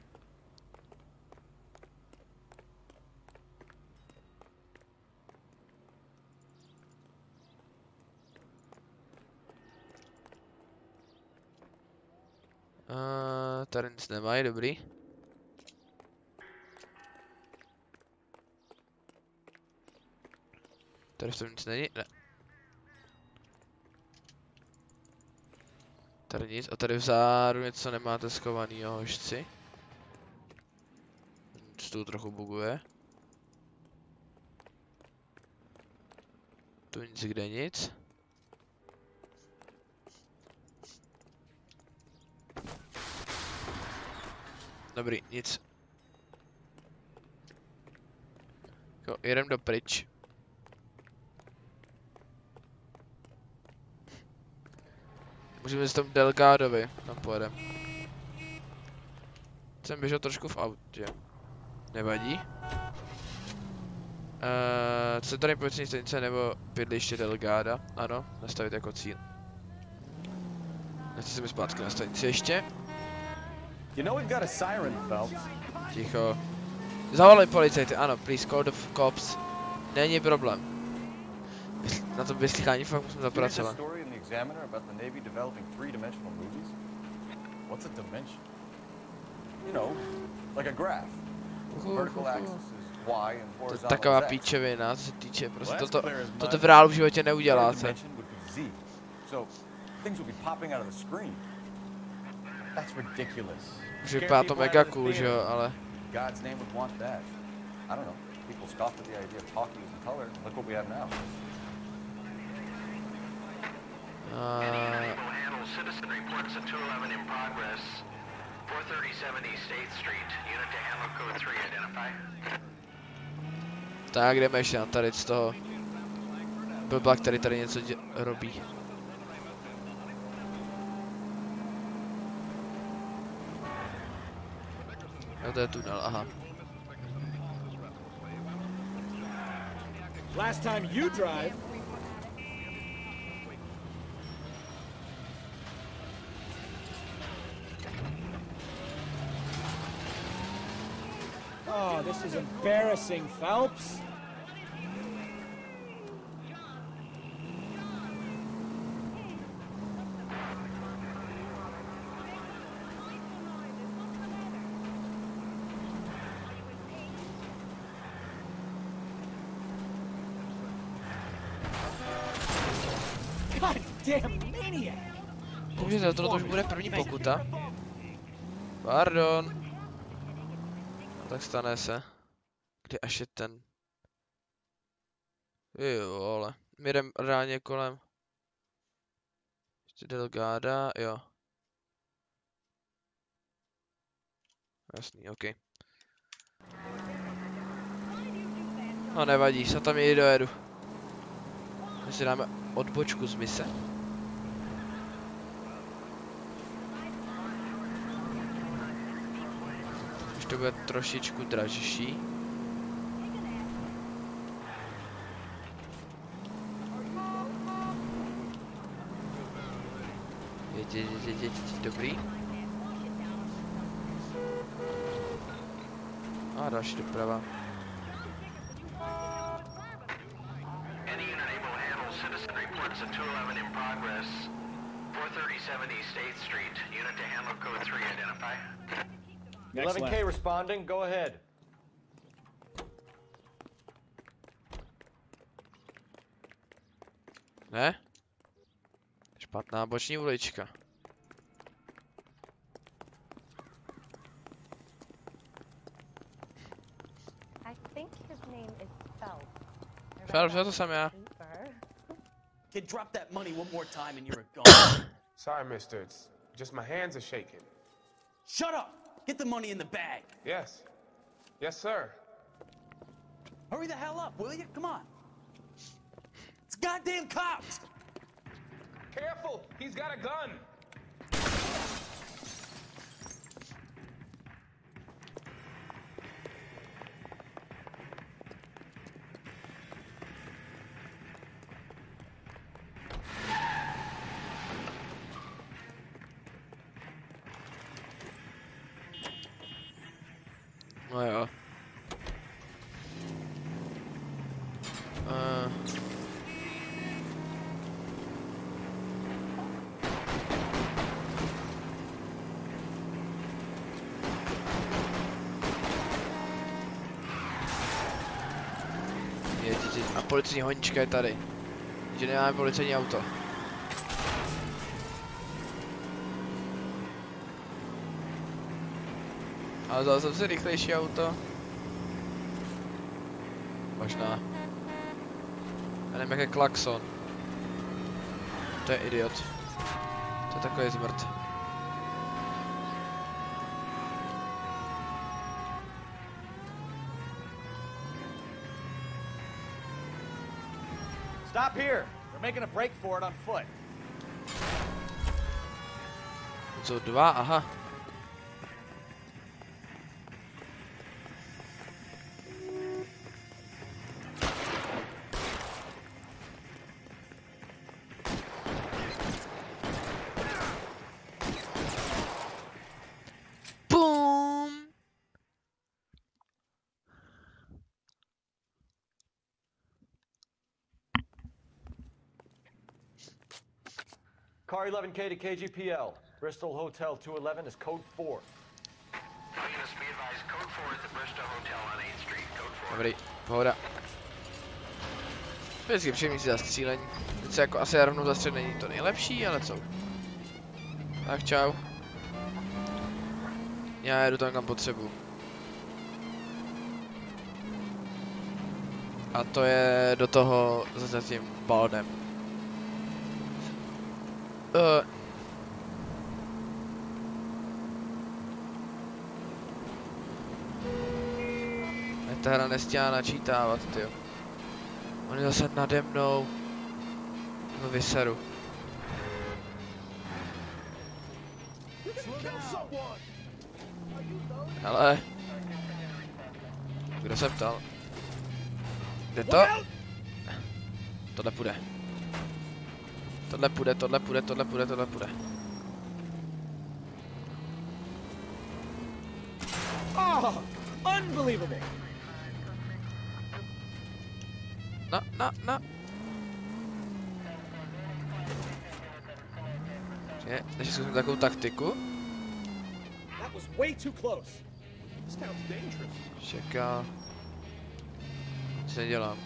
Tady nic nemají, dobrý. Tady v tom nic není, ne. Tady nic, a tady vzadu něco nemáte schovanýho, hošci. Tu trochu buguje. Tu nic, kde nic. Dobrý, nic. Jedem do pryč. Můžeme jít tam Delgadovi, tam pojedem. Jsem běžel trošku v autě. Nevadí. Co tady policejní stanice nebo bydliště Delgada? Ano, nastavit jako cíl. Nechci se mi zpátky na stanici ještě. You know we've got a siren, Phelps. Ticho. Zavolej policajty, ano, please call the cops. Není problém. Na to vyslýchání fakt musím zapracovat. What's a dimension? You know, like a graph. Vertical axis is y and To je horizontal taková is x. píčevina, co se týče, prostě toto v reálu v životě neuděláte. So things will be popping out of the screen. That's ridiculous. Už vypadá to mega cool, že jo, ale... God's name would want that. I don't know. People scoffed at the idea of talkies in color. Look what we have now. Citizen reports a 211 in progress. 437 East 8th Street. Unit to handle code 3. Identify. Tak jdeme ještě na tady z toho blba, který tady něco robí. Jo, to je tunel, aha. Last time you drive. Oh, this is embarrassing, Phelps. Takže za to už bude první pokuta. Pardon. No, tak stane se. Kdy až je ten? Jo, ale. Jdem reálně kolem. Ještě Delgada, jo. Jasný, ok. No nevadí, se tam i dojedu. My si dáme odbočku z mise. Už to bude trošičku dražší. Jeď, dobrý. A další doprava. Citizen reports a 211 in progress. 437 East 8th Street. Unit to handle code 3. Identify. 11K responding. Go ahead. Ne? Špatná boční ulička. I think his name is Phelps. Phelps, to jsem já. Kid, drop that money one more time and you're a gone. Sorry, mister. It's just my hands are shaking. Shut up! Get the money in the bag. Yes. Yes, sir. Hurry the hell up, will you? Come on. It's goddamn cops! Careful! He's got a gun! No jo. A policejní honička je tady. Že nemáme policejní auto. Ale vzal jsem si rychlejší auto. Možná. Já nevím, jak je klakson. To je idiot. To je takový zmrt. Stop here. They're making a break for it on foot. Jsou dva, aha. Car 11K to KGPL. Bristol Hotel 211 is code 4. Units, be advised, code 4 at the Bristol Hotel on 8th Street. Code 4. Dobrý, pohoda. Vždycky příjemný si zastřílení. Teď se jako asi rovnou zastřelit není to nejlepší, ale co? Tak čau. Já jedu tam, kam potřebuji. A to je do toho za tím baldem. Ta hra nestíhá načítávat, tyjo. On je zase nade mnou. No vyseru. Hele. Kdo se ptal? Kde to? Tohle půjde. Tohle půjde, tohle půjde, tohle půjde, tohle půjde. Oh, unbelievable. Na. Takže zkusím takovou taktiku. That was way too close. This sounds dangerous. Čeká. Co nedělám?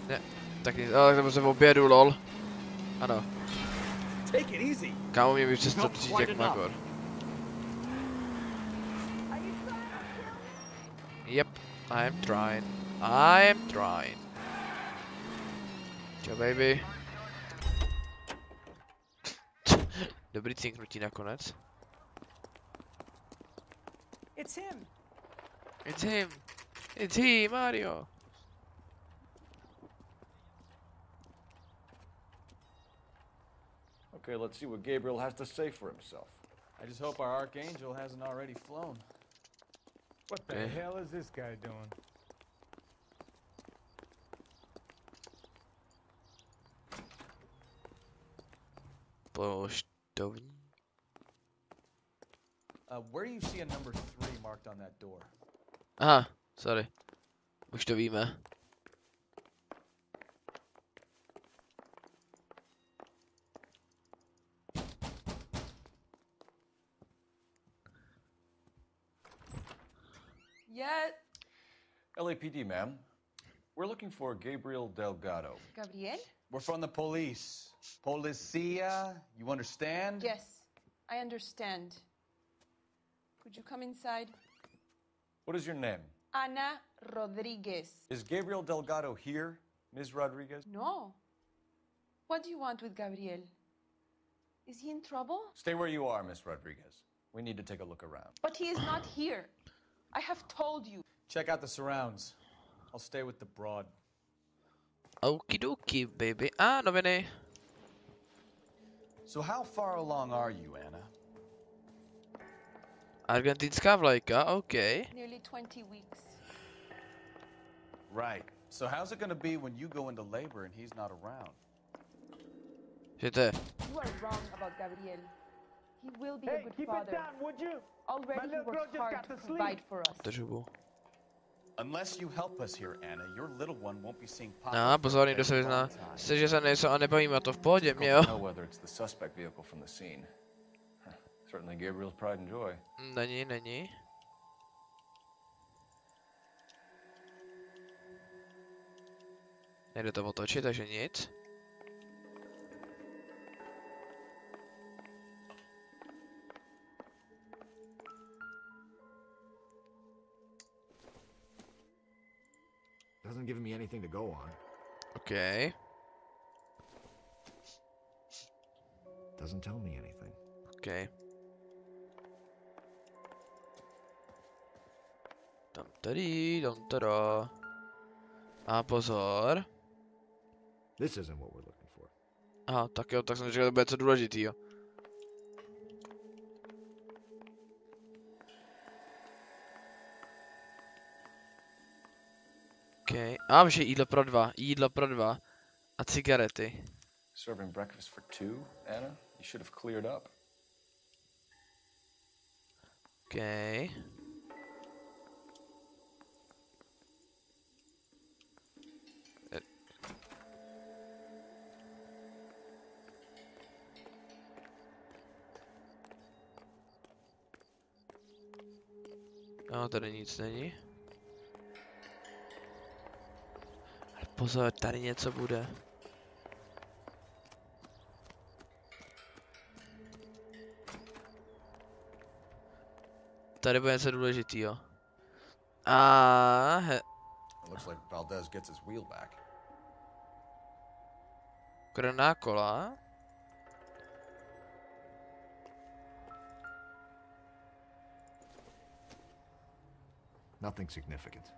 Ne, taky, ale tak se v obědu, lol. Ano. Take it easy. Kámo, mě by přestat říct jak Magor. Yep, I am trying. Čau, baby. Dobrý cinknutí nakonec. It's him. It's he, Mario. Okay, let's see what Gabriel has to say for himself. I just hope our Archangel hasn't already flown. What the hell is this guy doing? Poštovní. Where do you see a number 3 marked on that door? Aha, sorry. Už to víme. Yeah. LAPD, ma'am. We're looking for Gabriel Delgado. Gabriel? We're from the police. Policia, you understand? Yes, I understand. Could you come inside? What is your name? Ana Rodriguez. Is Gabriel Delgado here, Ms. Rodriguez? No. What do you want with Gabriel? Is he in trouble? Stay where you are, Ms. Rodriguez. We need to take a look around. But he is not here. I have told you. Check out the surrounds. I'll stay with the broad. Okie dokie, baby. Ah, noviny. So how far along are you, Anna? Argentinská vlajka, okay. Nearly 20 weeks. Right. So how's it gonna be when you go into labor and he's not around? You are wrong about Gabriel. He will be a good keep father. it down, would you? Already he works hard to provide for us. Unless you help us here, Anna, your little one won't be seeing Papa. No, pozor, někdo se vyzná. Jste, že se nejsou a nebavíme, to v pohodě, mě jo. Certainly Gabriel's pride and joy. Není. Nejde to otočit, takže nic. Doesn't give me anything to go on. Okay. Doesn't tell me anything. Okay. Tam tady, tam tada. A pozor. This isn't what we're looking for. Aha, tak jo, tak jsem říkal, že to bude co důležitýho. Okay. A že jídlo pro dva a cigarety. Serving breakfast for two, Anna? You should have cleared up. Okay. No, tady nic není. Ale pozor, tady něco bude. Tady bude něco důležitýho. Looks like Valdez gets his wheel back. Krná kola. Nothing significant.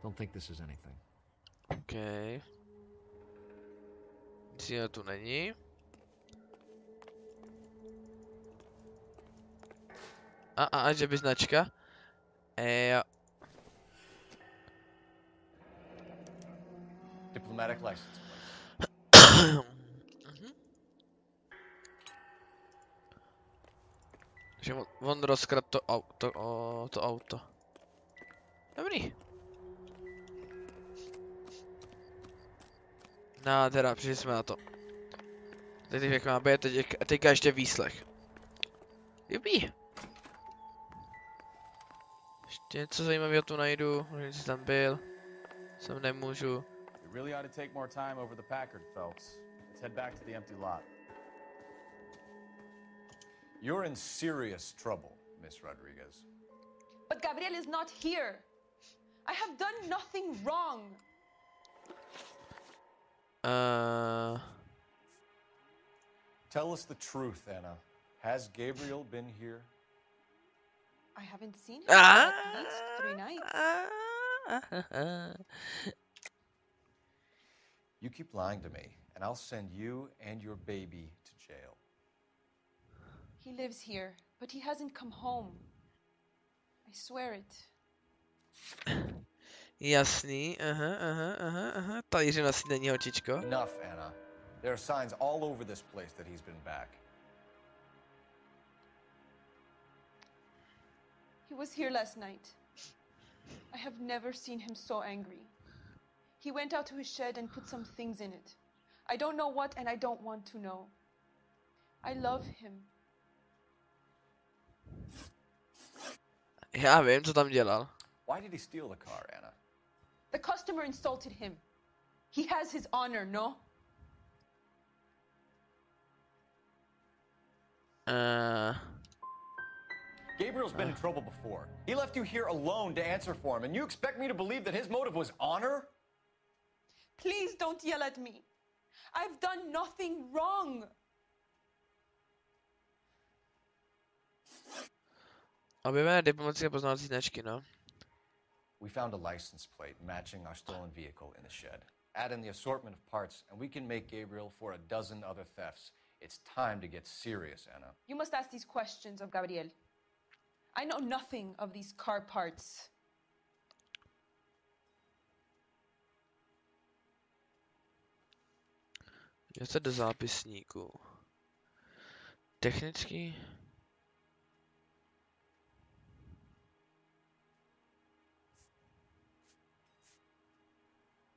Don't think this is anything. Okay. Nic tu není. Že by značka. Jo. Diplomatic license. Že on rozkradl to auto. Dobrý. Nádhera, přišli jsme na to. Teď jak má být, teďka ještě výslech. Jupi. Ještě něco zajímavého tu najdu, možná jsi tam byl. Jsem nemůžu. You really ought to take more time over the Packard, Phelps. Let's head back to the empty lot. You're in serious trouble, Miss Rodriguez. But Gabriel is not here. I have done nothing wrong. Tell us the truth, Anna. Has Gabriel been here? I haven't seen him for at least 3 nights. You keep lying to me, and I'll send you and your baby to jail. He lives here, but he hasn't come home. I swear it. Jasný, Tady jsi na snídaní, holčičko. Enough, Anna. There are signs all over this place that he's been back. He was here last night. I have never seen him so angry. He went out to his shed and put some things in it. I don't know what and I don't want to know. I love him. Já vím, co tam dělal. Why did he steal the car, Anna? The customer insulted him. He has his honor, no? Gabriel's been in trouble before. He left you here alone to answer for him, and you expect me to believe that his motive was honor? Please don't yell at me. I've done nothing wrong. Objevíme diplomatické poznávací značky, no. We found a license plate matching our stolen vehicle in the shed. Add in the assortment of parts, and we can make Gabriel for a dozen other thefts. It's time to get serious, Anna. You must ask these questions of Gabriel. I know nothing of these car parts. Já se do zápisníku. Technický.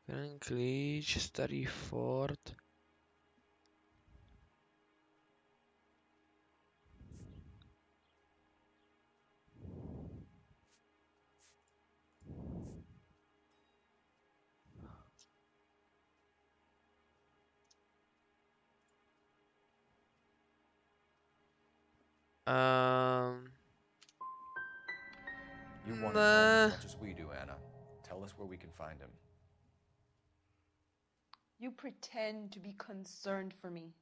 Ten klíč, starý Ford. You want him home as much as we do, Anna. Tell us where we can find him. You pretend to be concerned for me.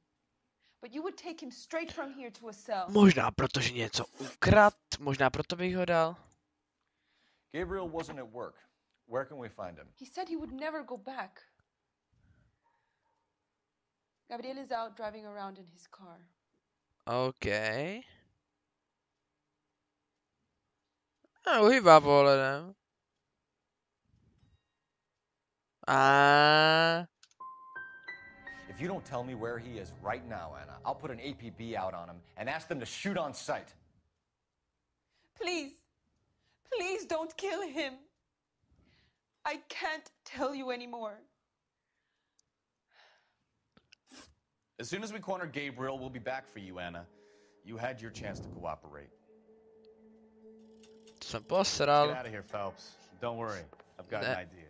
But you would take him straight from here to a cell. Možná protože něco ukrad, možná proto bych ho dal. Gabriel wasn't at work. Where can we find him? He said he would never go back. Gabriel is out driving around in his car. Okay. Uhýbá pohledem. If you don't tell me where he is right now, Anna, I'll put an APB out on him and ask them to shoot on sight. Please, please don't kill him. I can't tell you anymore. As soon as we corner Gabriel, we'll be back for you, Anna. You had your chance to cooperate. Jsem posral. Get out of here, Phelps. Don't worry, I've got an idea.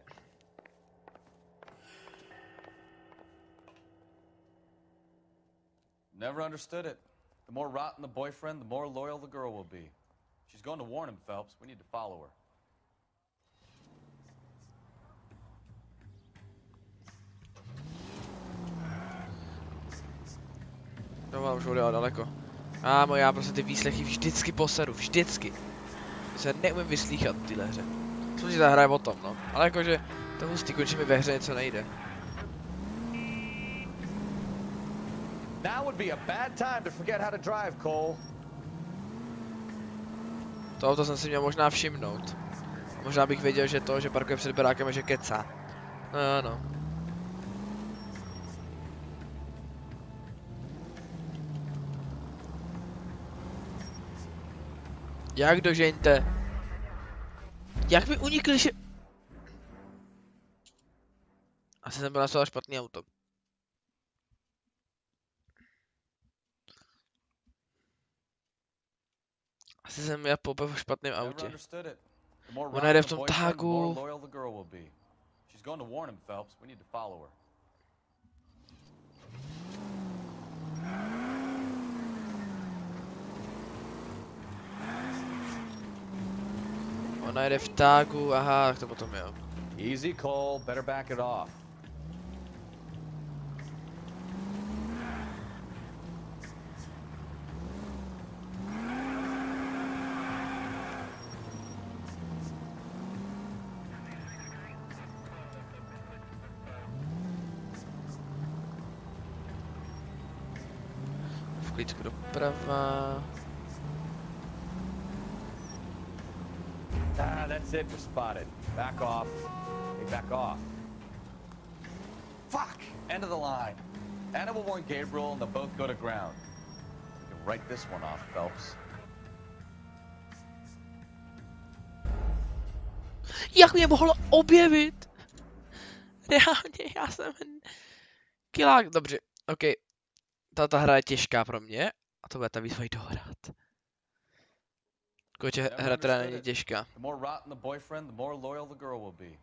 Never understood it. The more rotten the boyfriend, the more loyal the girl will be. She's going to warn him, Phelps. We need to follow her. No, už odjel daleko. Ámo, já prostě ty výslechy vždycky poseru, vždycky. Se neumím vyslýchat v téhle hře. Myslím, že ta hra je o tom, no. Ale jakože to hustý, končí mi ve hře něco nejde. Now would be a bad time to forget how to drive, Cole. To jsem si měl možná všimnout. Možná bych věděl, že to, že parkuje před barákem, že kecá. No, no. Jak dožeňte? Jak mi unikli, že... Asi jsem byl nastoval špatný auto. Asi jsem já poupil v špatném autě. Ona jde v tom tagu. Ona jde v tagu, aha, tak to potom jo. Easy, Cole, better back it off. Vklíčku doprava. That's it, we're spotted. Back off. Hey, back off. Fuck! End of the line. Anna will warn Gabriel and they'll both go to ground. You can write this one off, Phelps. Jak mě mohlo objevit? Reálně, já jsem kilák. Dobře, ok. Tato hra je těžká pro mě a to bude ta výzva dohrát. Koče hra teda není těžká. The more rotten the boyfriend, the more loyal the girl will be.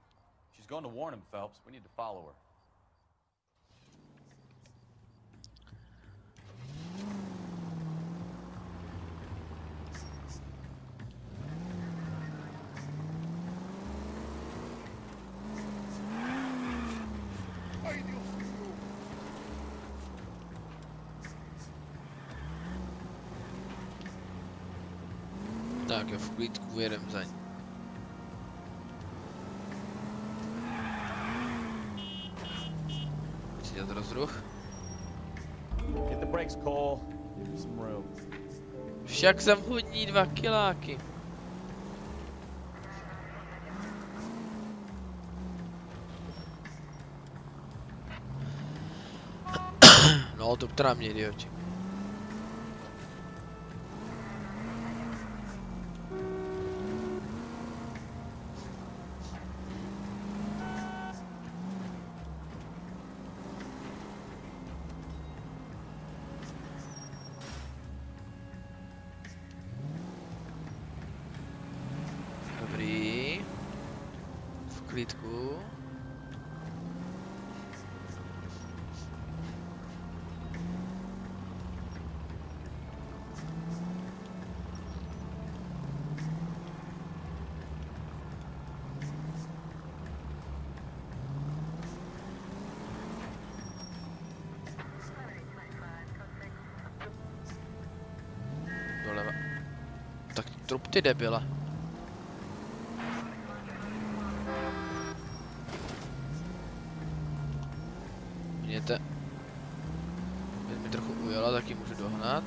She's going to warn him, Phelps. We need to follow her. Tak jo, v klídku jedem za ní. Chci dělat rozruch. Get the brakes, Cole. Give him some room. Však jsem hodní 2 kiláky. No, to teda mě, idioti. Dobrý. V klídku. Doleva. Tak trup ty debile. byla, taky můžu dohnat.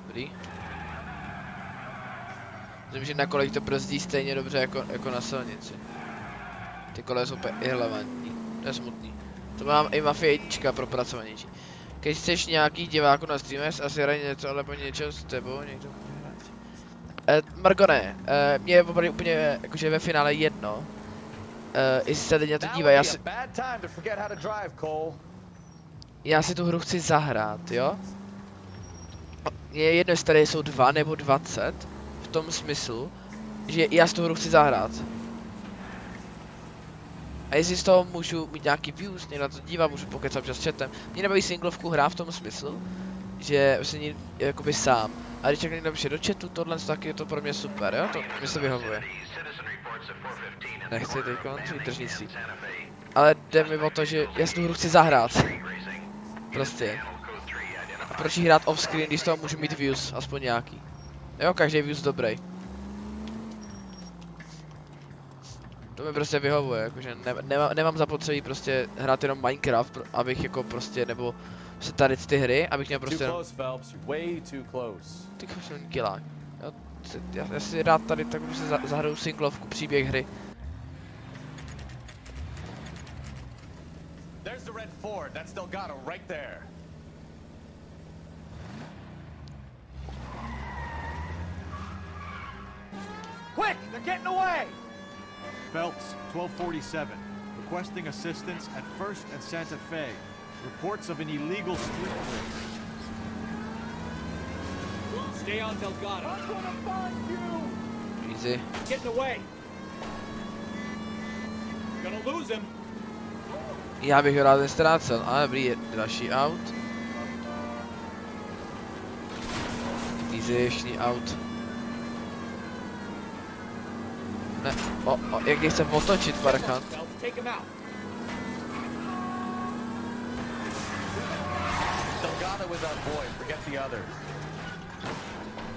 Dobrý. Myslím, že na kolech to brzdí stejně dobře jako na silnici. Ty koleje jsou úplně irrelevantní. To je smutný. To mám i Mafia 1 propracovanější. Když chceš nějaký diváků na streamers, asi hrají něco, alebo něčeho s tebou, někdo může hrát. Margone, mě je opravdu úplně jakože ve finále jedno. Jestli se lidi na to dívají, já si tu hru chci zahrát, jo? Je jedno, jestli tady jsou 2 nebo 20, v tom smyslu, že já si tu hru chci zahrát. A jestli z toho můžu mít nějaký views, někdo na to dívá, můžu pokecat občas chatem. Mě nebaví singlovku hrát v tom smyslu, že se ní jakoby sám. A když někdo napíše do chatu, tohle taky je to pro mě super, jo? To mi se vyhovuje. Nechci teď končit tržnictví. Ale jde mi o to, že já si tu hru chci zahrát. Prostě. A proč jí hrát off-screen, když z toho můžu mít views, aspoň nějaký. Jo, každý views dobrý. To mi prostě vyhovuje, jakože nemám zapotřebí prostě hrát jenom Minecraft, abych jako prostě, nebo se tady ty hry, abych měl prostě jenom... Ty jsem kilák. Já si rád tady tak se zahraju singlovku, příběh hry. There's the red Ford, that's Delgado right there. Quick, they're getting away! Phelps, 1247. Requesting assistance at 1st and Santa Fe. Reports of an illegal street race. Stay on Delgado. I'm gonna find you! Easy. Getting away. Gonna lose him. Já bych ho rád nestrácel, ale dobrý, je další aut. Easy, aut. Ne, jak když se otočit, parchant.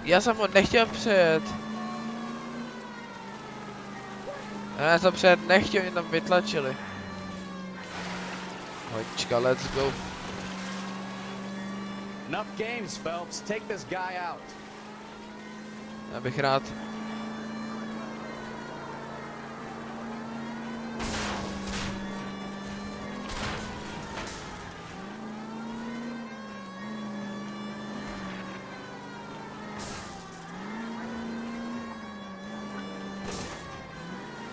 Já jsem ho nechtěl přejet. Já jsem přejet nechtěl, mě tam vytlačili. Hoďčka, let's go. Enough games, Phelps. Take this guy out. Já bych rád.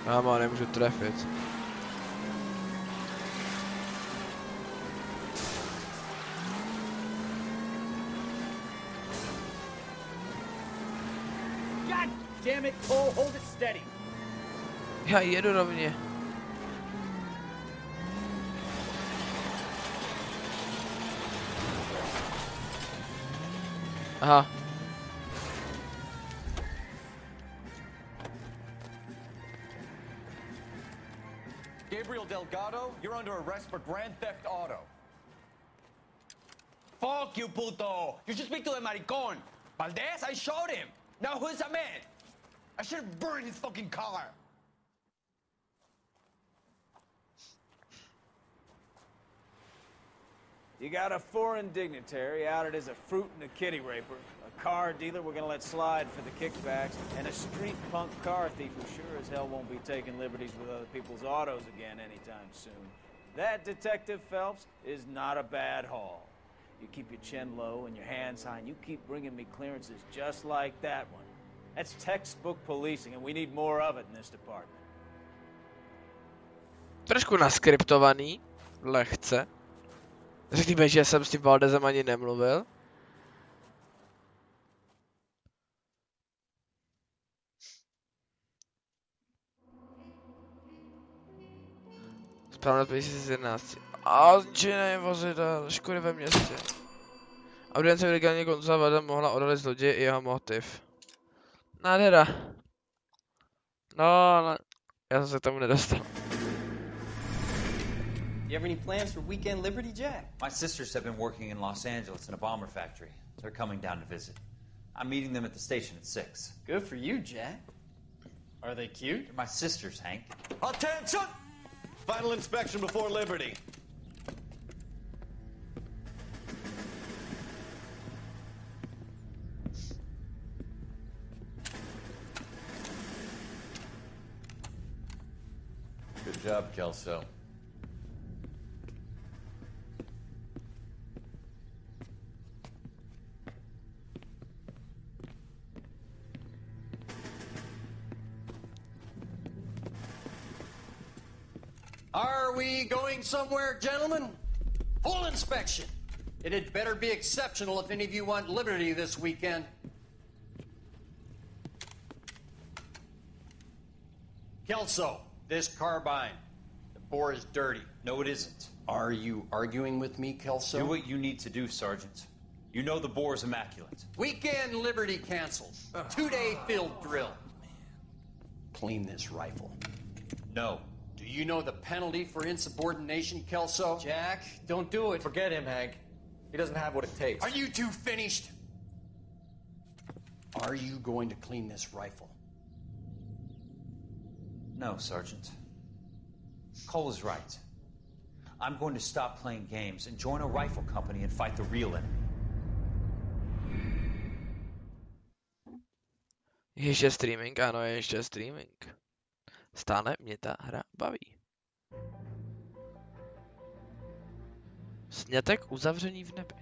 Máma, nemůžu trefit. God damn it, Cole, hold it steady. Já jedu rovně. Aha. Gabriel Delgado, you're under arrest for Grand Theft Auto. Fuck you, puto! You should speak to the maricon. Valdez, I shot him. Now who's a man? I should have burned his fucking car. You got a foreign dignitary outed as a fruit and a kitty raper, a car dealer we're gonna let slide for the kickbacks, and a street punk car thief who sure as hell won't be taking liberties with other people's autos again anytime soon. That, Detective Phelps, is not a bad haul. You keep your chin low and your hands high, and you keep bringing me clearances just like that one. That's textbook policing, and we need more of it in this department. Trošku naskriptovaný, lehce. Řekněme, že jsem s tím Valdezem ani nemluvil. Správně 2011. A zničené vozidel, škody ve městě. Audience ilegálně konzervativa mohla odhalit zloděje i jeho motiv. Nádhera. No, ale já jsem se k tomu nedostal. You have any plans for weekend Liberty, Jack? My sisters have been working in Los Angeles in a bomber factory. They're coming down to visit. I'm meeting them at the station at 6. Good for you, Jack. Are they cute? They're my sisters, Hank. Attention! Final inspection before Liberty. Good job, Kelso. Are we going somewhere, gentlemen? Full inspection. It had better be exceptional if any of you want liberty this weekend. Kelso, this carbine. The bore is dirty. No, it isn't. Are you arguing with me, Kelso? Do what you need to do, Sergeant. You know the bore is immaculate. Weekend liberty canceled. 2-day field drill. Clean this rifle. No. Do you know the penalty for insubordination, Kelso? Jack, don't do it. Forget him, Hank. He doesn't have what it takes. Are you two finished? Are you going to clean this rifle? No, Sergeant. Cole is right. I'm going to stop playing games and join a rifle company and fight the real enemy. Ještě streaming, ano, ještě streaming. Stále mě ta hra baví. Snětek uzavření v nebi.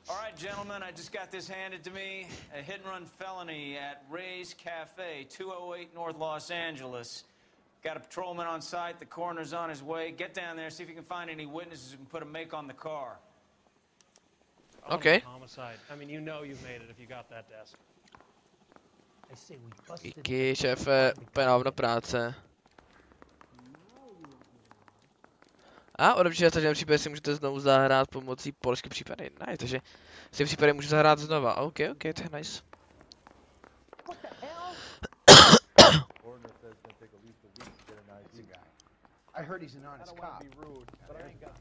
All right, gentlemen, I just got this handed to me. A hit-and-run felony at Ray's Cafe, 208 North Los Angeles. Got a patrolman on site. The coroner's on his way. Get down there, see if you can find any witnesses who can put a make on the car. Okay. Homicide. I mean, you know you've made it if you got that desk. Díky, šéfe, úplně na práce. A odepříklad v každém případě si můžete znovu zahrát pomocí polské případy. Nice, takže si v případě můžu zahrát znova. OK, to je nice.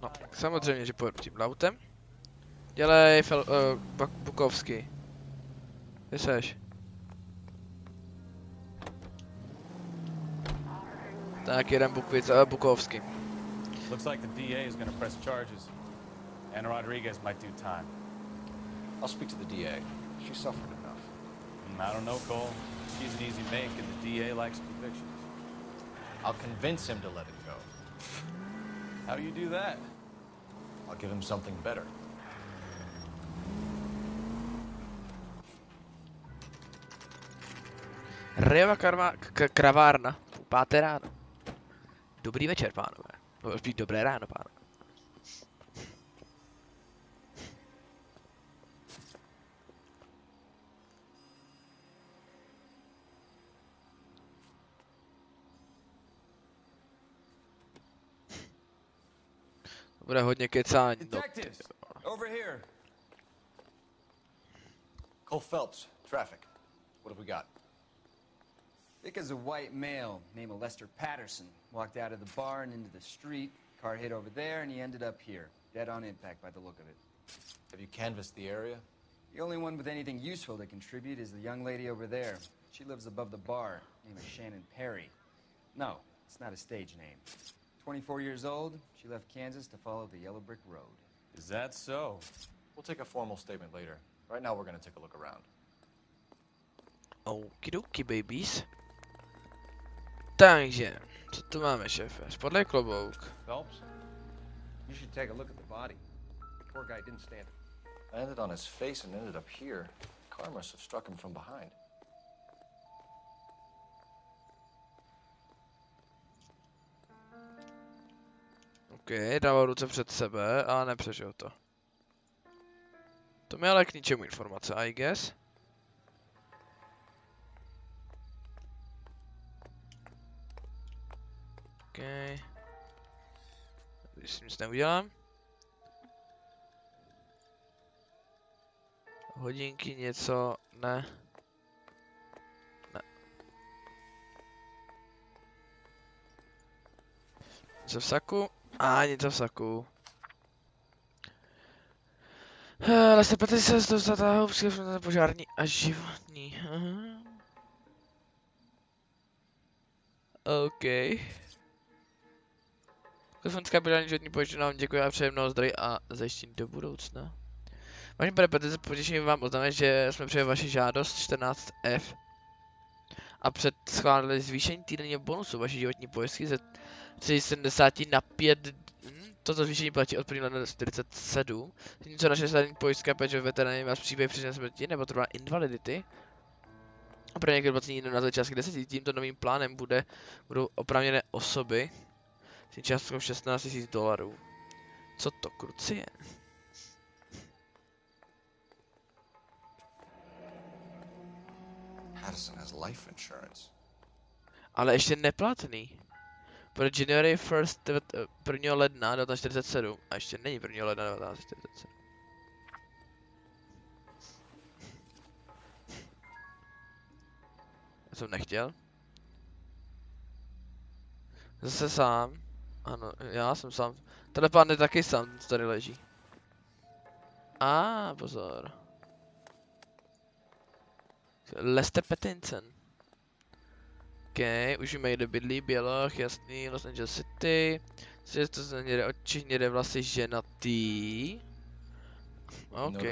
No, samozřejmě, že pojedu tím autem. Dělej, Bukovský. Kde seš? Tak, jeden Bukovský. Looks like the DA is going to press charges. Anna Rodriguez might do time. I'll speak to the DA. She suffered enough. I don't know, Cole. She's an easy make, and the DA likes convictions. I'll convince him to let it go. How do you do that? I'll give him something better. Rejova kravárna. 5. ráno. Dobrý večer, pánové. Dobré ráno, pánové. Bude hodně kecání. Detectives, over here. Cole Phelps, traffic. What have we got? Vic is a white male named Lester Patterson. Walked out of the bar and into the street. Car hit over there and he ended up here. Dead on impact by the look of it. Have you canvassed the area? The only one with anything useful to contribute is the young lady over there. She lives above the bar. Name is Shannon Perry. No, it's not a stage name. 24 years old, she left Kansas to follow the Yellow Brick Road. Is that so? We'll take a formal statement later. Right now, we're going to take a look around. Okidoki, babies. Takže, co tu máme, šéfe? Spodlej klobouk. Phelps, you should take a look at the body. The poor guy didn't stand it. I landed on his face and ended up here. The car must have struck him from behind. OK, dával ruce před sebe, ale nepřežil to. To mi ale k ničemu informace, I guess. OK. Když si nic neudělám. Hodinky, něco, ne. Něco v saku? Něco v saku. Lesy pety se z toho zatáhou příležitost požární a životní. OK. Telefonická požární životní pojišťovna vám děkuji a přeji mnoho zdraví a zajištění do budoucna. Vážení pane Petře, potěším vám oznámit, že jsme přijeli vaši žádost 14F a předschválili zvýšení týdenního bonusu vaší životní pojistky ze 370 na 5. Toto zvýšení platí od 1. ledna 47. Zatímco naše státní pojistka péče veterány vás příběh při smrti nebo trvá invalidity. A pro některé placení na základě částky 10 tímto novým plánem budou oprávněné osoby s částkou $16,000. Co to kruci je? Madison has life insurance. Ale ještě neplatný. Pro January 1. ledna 1947. A ještě není 1. ledna 1947. Já jsem nechtěl. Zase sám. Ano, já jsem sám. Tenhle pán je taky sám, co tady leží. Pozor. Lester Pattinson. OK, už víme, kde bydlí, běloch, jasný, Los Angeles City. Což to za někde oči, někde vlasy ženatý. OK.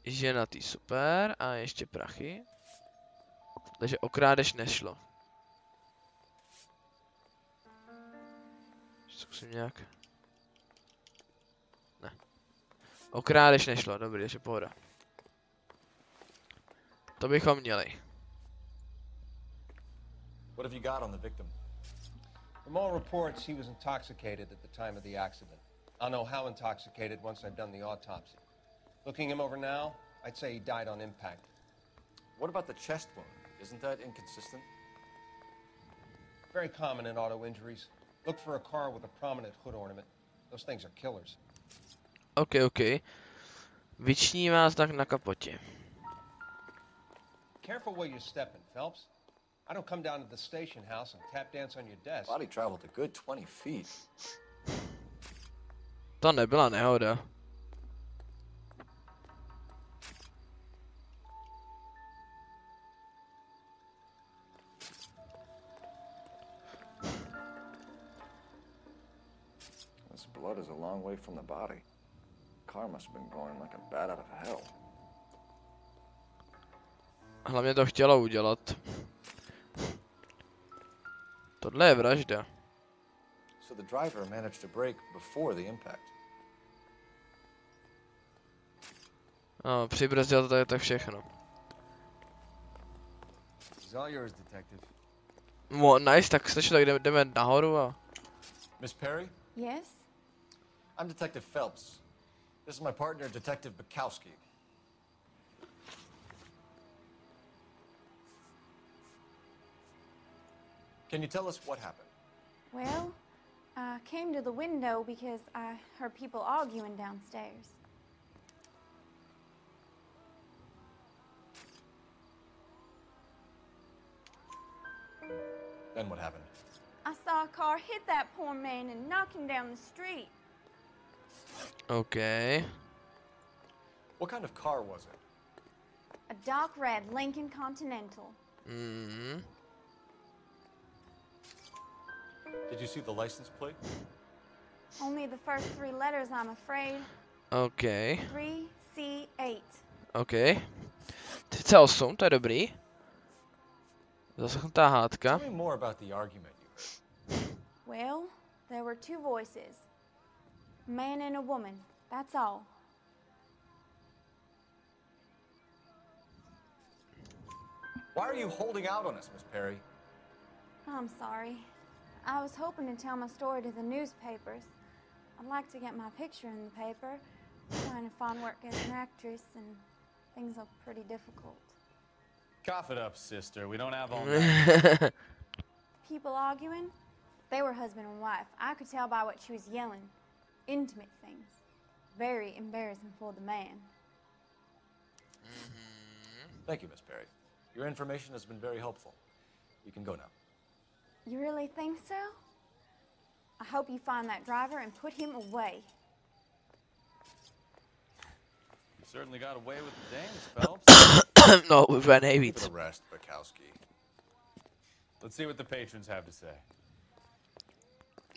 Ženatý, super. A ještě prachy. Takže o krádež nešlo. Zkusím nějak. Ne. O krádež nešlo, dobrý, ještě pohoda. To bychom měli. What have you got on the victim? From all reports, he was intoxicated at the time of the accident. I'll know how intoxicated once I've done the autopsy. Looking him over now, I'd say he died on impact. What about the chest wound? Isn't that inconsistent? Very common in auto injuries. Look for a car with a prominent hood ornament. Those things are killers. OK. Vyčnívá znak na kapotě. Careful where you're stepping, Phelps. I don't come down to the station house and tap dance on your desk. Body traveled a good 20 feet. To nebyla nehoda. This blood is a long way from the body. Car must have been going like a bat out of hell. Hlavně to chtělo udělat. Tohle je vražda. So the driver managed to brake before the impact. Přibrzdil to tak všechno. It's all yours, detective. Nice, tak slyšel, tak jdeme nahoru a... Miss Perry? Yes? I'm Detective Phelps. This is my partner, Detective Bukowski. Can you tell us what happened? Well, I came to the window because I heard people arguing downstairs. Then what happened? I saw a car hit that poor man and knock him down the street. Okay. What kind of car was it? A dark red Lincoln Continental. Mm-hmm. Did you see the license plate? Only the first three letters, I'm afraid. Okay. 3C8. Okay. 38, to je dobrý. Zaslechnutá hádka. Tell me more about the argument you heard. Well, there were two voices. A man and a woman, that's all. Why are you holding out on us, Miss Perry? I'm sorry. I was hoping to tell my story to the newspapers. I'd like to get my picture in the paper. Trying to find work as an actress, and things are pretty difficult. Cough it up, sister. We don't have all night. People arguing? They were husband and wife. I could tell by what she was yelling. Intimate things. Very embarrassing for the man. Thank you, Miss Perry. Your information has been very helpful. You can go now. You really think so? I hope you find that driver and put him away. You certainly got away with the dames, Phelps. No, we were Give it a rest, Bukowski. Let's see what the patrons have to say.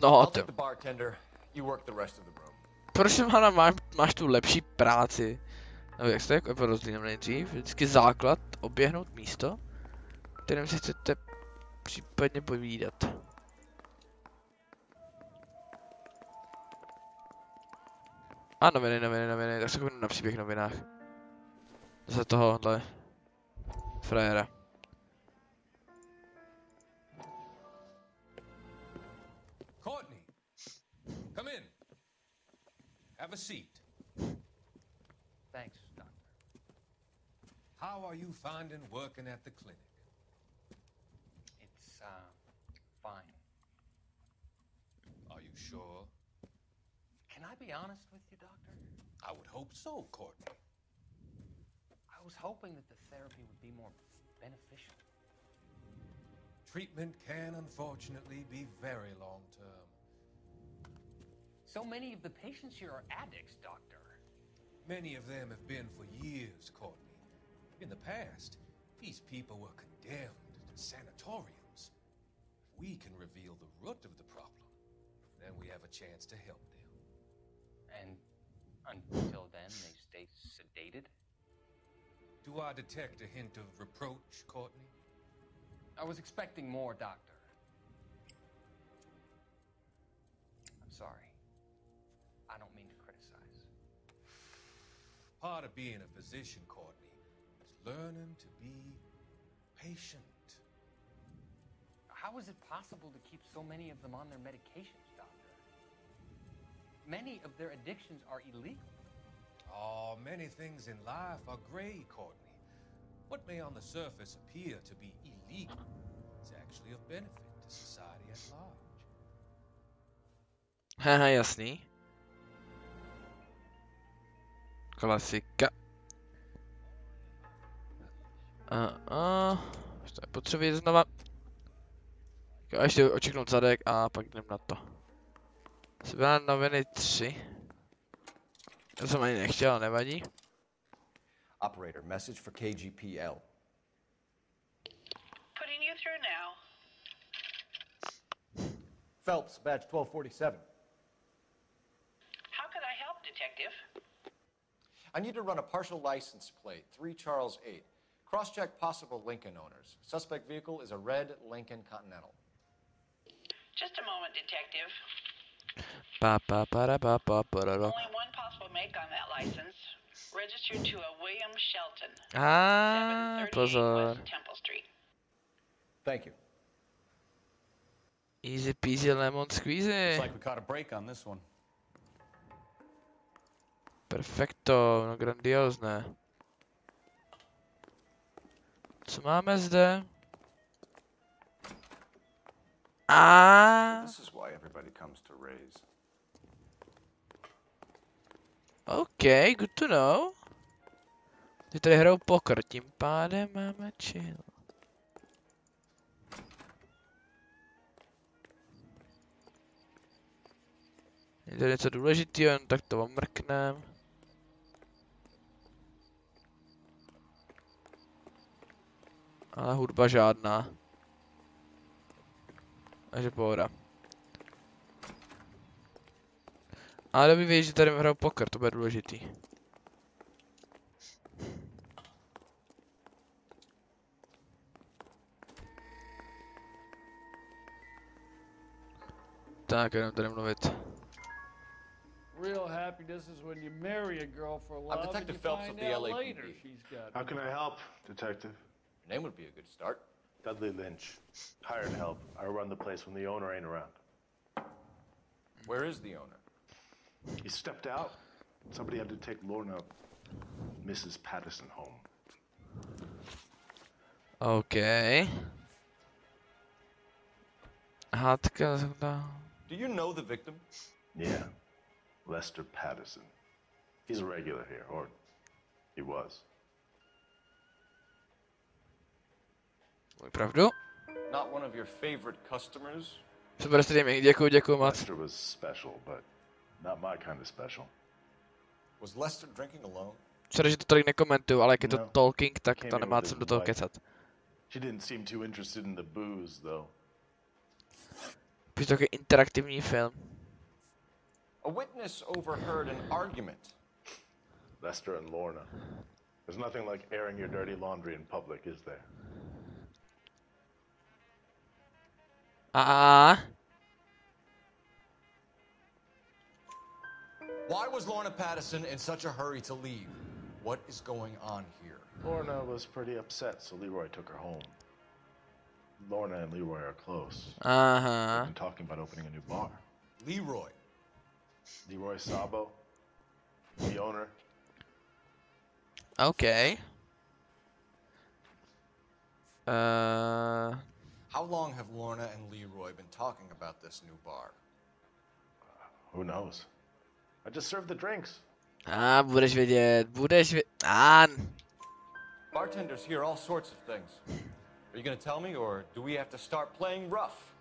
No, I'll take the bartender. You work the rest of the room. Proč máš tu lepší práci? Nebo jak se to jako rozdílím nejdřív? Vždycky základ, oběhnout místo, kterým si chcete případně povídat. A noviny, tak se kouknu na příběh v novinách. Zase tohohle frajera. Courtney, come in. Have a seat. Thanks, Doctor. How are you finding working at the clinic? It's, fine. Are you sure? Can I be honest with you, Doctor? I would hope so, Courtney. I was hoping that the therapy would be more beneficial. Treatment can unfortunately be very long-term. So many of the patients here are addicts, Doctor. Many of them have been for years, Courtney. In the past, these people were condemned to sanatoriums. If we can reveal the root of the problem, then we have a chance to help them. And until then, they stay sedated? Do I detect a hint of reproach, Courtney? I was expecting more, Doctor. I'm sorry. I don't mean to criticize. Part of being a physician, Courtney, is learning to be patient. How is it possible to keep so many of them on their medications, Doctor? Many of their addictions are illegal. Oh, many things in life are gray, Courtney. What may on the surface appear to be illegal is actually of benefit to society at large. Haha, jasný. Klasika. To je potřebuji znova. A ještě očeknout zadek a pak jdem na to. Byla noviny 3. To jsem ani nechtěl, nevadí. Operator, message for KGPL. Putting you through now. Phelps, badge 1247. How could I help, Detective? I need to run a partial license plate, 3 Charles 8. Cross-check possible Lincoln owners. Suspect vehicle is a red Lincoln Continental. Just a moment, Detective. Only one possible make on that license. Registered to a William Shelton. 738 West Temple Street. Thank you. Easy peasy lemon squeezy. Looks like we caught a break on this one. Perfekto, no grandiózne. Co máme zde? This is why everybody comes to raise. OK, good to know. Ty tady hrajou poker, tím pádem máme chill. Je to něco důležitého, tak to omrknem. Ale hudba žádná. Takže pohoda. Ale dobrý vědět, že tady hraju poker, to bude důležitý. Tak, jenom tady mluvit. Real happiness is when you marry a girl for love. I'm Detective Phelps of the LAPD. How can I help, Detective? Your name would be a good start. Dudley Lynch. Hired help. I run the place when the owner ain't around. Where is the owner? He stepped out. Somebody had to take Lorna, Mrs. Patterson, home. Okay. Hádka. Do you know the victim? Yeah. Lester Patterson. He's a regular here, or he was. Pravdu? Not one of your favorite customers? Super streaming, děkuju moc. Lester was special, but not my kind of special. Was Lester drinking alone? Sorry, že to tolik nekomentuju, ale jak je to talking, tak to nemá co do toho kecat. She didn't seem too interested in the booze, though. Píš to jako interaktivní film. A witness overheard an argument. Lester and Lorna. There's nothing like airing your dirty laundry in public, is there? Why was Lorna Patterson in such a hurry to leave? What is going on here? Lorna was pretty upset, so Leroy took her home. Lorna and Leroy are close. They've been talking about opening a new bar. Leroy? Leroy Sabo, the owner. Okay. How long have Lorna and Leroy been talking about this new bar? Who knows? I just served the drinks. Budeš vědět, Bartenders hear all sorts of things. Are you gonna tell me, or do we have to start playing rough?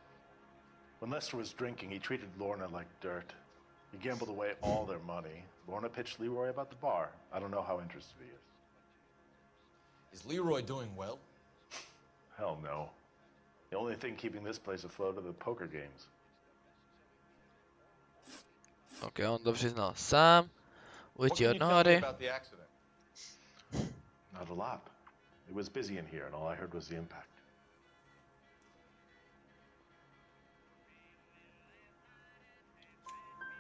When Lester was drinking, he treated Lorna like dirt. He gambled away all their money. Lorna pitched Leroy about the bar. I don't know how interested he is. Is Leroy doing well? Hell no. The only thing keeping this place afloat are the poker games. Okay, on to přiznal sám. Ujetí od Noire. Not a lot. It was busy in here, and all I heard was the impact.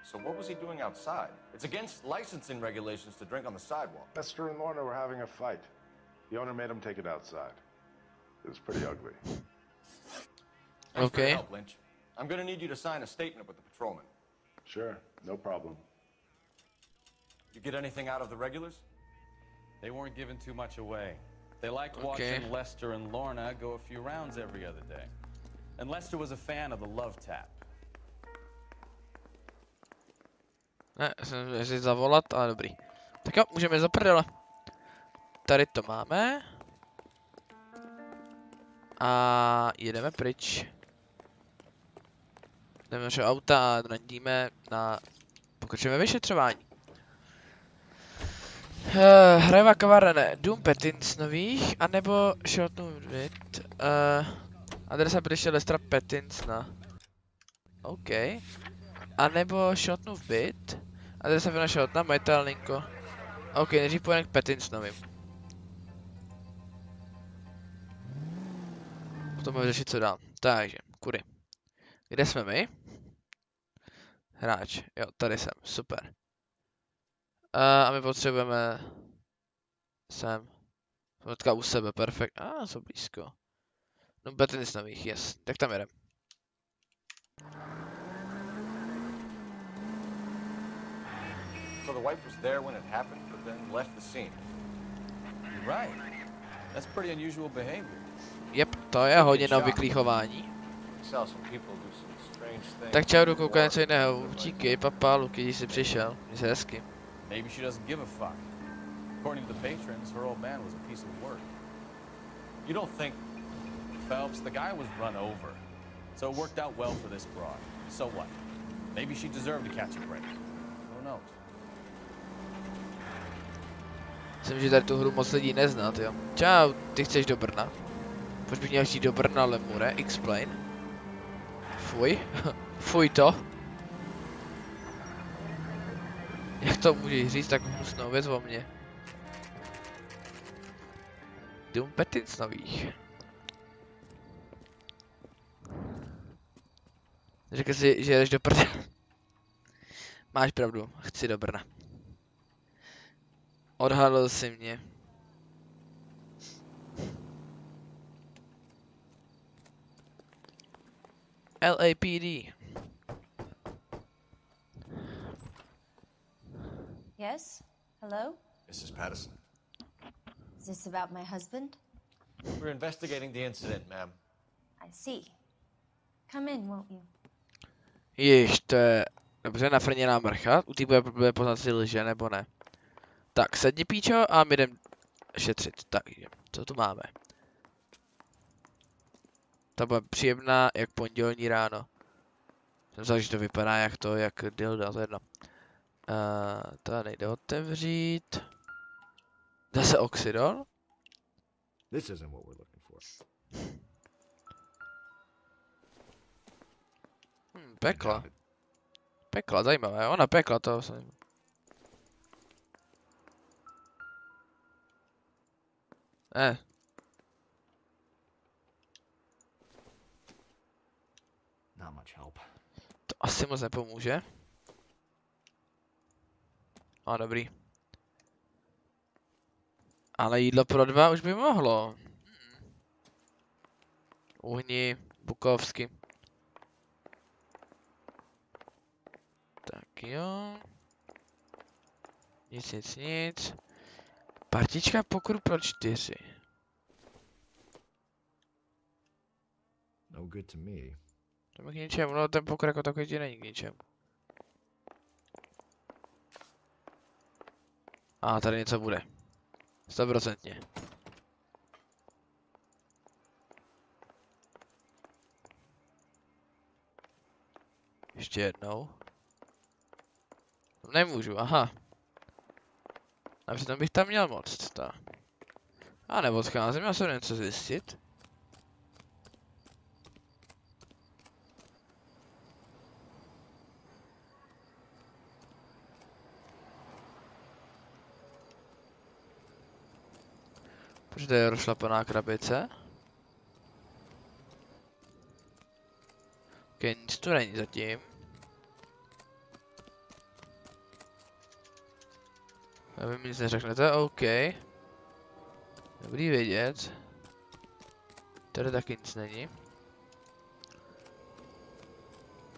So what was he doing outside? It's against licensing regulations to drink on the sidewalk. Lester and Lorna were having a fight. The owner made him take it outside. It was pretty ugly. Thanks for your help, Lynch. I'm gonna need you to sign a statement with the patrolman. Sure, no problem. You get anything out of the regulars? They weren't giving too much away. They liked watching Lester and Lorna go a few rounds every other day. And Lester was a fan of the love tap. Ne, jsem si zavolat, ale dobrý. Tak jo, můžeme za prdele. Tady to máme. A jedeme pryč. Jdeme do našeho auta a nadíme na... Pokračujeme vyšetřování. Hrajová kavárna, dům Petins nových, anebo Shotnův byt. Adresa bydliště Lestera Petinsna. OK. A nebo Shotnův byt. Adresa Vina Shotna, majitel Linko. OK, nejdřív půjdeme k Petinsnovým. Potom můžeme řešit co dál. Takže, kudy. Kde jsme my? Hráč, jo, tady jsem, super. A my potřebujeme... Sem. Hnedka u sebe, perfekt. Jsou blízko. No, Petins nových, yes. Tak tam jedem. So the wife was there when it happened, but then left the scene. You're right. That's pretty unusual behavior. Jep, to je hodně neobvyklý chování. Tak čau, jdu koukat něco jiného. Díky, papa, Luky, když jsi přišel. Měj se hezky. Maybe she doesn't give a fuck. According to the patrons, her old man was a piece of work. You don't think... Phelps, the guy was run over. So it worked out well for this broad. So what? Maybe she deserved to catch a break. Who knows? Myslím, že tady tu hru moc lidí nezná, jo. Čau, ty chceš do Brna? Proč bych měl jít do Brna, lemure? Explain. Fuj. Fuj to. Jak to můžeš říct tak hnusnou věc o mně? Dům Petins nových. Řekl si, že jdeš do Brna. Máš pravdu, chci do Brna. Odhalil si mě. LAPD. Yes? Hello? Mrs. Patterson. Is this about my husband? We're investigating the incident, ma'am. I see. Come in, won't you? Již, to je dobře nafrněná mrcha. U té bude poznat si lže nebo ne. Tak, sedni píčo a my jdem šetřit. Takže, co tu máme? Ta bude příjemná jak pondělní ráno. Jsem vzal, že to vypadá jak dilda, to je jedno. To nejde otevřít. Zase oxidol? This isn't what we're looking for. Pekla. Pekla, zajímavé. Ona pekla, to jsem... Not much help. To asi moc nepomůže. A dobrý. Ale jídlo pro 2 už by mohlo. Uhni, bukovsky. Tak jo. Nic. Partička pokoru pro 4. No good to me. To mi k ničemu, no ten pokor jako takový ti není k ničemu. A tady něco bude. 100%. Ještě jednou. Nemůžu, aha. A přitom bych tam měl moc. Ta. A neodcházím, já jsem něco zjistit. Proč to je rozšlapaná krabice? Ok, nic tu není zatím. A vy mi nic neřeknete, OK. Dobrý vědět. Tady taky nic není.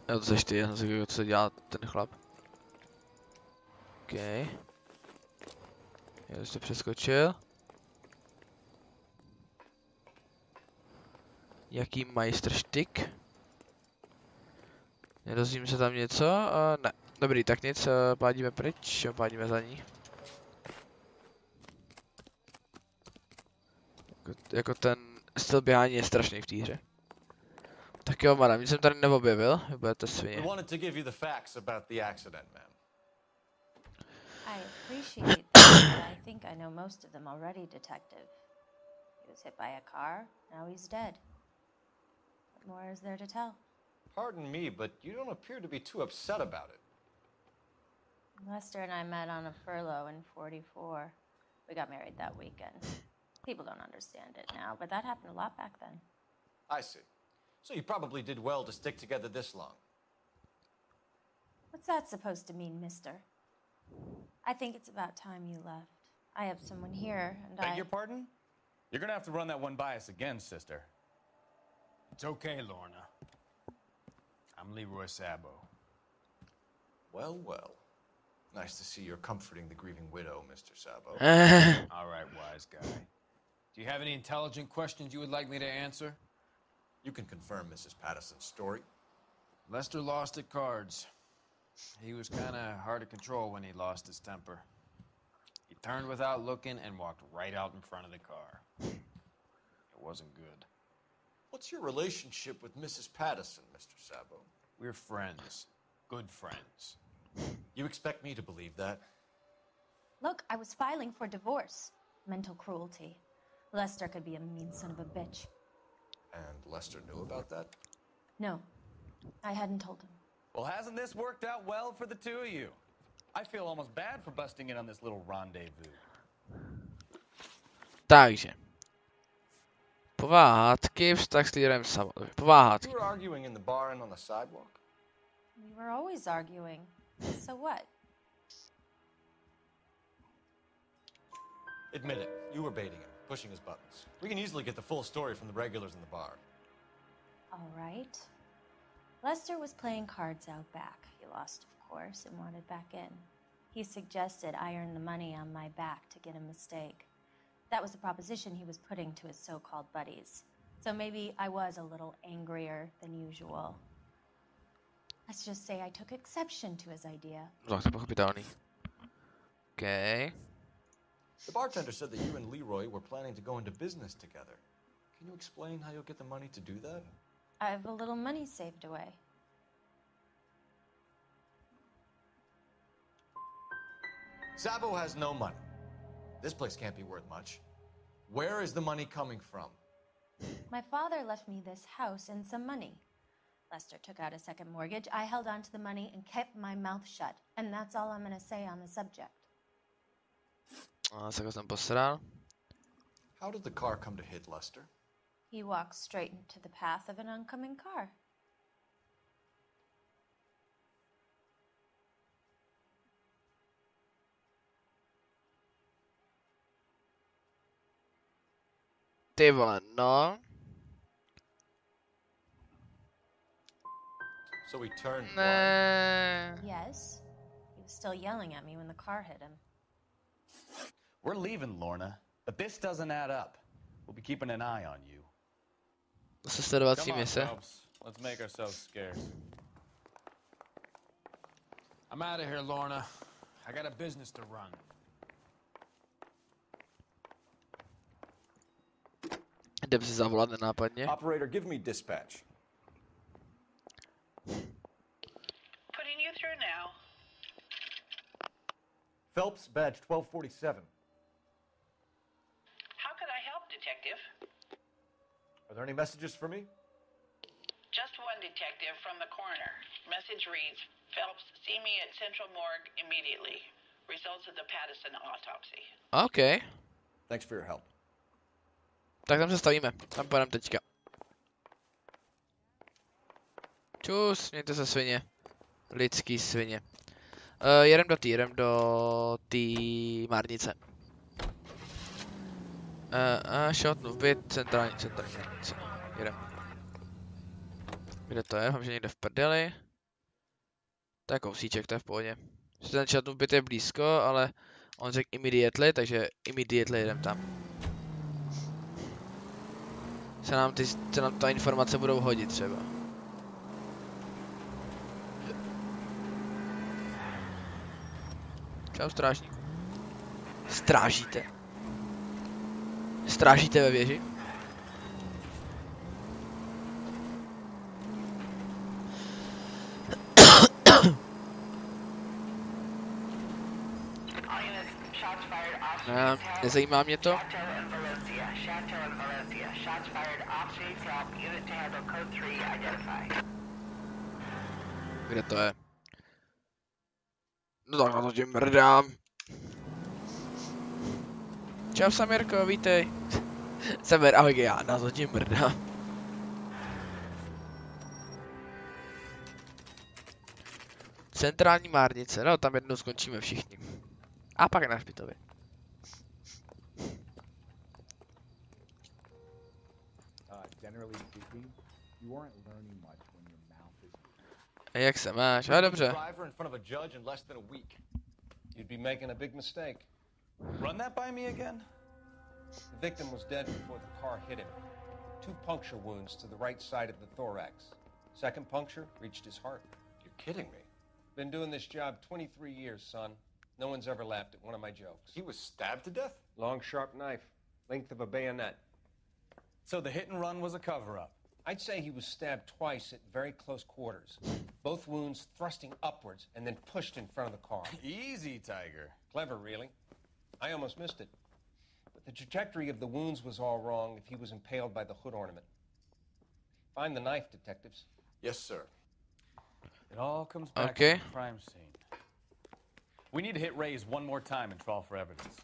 Jo, to seš ty, já jsem si říkal, co dělá ten chlap. OK. Já jsi to přeskočil. Jaký majstrštyk? Nedozvím se tam něco? Ne. Dobrý, tak nic, pládíme pryč, pládíme za ní. Jako ten styl běhání je strašný v té hře. Tak jo, madam, nic jsem tady neobjevil, vy budete svině. We wanted to give you the facts about the accident, ma'am. I appreciate that, but I think I know most of them already, Detective. He was hit by a car, now he's dead. What more is there to tell? Pardon me, but you don't appear to be too upset about it. Lester and I met on a furlough in '44. We got married that weekend. People don't understand it now, but that happened a lot back then. I see. So you probably did well to stick together this long. What's that supposed to mean, mister? I think it's about time you left. I have someone here, and Beg your pardon? You're gonna have to run that one by us again, sister. It's okay, Lorna. I'm Leroy Sabo. Well, well. Nice to see you're comforting the grieving widow, Mr. Sabo. All right, wise guy. Do you have any intelligent questions you would like me to answer? You can confirm Mrs. Patterson's story. Lester lost at cards. He was kind of hard to control when he lost his temper. He turned without looking and walked right out in front of the car. It wasn't good. What's your relationship with Mrs. Patterson, Mr. Sabo? We're friends. Good friends. You expect me to believe that? Look, I was filing for divorce. Mental cruelty. Lester could be a mean son of a bitch. And Lester knew about that? No, I hadn't told him. Well, hasn't this worked out well for the two of you? I feel almost bad for busting in on this little rendezvous. Takže. Pohádky, vztah s líderem Sabovi. Pohádky. You were arguing in the bar and on the sidewalk? We were always arguing. So what? Admit it, you were baiting him, pushing his buttons. We can easily get the full story from the regulars in the bar. All right. Lester was playing cards out back. He lost, of course, and wanted back in. He suggested I earn the money on my back to get a mistake. That was the proposition he was putting to his so-called buddies. So maybe I was a little angrier than usual. Let's just say I took exception to his idea. Okay. The bartender said that you and Leroy were planning to go into business together. Can you explain how you'll get the money to do that? I have a little money saved away. Sabo has no money. This place can't be worth much. Where is the money coming from? My father left me this house and some money. Lester took out a second mortgage. I held on to the money and kept my mouth shut. And that's all I'm going to say on the subject. How did the car come to hit Lester? He walked straight into the path of an oncoming car. Ty vole, no. So he turned blind. Yes. He was still yelling at me when the car hit him. We're leaving, Lorna, but this doesn't add up. We'll be keeping an eye on you. Come on, Phelps. Let's make ourselves scarce. I'm out of here, Lorna. I got a business to run. Jdem si zavolat nenápadně. Operator, give me dispatch. Putting you through now. Phelps, badge 1247. How could I help, Detective? Are there any messages for me? Just one detective from the coroner. Message reads, Phelps, see me at Central Morgue immediately. Results of the Pattison autopsy. OK. Thanks for your help. Tak tam se stavíme. Tam půjdeme teďka. Čus, mějte se svině. Lidský svině. Jedem do té márnice. Shotnu byt, centrální. Jedem. Kde to je? Mám, že někde v prdeli. To je kousíček, to je v pohodě. Ten shotnu byt je blízko, ale on řekl immediately, takže immediately jedem tam. Se nám ta informace budou hodit třeba. Čau, strážníku. Strážíte? Strážíte ve věži? Nezajímá mě to. Kde to je? No tak na to tě mrdám. Čau Samirko, vítej. Samir, ahoj, já na to tě mrdám. Centrální márnice, no tam jednou skončíme všichni. A pak na hřbitově. Jak se máš? A dobře. You'd be making a big mistake. Run that by me again? The victim was dead before the car hit him. 2 puncture wounds to the right side of the thorax. Second puncture reached his heart. You're kidding me. Been doing this job 23 years, son. No one's ever laughed at one of my jokes. He was stabbed to death? Long, sharp knife. Length of a bayonet. So the hit and run was a cover-up? I'd say he was stabbed twice at very close quarters. Both wounds thrusting upwards and then pushed in front of the car. Easy, Tiger. Clever, really. I almost missed it. But the trajectory of the wounds was all wrong if he was impaled by the hood ornament. Find the knife, detectives. Yes, sir. It all comes back to the crime scene. We need to hit Ray's one more time and trawl for evidence.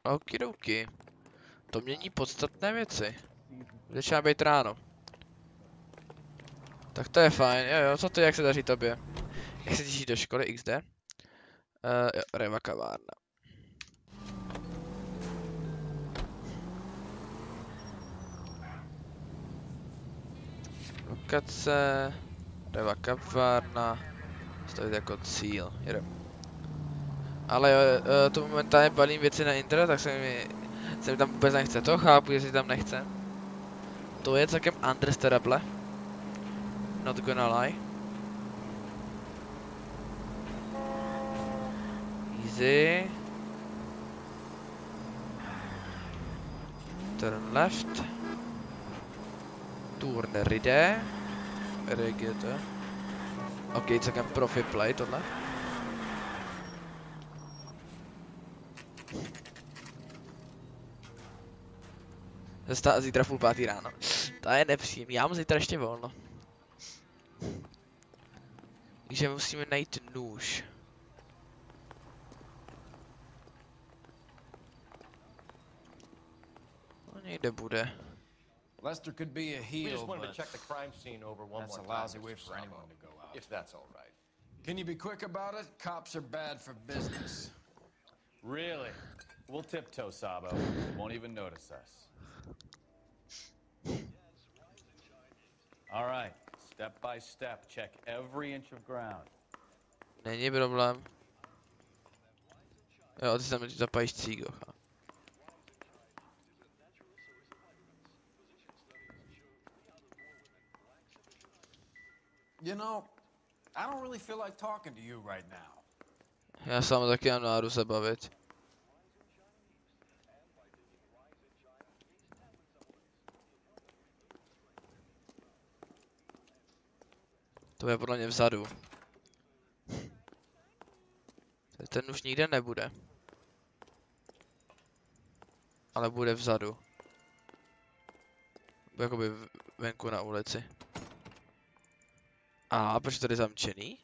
Okidoki. To mění podstatné věci. Začíná být ráno. Tak to je fajn, jo, co ty, jak se daří tobě? Jak se těší do školy XD? Jo, Reva kavárna. Lokace, Reva kavárna, stavit jako cíl, jedem. Ale jo, to momentálně balím věci na internet, tak se mi tam vůbec nechce, to chápu, jestli tam nechce. To je celkem understandable. Not gonna lie. Easy. Turn left. Turn ride. RGT. Ok, celkem profi play tohle. Zítra v 5:30 ráno. To je nepříjemný, já mám zítra ještě volno. Takže musíme najít nůž. No někde bude. Lester could be a We heel, just wanted to but check the crime scene over one that's a more time, lousy way Mr. for Sabo, anyone to go out. if that's all right. Can you be quick about it? Cops are bad for business. Really? We'll tiptoe, Sabo. Won't even notice us. All right, step by step, check every inch of ground. Není problém. Jo, ty tam zapájíš cígo. You know, I don't really feel like talking to you right now. Já sám taky mám náladu se bavit. To je podle mě vzadu. Ten už nikde nebude. Ale bude vzadu. Bude jakoby venku na ulici. A proč je tady zamčený?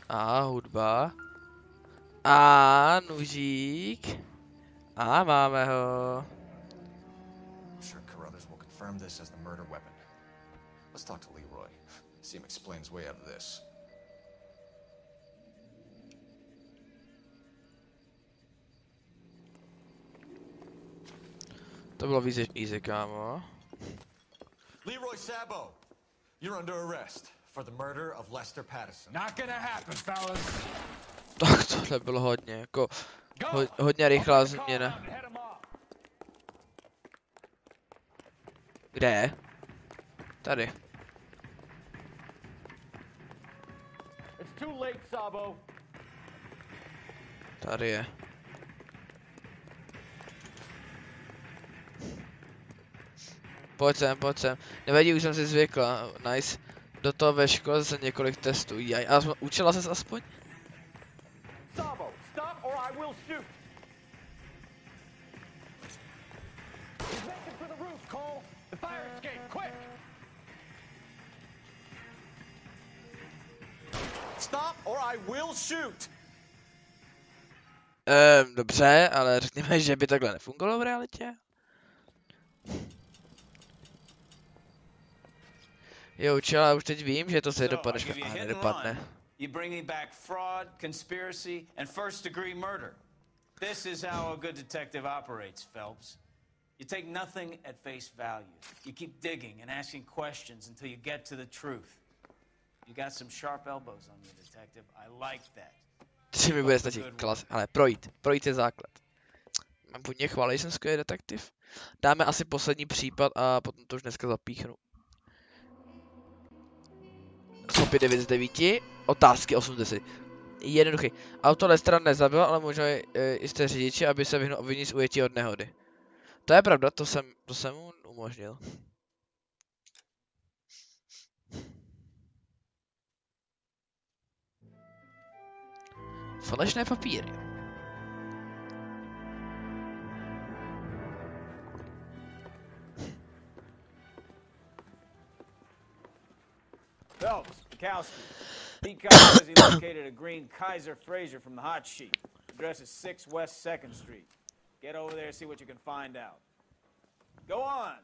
A hudba. A nůžík. A máme ho. I'm sure Carruthers will confirm this as the murder weapon. Let's talk to Leroy. See him explain his way out of this. To bylo víc easy, kámo. Leroy Sabo, you're under arrest for the murder of Lester Patterson. Not gonna happen, fellas. Tak tohle bylo hodně, jako hodně rychlá změna. Kde je? Tady. It's too late, Sabo. Tady je. Pojď sem. Nevadí, už jsem si zvykla. Nice. Do toho ve škole zase několik testů. Jaj, a učila ses aspoň? Sabo, stop or I will shoot. He's making for the roof, Cole. The fire escape, quick. Stop or I will shoot. Dobře, ale řekněme, že by takhle nefungovalo v realitě. Jo, učila, už teď vím, že to se dopadne, a nedopadne. You bring me back fraud, conspiracy, and first-degree murder. This is how a good detective operates, Phelps. You take nothing at face value. You keep digging and asking questions until you get to the truth. You got some sharp elbows on you, detective. I like that. Tři mi bude stačit, klas, ale projít je základ. Mám původně chválí, jsem skvělý detektiv. Dáme asi poslední případ a potom to už dneska zapíchnu. Schopy 9 z 9, otázky 8 z 10. Jednoduchý. Auto Lestera nezabil, ale možná jste řidiči, aby se vyhnul obvinění z ujetí od nehody. To je pravda, to jsem mu umožnil. Falešné papíry. Phelps, Mikowski. Pete Cox says he located a green Kaiser Fraser from the hot sheet. Address is 6 West 2nd Street. Get over there and see what you can find out. Go on.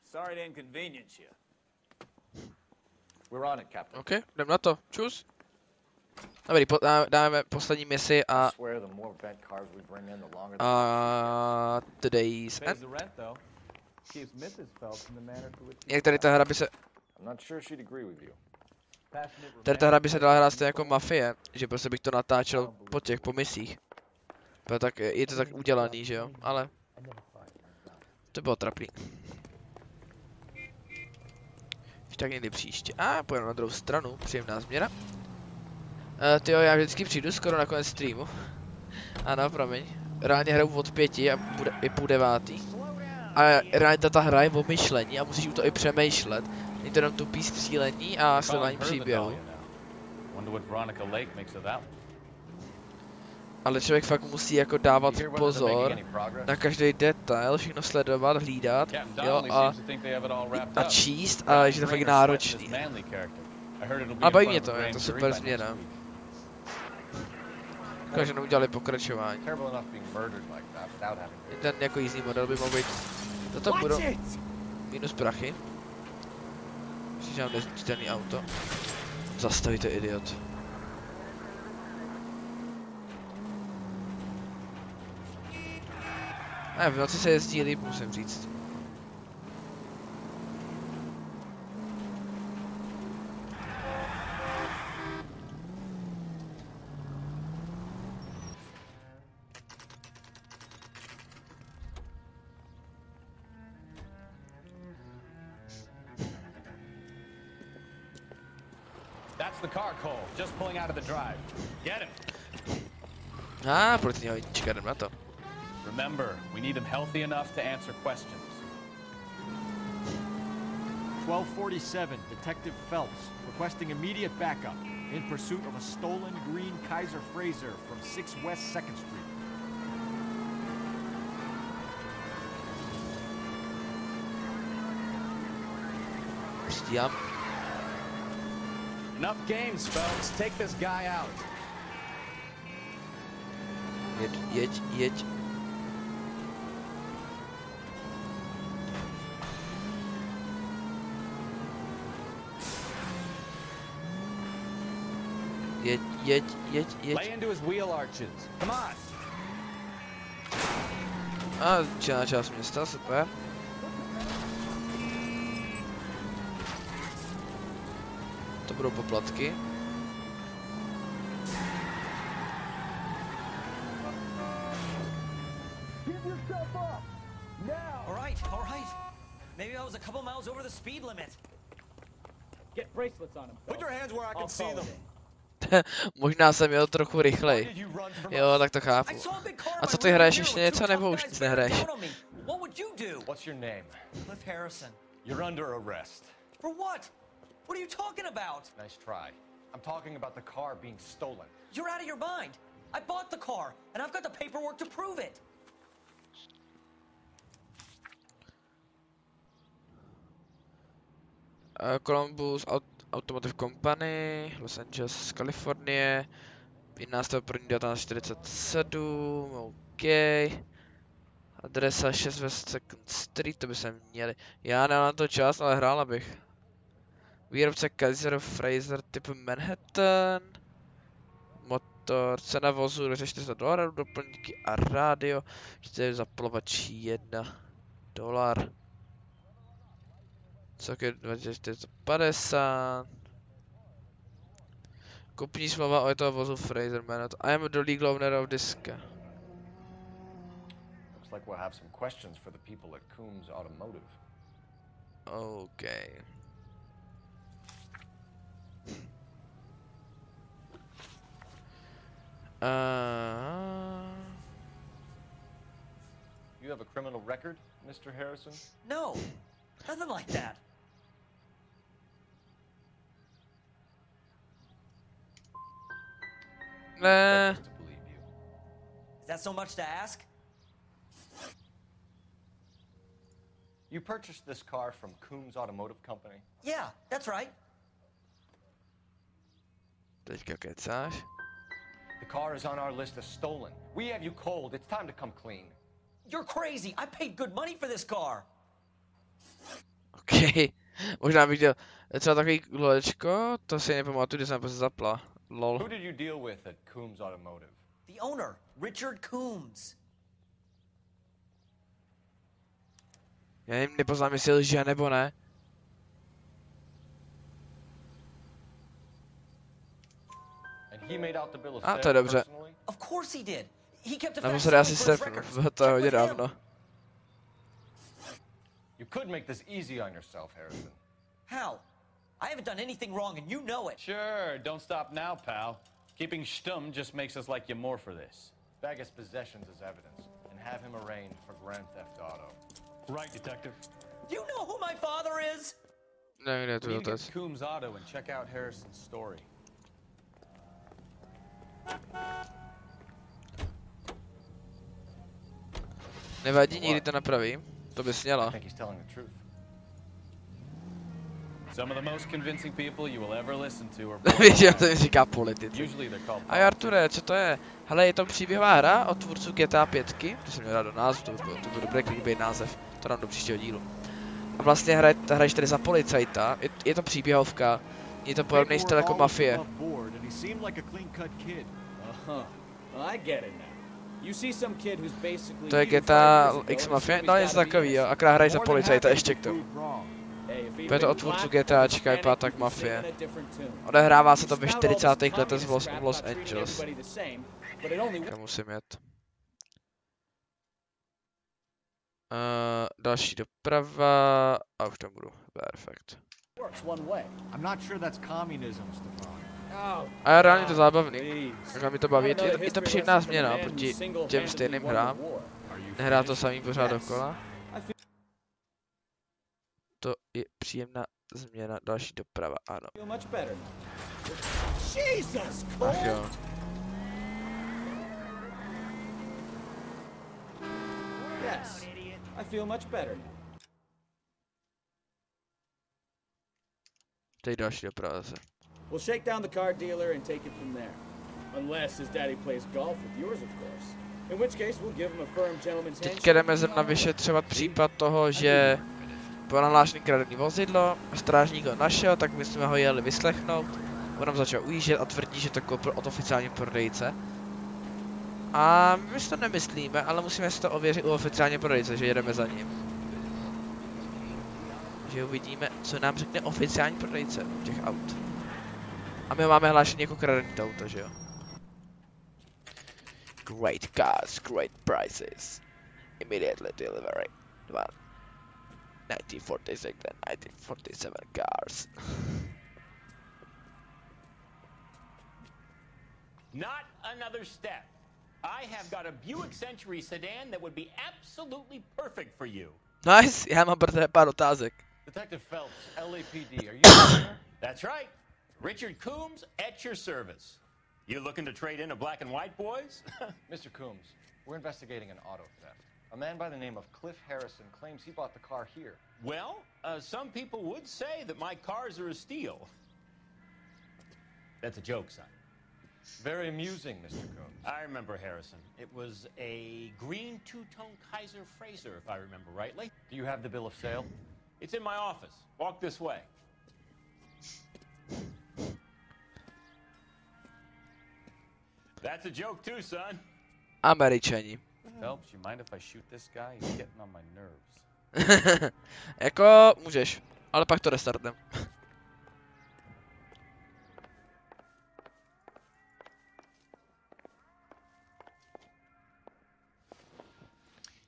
Sorry to inconvenience you. We're on it, Captain. OK, jdem na to. Čus. Dobrý, dáme poslední misi a... Today's end. Jak tady ta hra by se... Tady ta hra by se dala hrát stejně jako Mafie, že prostě bych to natáčel po misích. Tak je to tak udělaný, že jo, ale... To bylo trapný. Tak někdy příště. A pojďme na druhou stranu, příjemná změna. Tyjo, já vždycky přijdu skoro na konec streamu. Ano, promiň. Reálně hraju od 5 a je půl 9. A reálně ta hra je o myšlení a musíš u to i přemýšlet. Je to jenom tupý střílení a sledování příběhu. Ale člověk fakt musí jako dávat pozor na každý detail, všechno sledovat, hlídat, jo, a číst, a že to fakt náročný. Ale baví mě to, je to super změna. Takže neudělali pokračování. Ten jako jízdní model by mohl být. Toto budou minus prachy. Když mám nezničitelný auto. Zastaví to idiot. A v noci se jezdí líp, musím říct. That's the car, Cole. Just pulling out of the drive. Get him. Policejního jednička, jdem na to. Remember, we need him healthy enough to answer questions. 1247, Detective Phelps, requesting immediate backup in pursuit of a stolen green Kaiser Frazer from 6 West 2nd Street. Stíhám. Enough games, Phelps. Take this guy out. Jeď. Jeď. Lay into his wheel arches. Come on. A část města, super. To budou poplatky. All right. Maybe I was a couple miles over the speed limit. Get bracelets on him. Put your hands where I can see them. Možná jsem jel trochu rychleji. Jo, tak to chápu. A co ty hraješ, ještě něco nebo už nic nehraješ? What would you do? What's your name? Cliff Harrison. You're under arrest. For what? What are you talking about? Nice try. I'm talking about the car being stolen. You're out of your mind. I bought the car, and I've got the paperwork to prove it. Columbus Automotive Company, Los Angeles, Kalifornie, 11.1.1947, OK. Adresa 6 West 2nd Street, to by se měli. Já nemám to čas, ale hrála bych. Výrobce Kaiser Frazer typ Manhattan. Motor, cena vozu $400, doplňky a rádio. Čtyři zapalovačí $1. Celkem 2450. Kupní smlouva o toho vozu Fraser Manhattan. I am the legal owner of this car. Looks like we'll have some questions for the people at Coombs Automotive. Okay. You have a criminal record, Mr. Harrison? No, nothing like that. Nah. Is that so much to ask? You purchased this car from Coombs Automotive Company? Yeah, that's right. Teďka kecáš? The car is on our list as stolen. We have you cold. It's time to come clean. You're crazy. I paid good money for this car. OK. Možná bych dělal třeba takový kolečko, to si nepamatuju, kde jsem prostě zapla. Lol. Who did you deal with at Coombs Automotive? The owner, Richard Coombs. Já jim nepoznám, jestli lže nebo ne. A to je dobře. Of course he did. He kept Nebo se asi stepnu, to je hodně dávno. You could make this easy on yourself, Harrison. How? I haven't done anything wrong and you know it. Sure, don't stop now, pal. Keeping stum just makes us like you more for this. Bag his possessions as evidence and have him arraigned for Grand Theft Auto. Right, detective. Do you know who my father is? No, We need to get to Coombs Auto and check out Harrison's story. Nevadí, nikdy to napravím. To bys měla. I think he's telling the truth. Some of the most convincing people you will ever listen to are Víš, že to mi říká politici. Usually they're called A Arture, co to je? Hele, je to příběhová hra od tvůrců GTA 5, to jsem měl dát do názvu, to byl dobrý clickbait název, to dám do příštího dílu. A vlastně hraješ tady za policajta, je to příběhovka, je to podobný styl jako Mafie. To je GTA X Mafie, no něco takovýho, akorát hraješ za policajta ještě k tomu. To je to od tvůrců GTAčka, vypadá tak Mafie. Odehrává se to ve 40. letech v Los Angeles. Kam musím jet? Další doprava a už tam budu. Perfekt. A já reálně to zábavný. Takže mi to baví. Je to příjemná změna proti těm stejným hrám. Nehrá to samý pořád dokola. To je příjemná změna, další doprava, ano. Ach jo. Teď další doprava zase. We'll shake down the car dealer and take it from there. Unless his daddy plays golf with yours, of course. In which case we'll give him a firm gentleman's handshake. Teď jdeme zrovna vyšetřovat případ toho, že bylo nahlášený kradený vozidlo, strážník ho našel, tak my jsme ho jeli vyslechnout. On nám začal ujíždět a tvrdí, že to koupil od oficiálního prodejce. A my si to nemyslíme, ale musíme si to ověřit u oficiálního prodejce, že jedeme za ním. Že uvidíme, co nám řekne oficiální prodejce těch aut. A my máme hlášení jako kradený auto, že jo? Great cars, great prices. Immediately delivery. 1946 and 1947 cars. Not another step. I have got a Buick Century sedan that would be absolutely perfect for you. Nice, já mám pár otázek. Detective Phelps, LAPD, are you there? That's right. Richard Coombs at your service. You looking to trade in a black and white, boys? Mr. Coombs, we're investigating an auto theft. A man by the name of Cliff Harrison claims he bought the car here. Well, some people would say that my cars are a steal. That's a joke, son. Very amusing, Mr. Coombs. I remember Harrison. It was a green two-tone Kaiser Frazer, if I remember rightly. Do you have the bill of sale? It's in my office. Walk this way. That's a joke too, son. Američani. Phelps, you mind if I shoot this guy? He's getting on my nerves. Jako můžeš, ale pak to restartnem.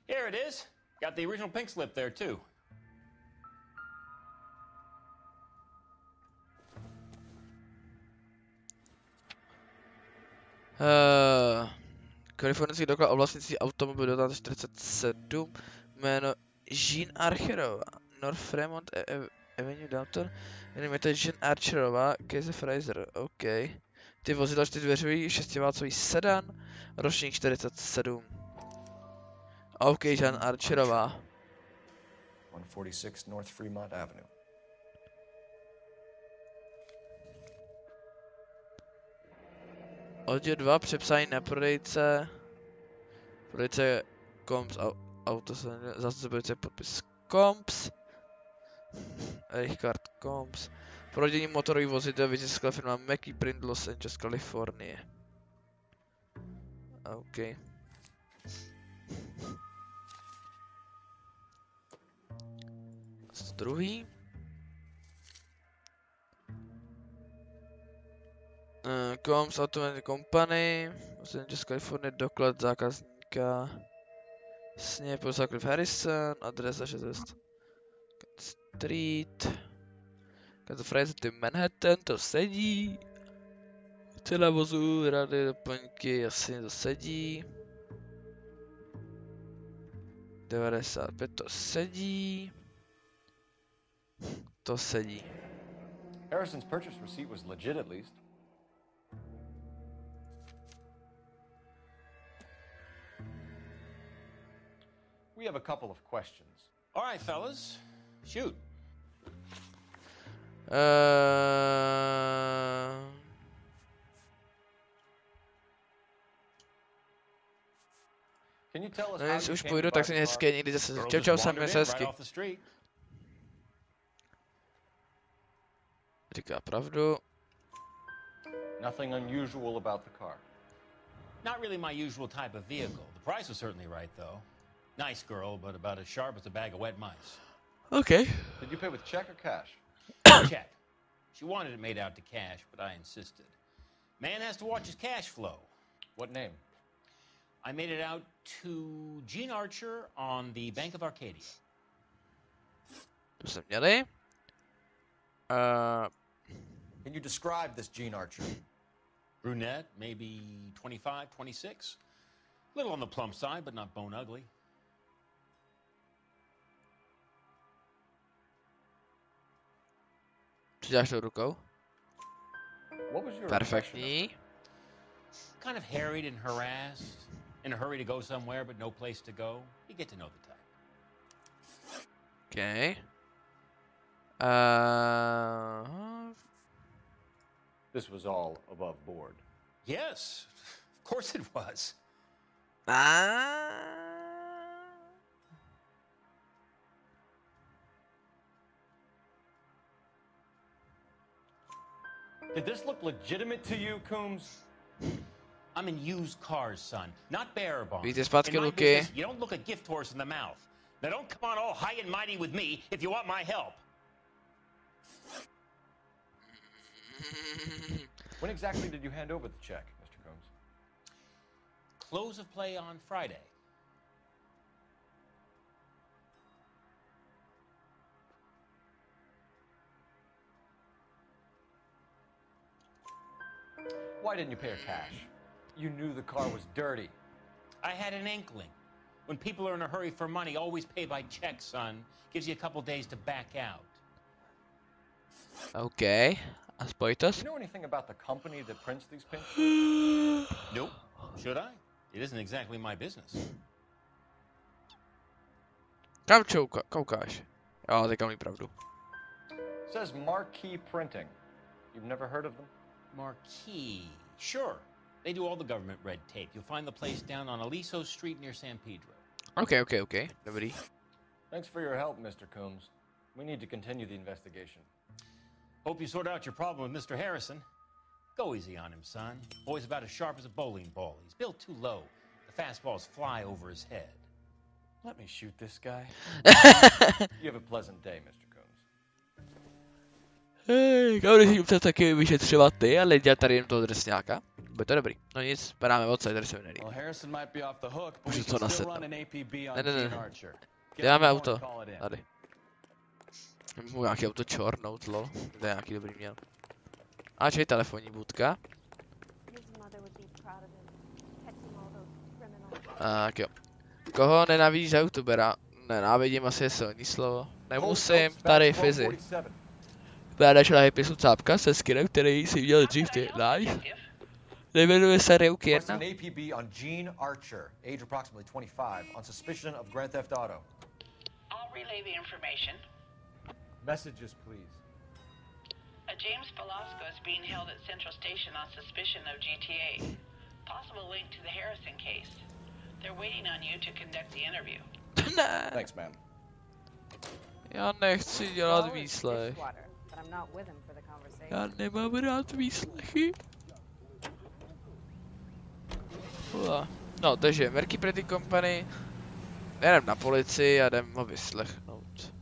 Here it is. Got the original pink slip there too. Kalifornský doklad o vlastnictví automobilu 1947, jméno Jean Archerová, North Fremont Avenue Downtown, jmenujete Jean Archerová, Case Fraser, OK. Ty vozidla 4dveřový, 6válcový sedan, ročník 47. OK, Jean Archerová. 146 North Fremont Avenue. Oddíl 2, přepsání na prodejce. Prodejce Comps auto, zase prodejce podpis Comps. Richard Comps. Prodění motorových vozidel vytiskla firma Mackie Print Los Angeles, Kalifornie. OK. Druhý. Comps Automotive Company, Los Angeles, Kalifornie, doklad zákazníka. Jasně, poslal Cliff Harrison, adresa 6 Street. Kato Fraser, ty Manhattan, to sedí. Cena vozu, rady, doplňky, jasně to sedí. 95 to sedí. To sedí. Harrison's purchase receipt was legit at least. We have a couple of questions. All right, fellas. Shoot. Can you tell us No, how jestli you už came půjdu, to tak buy se the hezky car? někdy zase. Girl Čau, just čau, jsem wandered se in hezky. right off the street. Říká pravdu. Nothing unusual about the car. Not really my usual type of vehicle. The price was certainly right, though. Nice girl, but about as sharp as a bag of wet mice. Okay. Did you pay with check or cash? Check. She wanted it made out to cash, but I insisted. Man has to watch his cash flow. What name? I made it out to Gene Archer on the Bank of Arcadia. To jsme měli. Can you describe this Gene Archer? Brunette, maybe 25, 26. Little on the plump side, but not bone ugly. Přidáš to rukou. What was your Perfektní. Kind of harried and harassed, in a hurry to go somewhere, but no place to go. You get to know the type. Okay. This was all above board. Yes, of course it was. Did this look legitimate to you, Coombs? I'm in used cars, son, not bearer bonds. Víte zpátky, In my Luky. business, you don't look a gift horse in the mouth. Now don't come on all high and mighty with me if you want my help. When exactly did you hand over the check, Mr. Coombs? Close of play on Friday. Why didn't you pay her cash? You knew the car was dirty. I had an inkling. When people are in a hurry for money, always pay by check, son. Gives you a couple days to back out. Okay. A spojitost? Do you know anything about the company that prints these pins? Nope. Should I? It isn't exactly my business. Kam koukáš? Jo, teďka mluví pravdu. Says Marquee Printing. You've never heard of them? Marquee. Sure. They do all the government red tape. You'll find the place down on Aliso Street near San Pedro. Okay. Dobrý. Thanks for your help, Mr. Coombs. We need to continue the investigation. Hope you sort out your problem with Mr. Harrison. Go easy on him, son. Boy's about as sharp as a bowling ball. He's built too low. The fastballs fly over his head. Let me shoot this guy. You have a pleasant day, Mr. Coombs. Hej, když chce taky vyšetřovat ty, ale dělat tady jen toho drsňáka. Bude to dobrý. No nic, padáme odsaď, tady se mi nelíbí. Můžu to naset. Ne. Děláme auto. Tady. Můžu nějaký auto čornout, lol. To je nějaký dobrý měl. A čej telefonní budka. Tak jo. Koho nenávidíš za youtubera? Nenávidím asi je silný slovo. Nemusím, tady Fizi. Vládač na hypisu cápka se skinem, který si viděl dřív ty live. Nejmenuje se Reuky 1. An APB on Gene Archer, age approximately 25, on suspicion of Grand Theft Auto. I'll relay the information. Messages, please. A James Velasco is being held at Central Station on suspicion of GTA. Possible link to the Harrison case. They're waiting on you to conduct the interview. Thanks, man. Já nechci dělat výslech. Já nemám rád výslechy. No, takže Merky Pretty Company. Jdem na policii a jdem ho vyslechnout.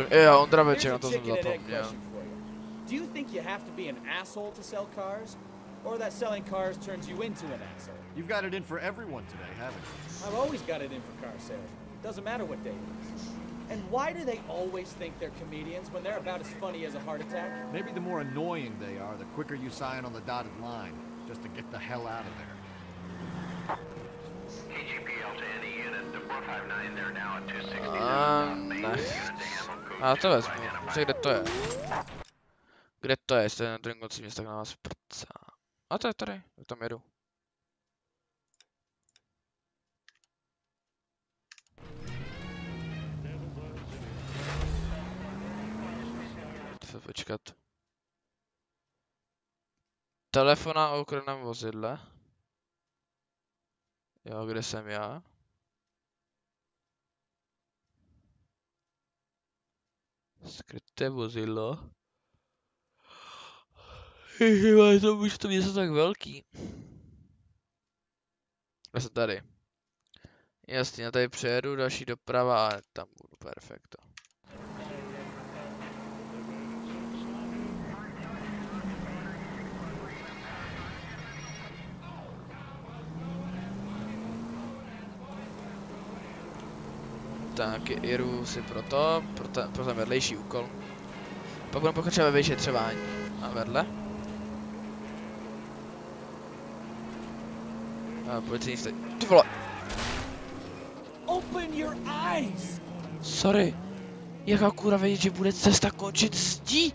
Jo, Ondra večer, na to jsem zapomněl. Do you think you have to be an asshole to sell cars? Or that selling cars turns you into an asshole? You've got it in for everyone today, haven't you? I've always got it in for car sales. Doesn't matter what day it is. And why do they always think they're comedians when they're about as funny as a heart attack? Maybe the more annoying they are, the quicker you sign on the dotted line, just to get the hell out of there. KGPL to any unit, the 459, they're now at 267. A to vezmu, kde to je? Kde to je, jestli na druhém konci města, tak na vás prcá. A to je tady, jak tam jedu. Se počkat. Telefona o ukradném vozidle. Jo, kde jsem já? Skryté vozidlo. Ježiš, to už to město tak velký. Já jsem tady. Jasně, já tady přejedu, další doprava a tam budu perfekto. Tak jedu si pro ten vedlejší úkol. Pak budeme pokračovat ve vyšetřování. A vedle. A policejní stojí. Ty vole! Open your eyes! Sorry. Jaká kůra vědět, že bude cesta končit zdí?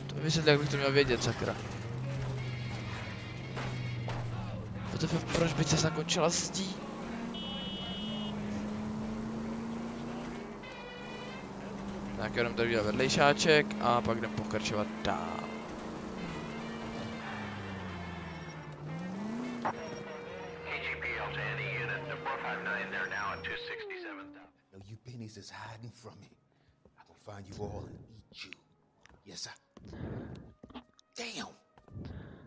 To vysvětlí, jak bych to měl vědět, sakra. Proč by cesta končila zdí? Tak jenom tady udělat vedlejšáček a pak jdem pokračovat dál. KGPL to any unit, the 459, they're now at 267. No, you pennies is hiding from me. I will find you all and eat you. Yes, sir. Damn!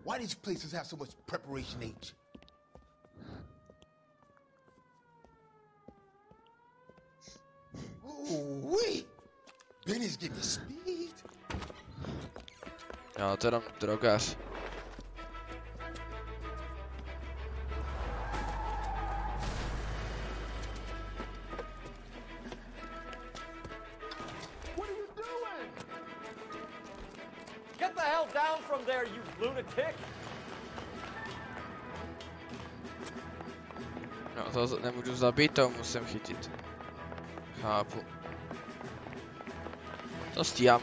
Why these places have so much preparation H? Ooh, wee! Benny's getting speed. Jo, to je tam drogař. Get the hell down from there, you lunatic! No, to nemůžu zabít, to musím chytit. Chápu. To stíhám.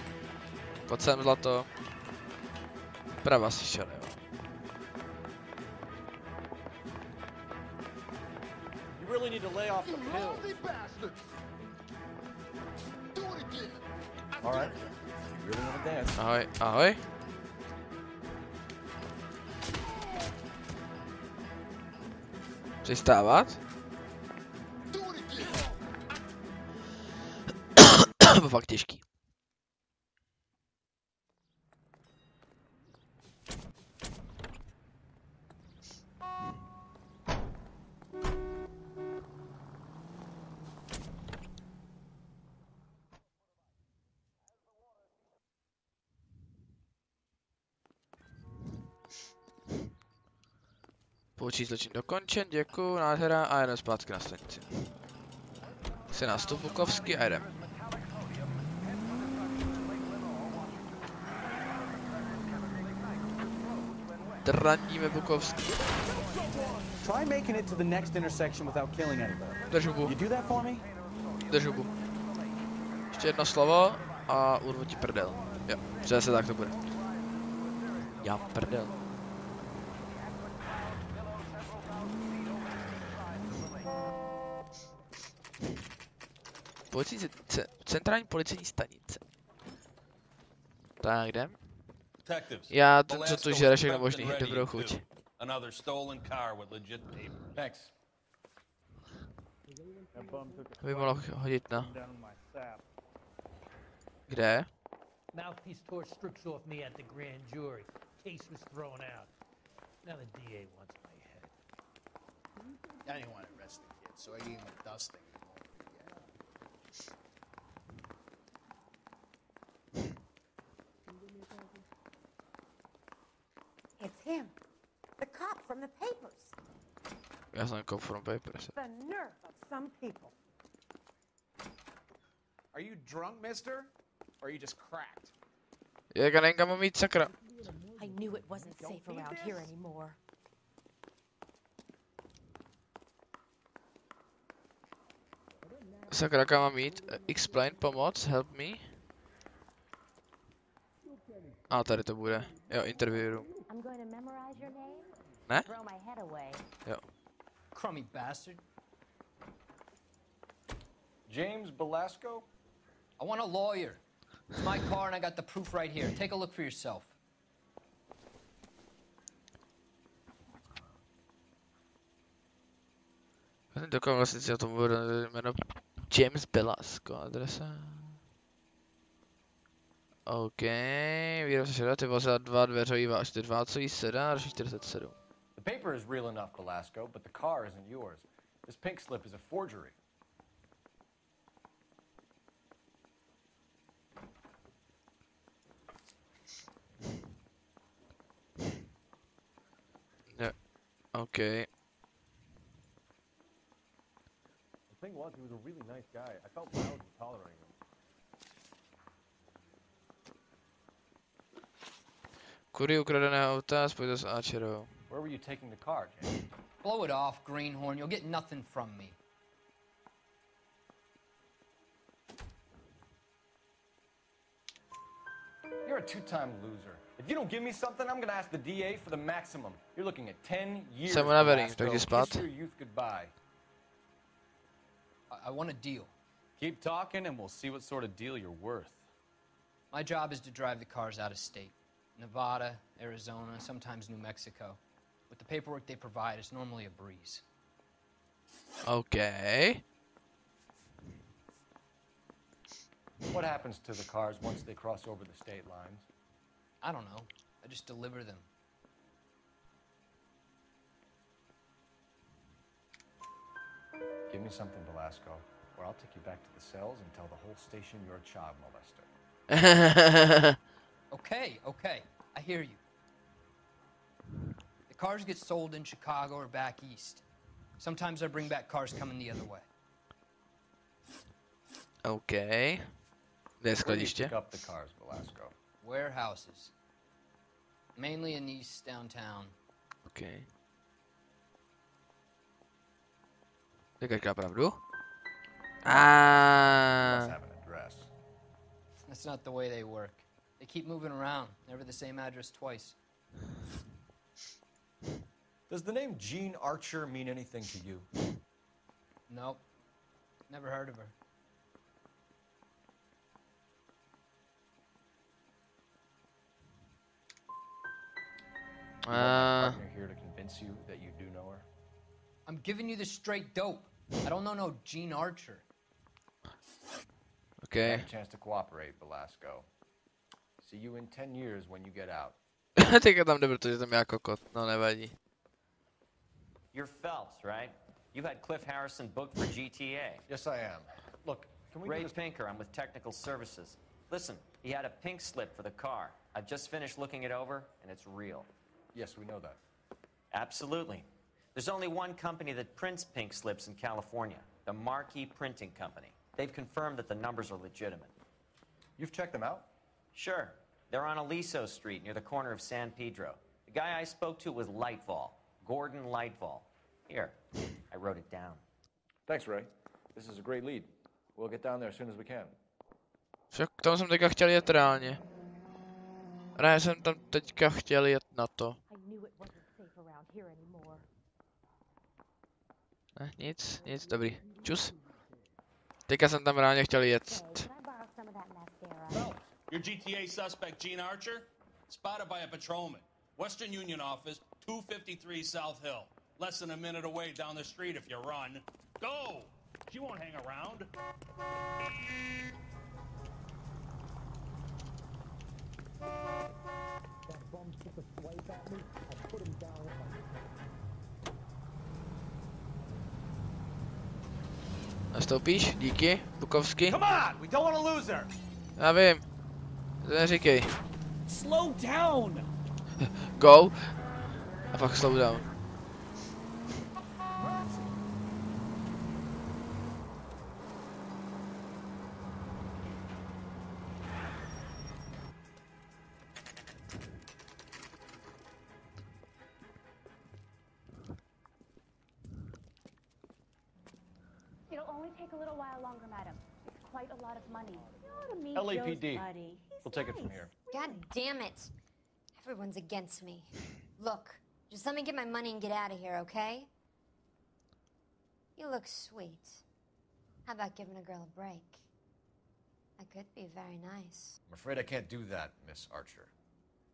Pojď sem, zlato. Prava si šel, jo. You really need to lay off the pills. All right. You really want to dance? Ahoj, ahoj. Přistávat? To fakt těžký. Poučí zločin dokončen, děkuju, nádhera a jdem zpátky na stanici. Si nástup Bukovský a jdem. Drandíme Bukovský. Try making it to the next intersection without killing anybody. Drž hubu. You do that for me? Drž hubu. Ještě jedno slovo a urvu ti prdel. Jo, přesně tak to bude. Já prdel. Centrální policejní stanice. Tak jdem. Já ten, co tu žere, všechno možný, dobrou chuť. By mohl hodit na... Kde? Mouthpiece tore strips off me at the grand jury. Case was thrown out. Now the DA wants my head. I didn't want to arrest the kid, so I gave him a dusting. It's him. The cop from the papers. Já jsem cop from papers. The nerve of some people. Are you drunk, mister? Or are you just cracked? Jak nenka mám mít, sakra. I knew it wasn't safe around here anymore. Sakra, kam mám jít? Explain, pomoc, help me. A tady to bude. Jo, interview room. Ne? Jo. Crummy bastard. James Belasco? I want a lawyer. It's my car and I got the proof right here. Take a look for yourself. Dokud vlastně si o tom bude jméno James Belasco, adresa. OK, výrobce šedaty vozila 2 dveřový váš 2,7 a další 47. The paper is real enough, Belasco, but the car isn't yours. This pink slip is a forgery. Yeah, okay. The thing was, he was a really nice guy. I felt lousy tolerating him. Kury ukradeného auta, spojte s Archerou. Where were you taking the car, James? Blow it off, greenhorn. You'll get nothing from me. You're a two-time loser. If you don't give me something, I'm gonna ask the DA for the maximum. You're looking at 10 years. Jsem unavený, tak Belasco. spát. Kiss your youth goodbye. I want a deal. Keep talking and we'll see what sort of deal you're worth. My job is to drive the cars out of state. Nevada, Arizona, sometimes New Mexico. With the paperwork they provide, it's normally a breeze. Okay. What happens to the cars once they cross over the state lines? I don't know. I just deliver them. Give me something, Belasco, or I'll take you back to the cells and tell the whole station you're a child molester. Okay, okay. I hear you. The cars get sold in Chicago or back east. Sometimes I bring back cars coming the other way. Okay. Kde je skladiště? Pick up the cars, Belasco. Warehouses. Mainly in East downtown. Okay. Tak říká pravdu? Must have an address. That's not the way they work. They keep moving around, never the same address twice. Does the name Jean Archer mean anything to you? Nope. Never heard of her. You want my partner here to convince you that you do know her? I'm giving you the straight dope. I don't know no Jean Archer. Okay. You have a chance to cooperate, Belasco. See you in 10 years when you get out. Teďka tam jde, protože tam já kokot. No nevadí. You're Phelps, right? You had Cliff Harrison booked for GTA. Yes, I am. Look, can we Ray do this? Pinker, I'm with Technical Services. Listen, he had a pink slip for the car. I've just finished looking it over, and it's real. Yes, we know that. Absolutely. There's only one company that prints pink slips in California, the Marquee Printing Company. They've confirmed that the numbers are legitimate. You've checked them out? Sure. They're on Aliso Street near the corner of San Pedro. The guy I spoke to was Lightfall, Gordon Lightfall. Here, I wrote it down. Thanks, Ray. This is a great lead. We'll get down there as soon as we can. Však tam jsem teďka chtěl jet reálně. Ne, jsem tam teďka chtěl jet na to. Ne, nic, dobrý. Čus. Teďka jsem tam reálně chtěl jet. Your GTA suspect, Gene Archer, spotted by a patrolman. Western Union office, 253 South Hill. Less than a minute away down the street if you run. Go! She won't hang around. That bum took a swipe at me. I put him down with my... Nastoupíš? Díky, Bukovsky. Come on, we don't want to lose her. Já vím. To neříkej. Slow down. Go. A pak slow down. only take a little while longer, madam. It's quite a lot of money. You ought to meet LAPD. Joe's buddy. We'll take it from here. God damn it. Everyone's against me. Look, just let me get my money and get out of here, okay? You look sweet. How about giving a girl a break? That could be very nice. I'm afraid I can't do that, Miss Archer.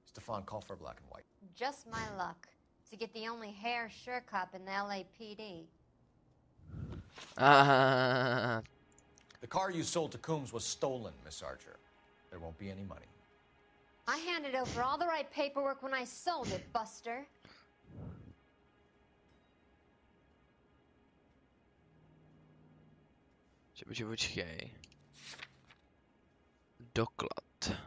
Stefan, call for black and white. Just my luck to get the only hair sure cop in the LAPD. The car you sold to Coombs was stolen, Miss Archer. There won't be any money. I handed over all the right paperwork when I sold it, Buster. Počkej. Doklad.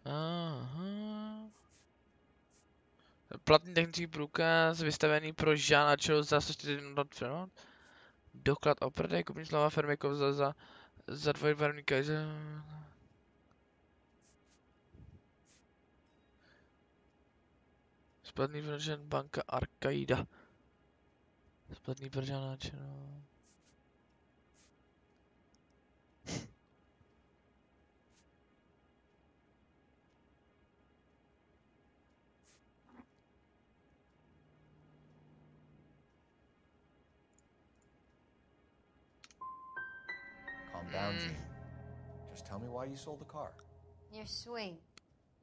Aha. Platný technický průkaz vystavený pro Žána čelo za 104. Doklad o prodej kupní slova firmy za dvojbarvníka. Splatný vržen banka Arkaida. Splatný vržen čelo. Calm down, Gene. Just tell me why you sold the car. You're sweet.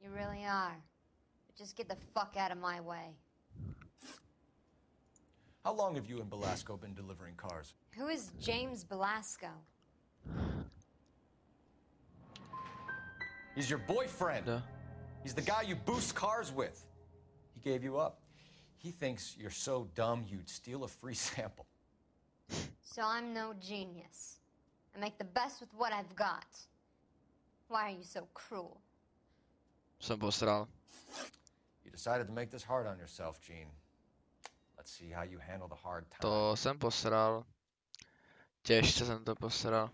You really are. But just get the fuck out of my way. How long have you and Belasco been delivering cars? Who is James Belasco? He's your boyfriend. He's the guy you boost cars with. He gave you up. He thinks you're so dumb you'd steal a free sample. So I'm no genius. I make the best with what I've got. Why are you so cruel? Jsem posral. You decided to make this hard on yourself, Gene. Let's see how you handle the hard time. To jsem posral. Těžce jsem to posral.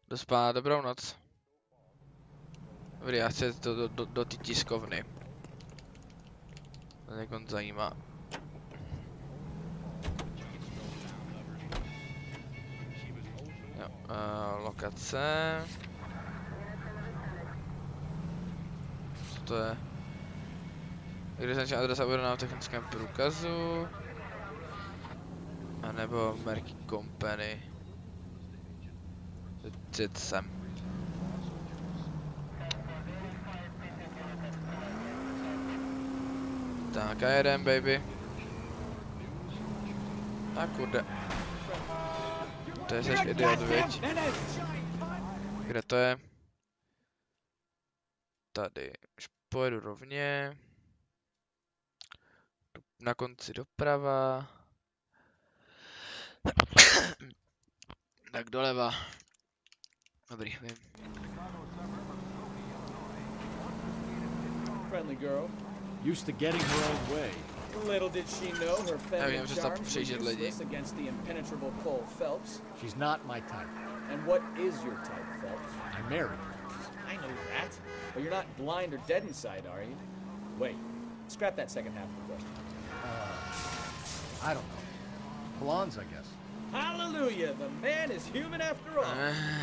Jdu spát, dobrou noc. Dobrý, já chci jít do té tiskovny. To někoho zajímá. Jo, lokace. Co to je? Kde začíná adresa uvedená v technickém průkazu. A nebo Merky Company. Teď sem. Tak a jedem, baby. A kurde. To je seš idiot, viď? Kde to je? Tady. Už pojedu rovně. Na konci doprava. Tak doleva. Dobrý, vím. Friendly girl. Used to getting her own way. Little did she know her feminine charms were useless against the impenetrable Cole Phelps. She's not my type. And what is your type, Phelps? I'm married. I know that. But you're not blind or dead inside, are you? Wait, scrap that second half of the question. I don't know. Blondes, I guess. Hallelujah! The man is human after all.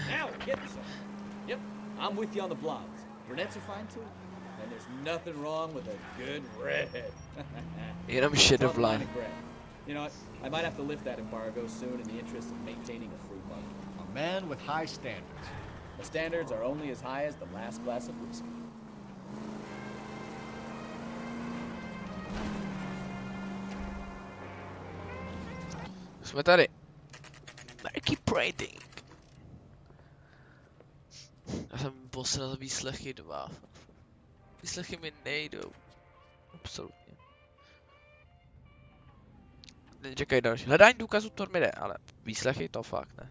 Now we're getting something. Yep, I'm with you on the blondes. Brunettes are fine too. And there's nothing wrong with a good redhead. Jenom šedovlá. You know what? I might have to lift that embargo soon in the interest of maintaining a free market. A man with high standards. The standards are only as high as the last glass of whiskey. Jsme tady. Marky Prating. Já jsem posral výslechy 2. Výslechy mi nejdou. Absolutně. Čekaj další. Hledání důkazů to mi jde, ale výslechy to fakt ne.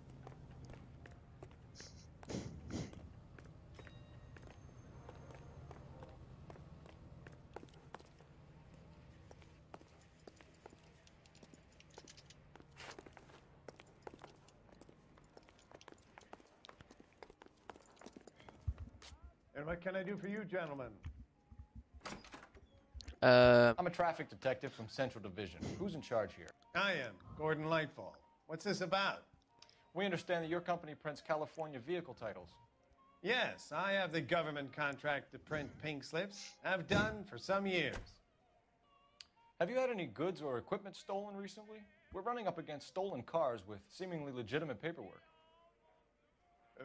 And what can I do for you, gentlemen? I'm a traffic detective from Central Division. Who's in charge here? I am, Gordon Lightfall. What's this about? We understand that your company prints California vehicle titles. Yes, I have the government contract to print pink slips. I've done for some years. Have you had any goods or equipment stolen recently? We're running up against stolen cars with seemingly legitimate paperwork.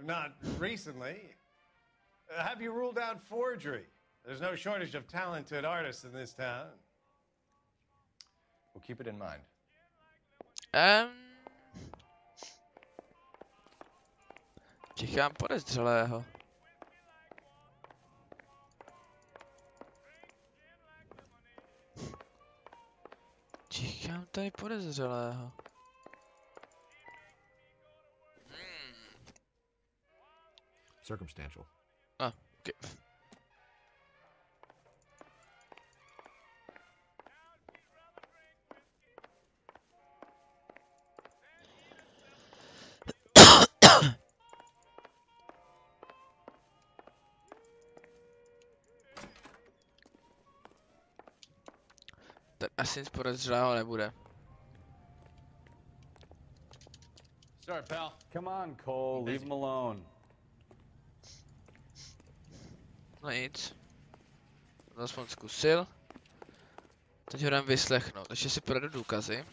Not recently. Have you ruled out forgery? There's no shortage of talented artists in this town. We'll keep it in mind. Čekám podezřelého. Čekám tady podezřelého. Circumstantial. Ah, okay. Tak asi nic podezřelého nebude. Sorry, pal. Come on, Cole. Leave him alone. No nic. To aspoň zkusil. Teď ho dám vyslechnout. Ještě si projdu důkazy.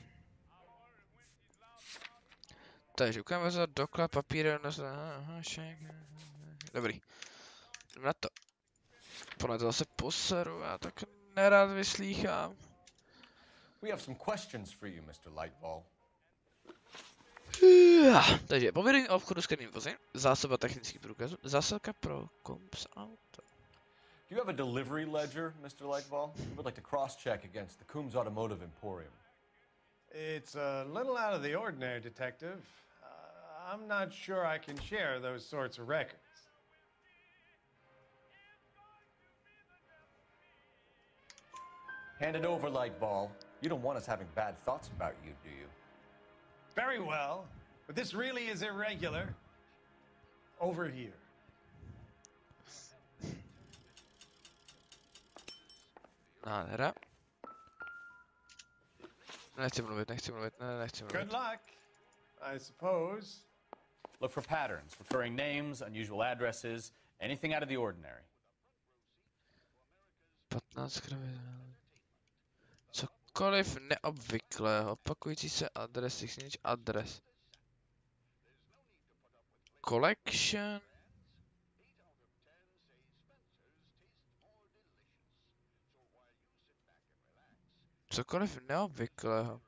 Takže ukážeme za doklad papíru. Dobrý. Jdem na to. Podle toho se poseru, já tak nerad vyslýchám. We have some questions for you, Mr. Lightfall. Takže povědění o obchodu s krmným vozy, zásoba technických průkazů, zásilka pro komps auto. Do you have a delivery ledger, Mr. Lightfall? We would like to cross-check against the Coombs Automotive Emporium. It's a little out of the ordinary, Detective. I'm not sure I can share those sorts of records. Hand it over, Lightfall. You don't want us having bad thoughts about you, do you? Very well, but this really is irregular. Over here. Nádhera. Nechci mluvit, nechci mluvit. Good luck, I suppose. Look for patterns, recurring names, unusual addresses, anything out of the ordinary. 15 cokoliv neobvyklého, opakující se adresy, adres. Collection. Cokoliv neobvyklého.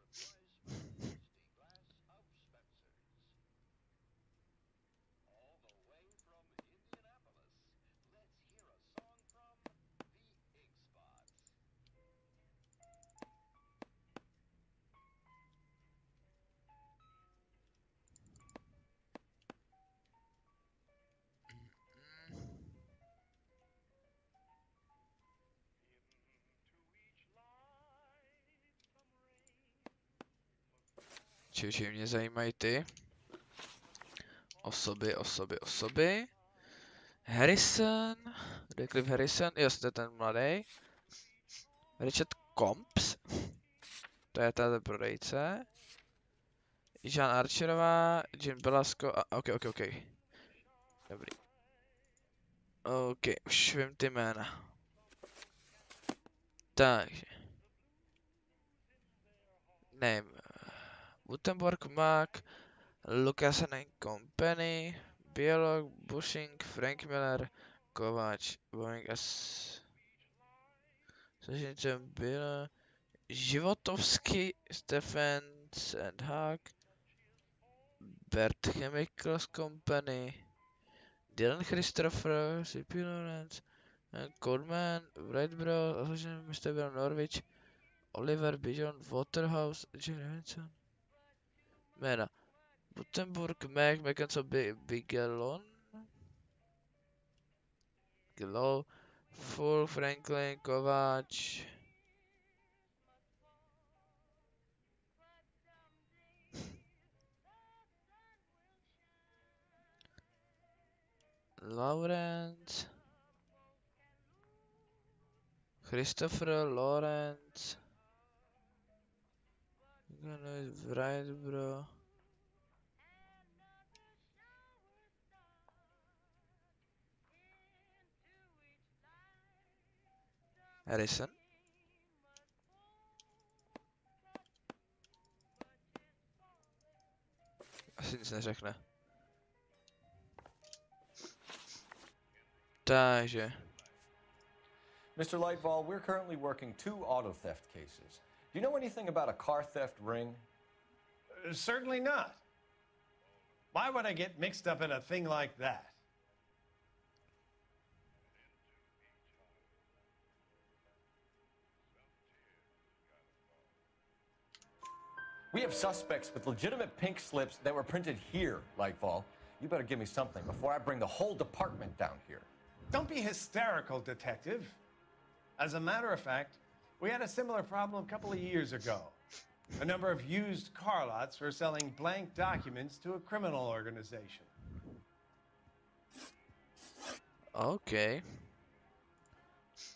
Čiže mě zajímají ty osoby. Harrison, kde je Cliff Harrison, jo, to je ten mladý. Richard Combs, to je ten prodejce. Jean Archerová, Jim Belasco a ok. Dobrý. Ok, už vím ty jména. Takže. Name. Gutenberg, Mac, Lucas and Company, Biolog, Bushing, Frank Miller, Kováč, Boeing S. Složenicem byl Životovský, Stephens and Hack, Bert Chemicals Company, Dylan Christopher, C.P. Lawrence, Coleman, Wrightbro, Mr. Bill Norwich, Oliver Bijon, Waterhouse, Jim Hanson. Jména. Gutenberg, Mac, McKenzo, Bigelon, Glow, Full, Franklin, Kováč. Lawrence. Christopher Lawrence. Right, bro. Harrison. Asi nic neřekne. Takže. Mr. Lightfall, we're currently working 2 auto theft cases. Do you know anything about a car theft ring? Certainly not. Why would I get mixed up in a thing like that? We have suspects with legitimate pink slips that were printed here, Lightfall. You better give me something before I bring the whole department down here. Don't be hysterical, Detective. As a matter of fact, we had a similar problem a couple of years ago. A number of used car lots were selling blank documents to a criminal organization. Okay.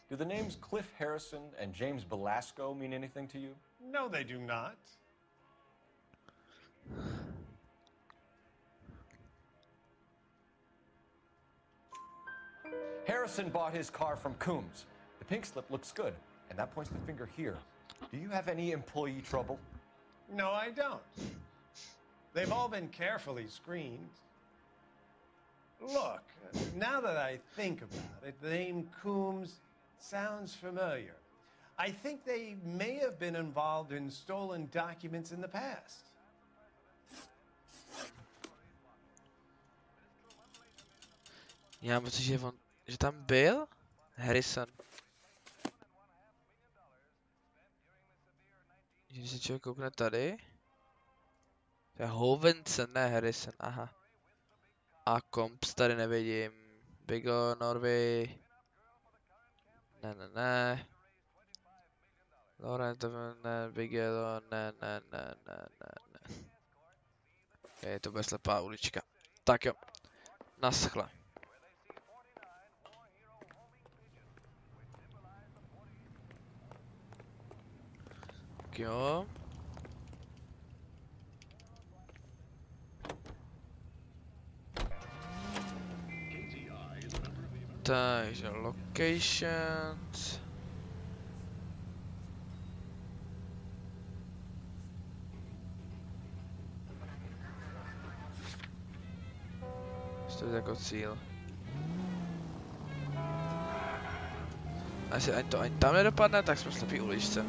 Do the names Cliff Harrison and James Belasco mean anything to you? No, they do not. Harrison bought his car from Coombs. The pink slip looks good, and that points the finger here. Do you have any employee trouble? No, I don't. They've all been carefully screened. Look, now that I think about it, the name Coombs sounds familiar. I think they may have been involved in stolen documents in the past. Já mám pocit, že tam byl Harrison. Když se člověk koukne tady. To je Hovenson, ne Harrison, aha. A Comps tady nevidím. Bigo, Norway. Ne. Laurent, ne, Bigelo, ne. Je to bude slepá ulička. Tak jo. Naschle. Jo. Takže locations. To je jako cíl. A jestli ani tam nedopadne, tak jsme v slepý uličce.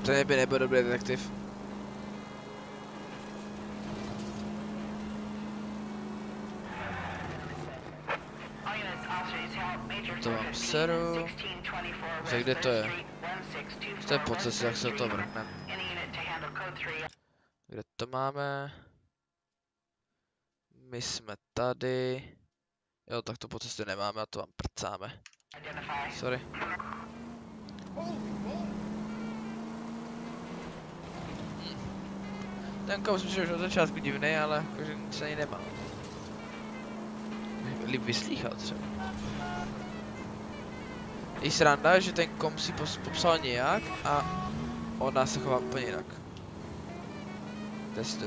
To by nebyl dobrý detektiv. To mám seru. Tak kde to je? To je po cestě, jak se to vrhne. Kde to máme? My jsme tady. Jo, tak to po cestě nemáme a to vám prcáme. Sorry. Ten kous mi už od začátku divnej, ale jakože nic ani nemá. Líp vyslýchat třeba. Je sranda, že ten kom si popsal nějak a ona se chová úplně jinak. To je si to...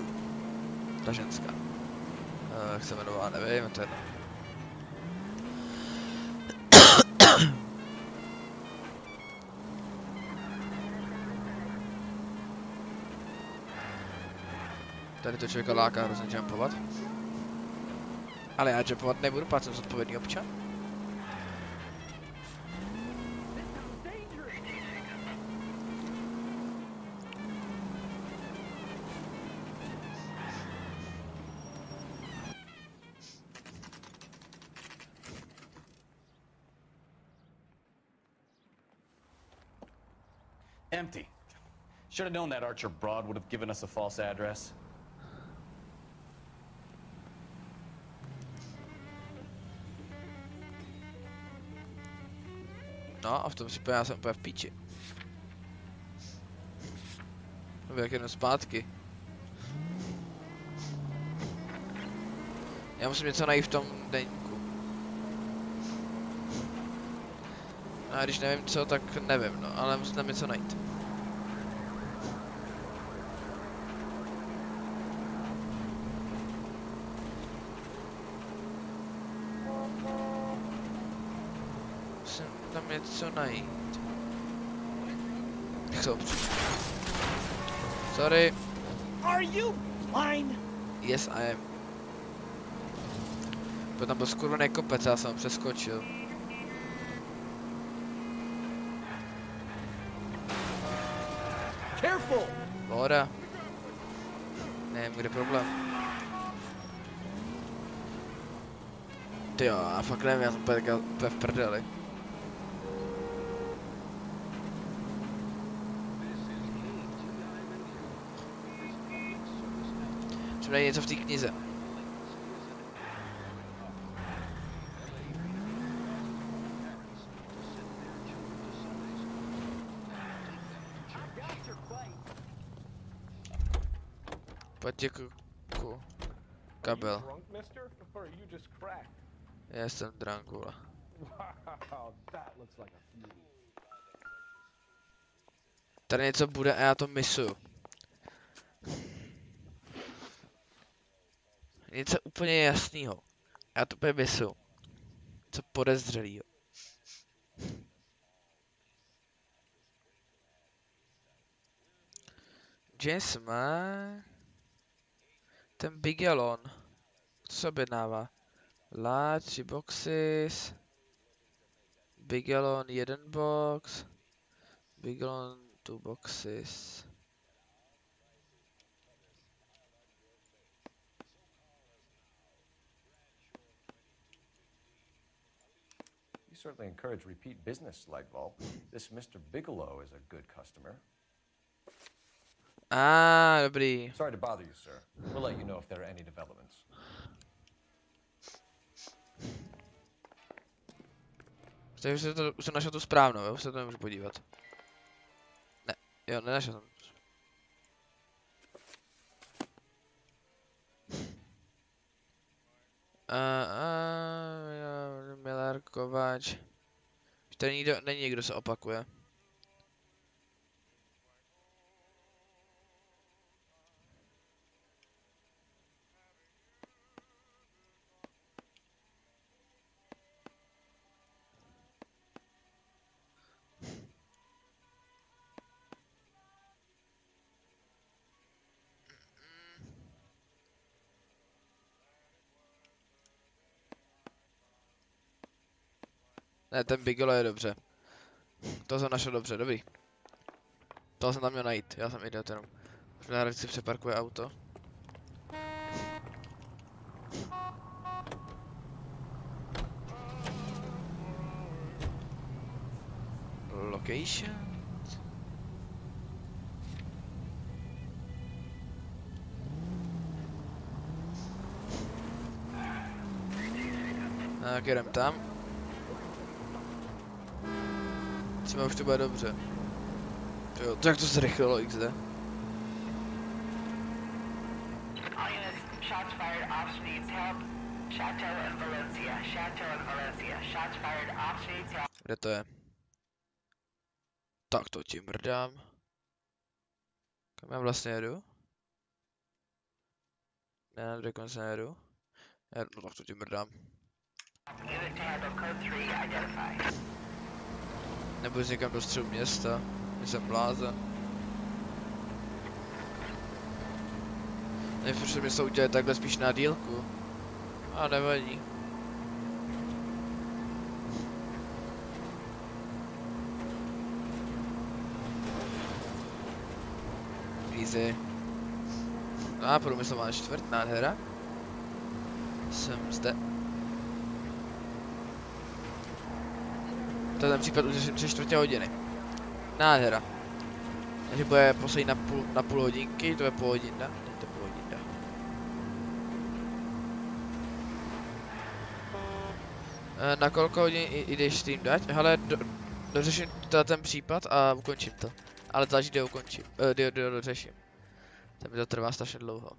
ta ženská. Jak se jmenovala, nevím, to je... Tady to člověka láká hrozně jumpovat. Ale já jumpovat nebudu, protože jsem zodpovědný občan. Empty. Should have known that Archer broad would have given us a false address. No a v tom případě já jsem úplně v píči. Nebo jak jenom zpátky. Já musím něco najít v tom deníku. A když nevím co, tak nevím, no, ale musím tam něco najít. Musím tam něco najít. Sorry. Are you blind? Yes, I am. To tam byl skurvený kopec, já jsem ho přeskočil. Careful! Pohoda. Nevím, kde je problém. Tyjo, já fakt nevím, já jsem úplně v prdeli. Jsem najít něco v té knize. Patěku. Kabel. Já jsem drankula. Tady něco bude a já to misuju. Něco úplně jasného. Já to úplně misuju. Co podezřelýho. James má ten Bigelon. Co se objednává? Lád, 3 boxes. Bigelon 1 box. Bigelon 2 boxes. You certainly encourage repeat business, Lightball. This Mr. Bigelow is a good customer. Ah, dobrý. Sorry to bother you, sir. We'll let you know if there are any developments. Takže už jsem našel tu správnou, jo? Už se to nemůžu podívat. Ne, jo, nenašel jsem. Miller, Kováč. Tady není někdo se opakuje. Ne, ten Bigelow je dobře. To jsem našel dobře, dobrý. To jsem tam měl najít, já jsem idiot jenom. Už mi na si přeparkuje auto. Location. Tak jdem tam. Třeba už to bude dobře. Jo, tak to zrychlilo XD. Kde to je? Tak to ti mrdám. Kam já vlastně jedu? Ne, dokonce nejedu. No tak to ti mrdám. Nebo jsi někam do středu města, jsem blázen. Nevím, proč mi se udělali takhle spíš na dílku. A nevadí. Easy. A průmyslová čtvrt, nádhera. Jsem zde. To je ten případ už 3/4 hodiny. Nádhera. Takže bude poslední na půl hodinky, to je půl hodina. Ne, to je půl hodina. Na kolko hodin jdeš stream dať? Hele, dořeším ten případ a ukončím to. Ale záleží, kde ukončím. Kde dořeším. To mi to trvá strašně dlouho.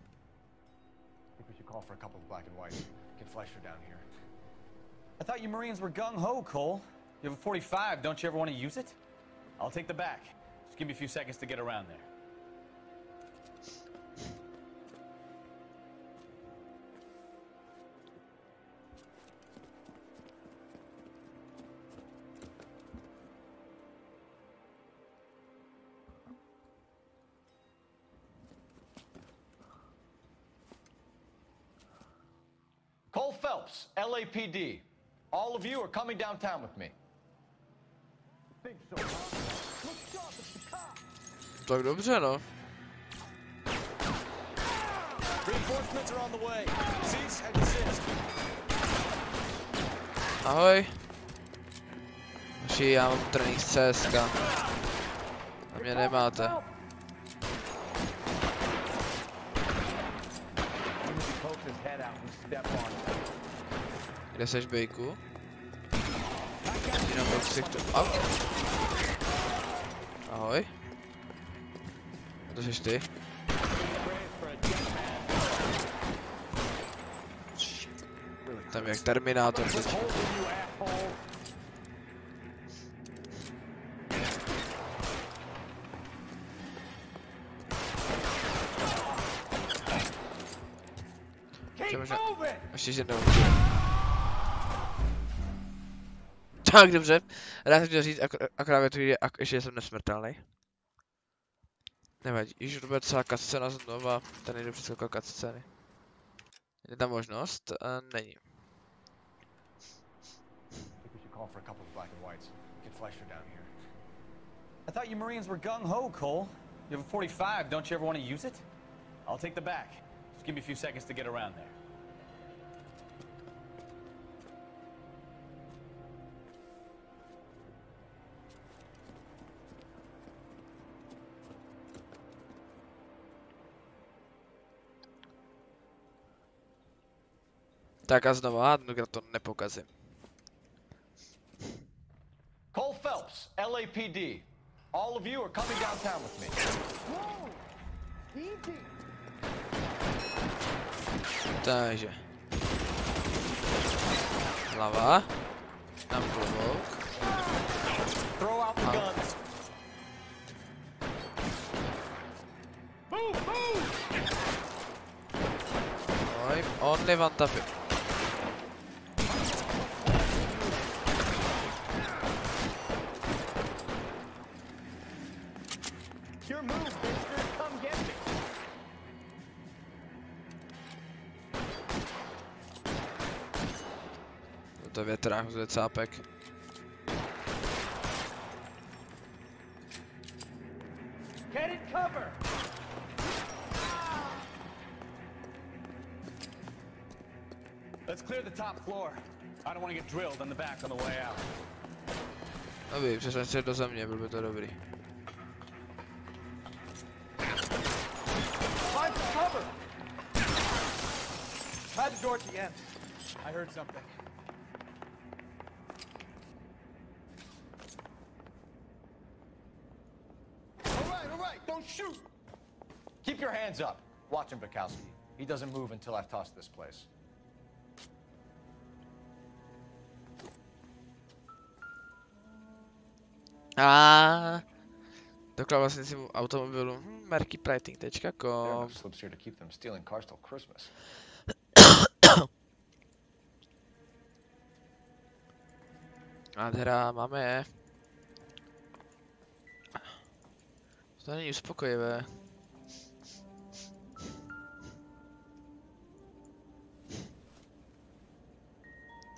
I thought you Marines were gung-ho, Cole. You have a 45. Don't you ever want to use it? I'll take the back. Just give me a few seconds to get around there. Cole Phelps, LAPD. All of you are coming downtown with me. Tak dobře, no. Reinforcements are on the way. Cease and desist. Ahoj. Naši, já mám trénink z CSK. A mě nemáte. Kde seš, bejku? Jenom byl ksichtu. Ahoj. To seš ty? Tam jak Terminátor teď. Ještě jednou. Tak dobře, rád jsem chtěl říct, akorát je to jde, že jsem nesmrtelný. Nevadí, již to bude celá cutscéna znova, tady nejdu přeskakovat cutscény. Je tam možnost? Není. I thought you Marines were gung-ho, Cole. You have a 45, don't you ever want to use it? I'll take the back. Just give me a few seconds to get around there. Tak a znovu hádnu, kdo to nepokazím. Cole Phelps, LAPD. All of you are coming downtown with me. Takže. Hlava. Tam klobouk. Throw out the guns. Oj, only one tap. To větrák vzuje cápek. Get it cover. Let's clear the top floor. I don't want to get drilled on the back on the way out. Dobrý, přesně se do země, byl by to dobrý. Find some cover. Had the door at the end. I heard something. All right, don't shoot! Keep your hands up. Watch him, Bukowski. He doesn't move until I've tossed this place. Doklad vlastnicím automobilu. Markypriting.com. Slips here to keep them stealing cars till Christmas. Nádhera, máme je. To není uspokojivé.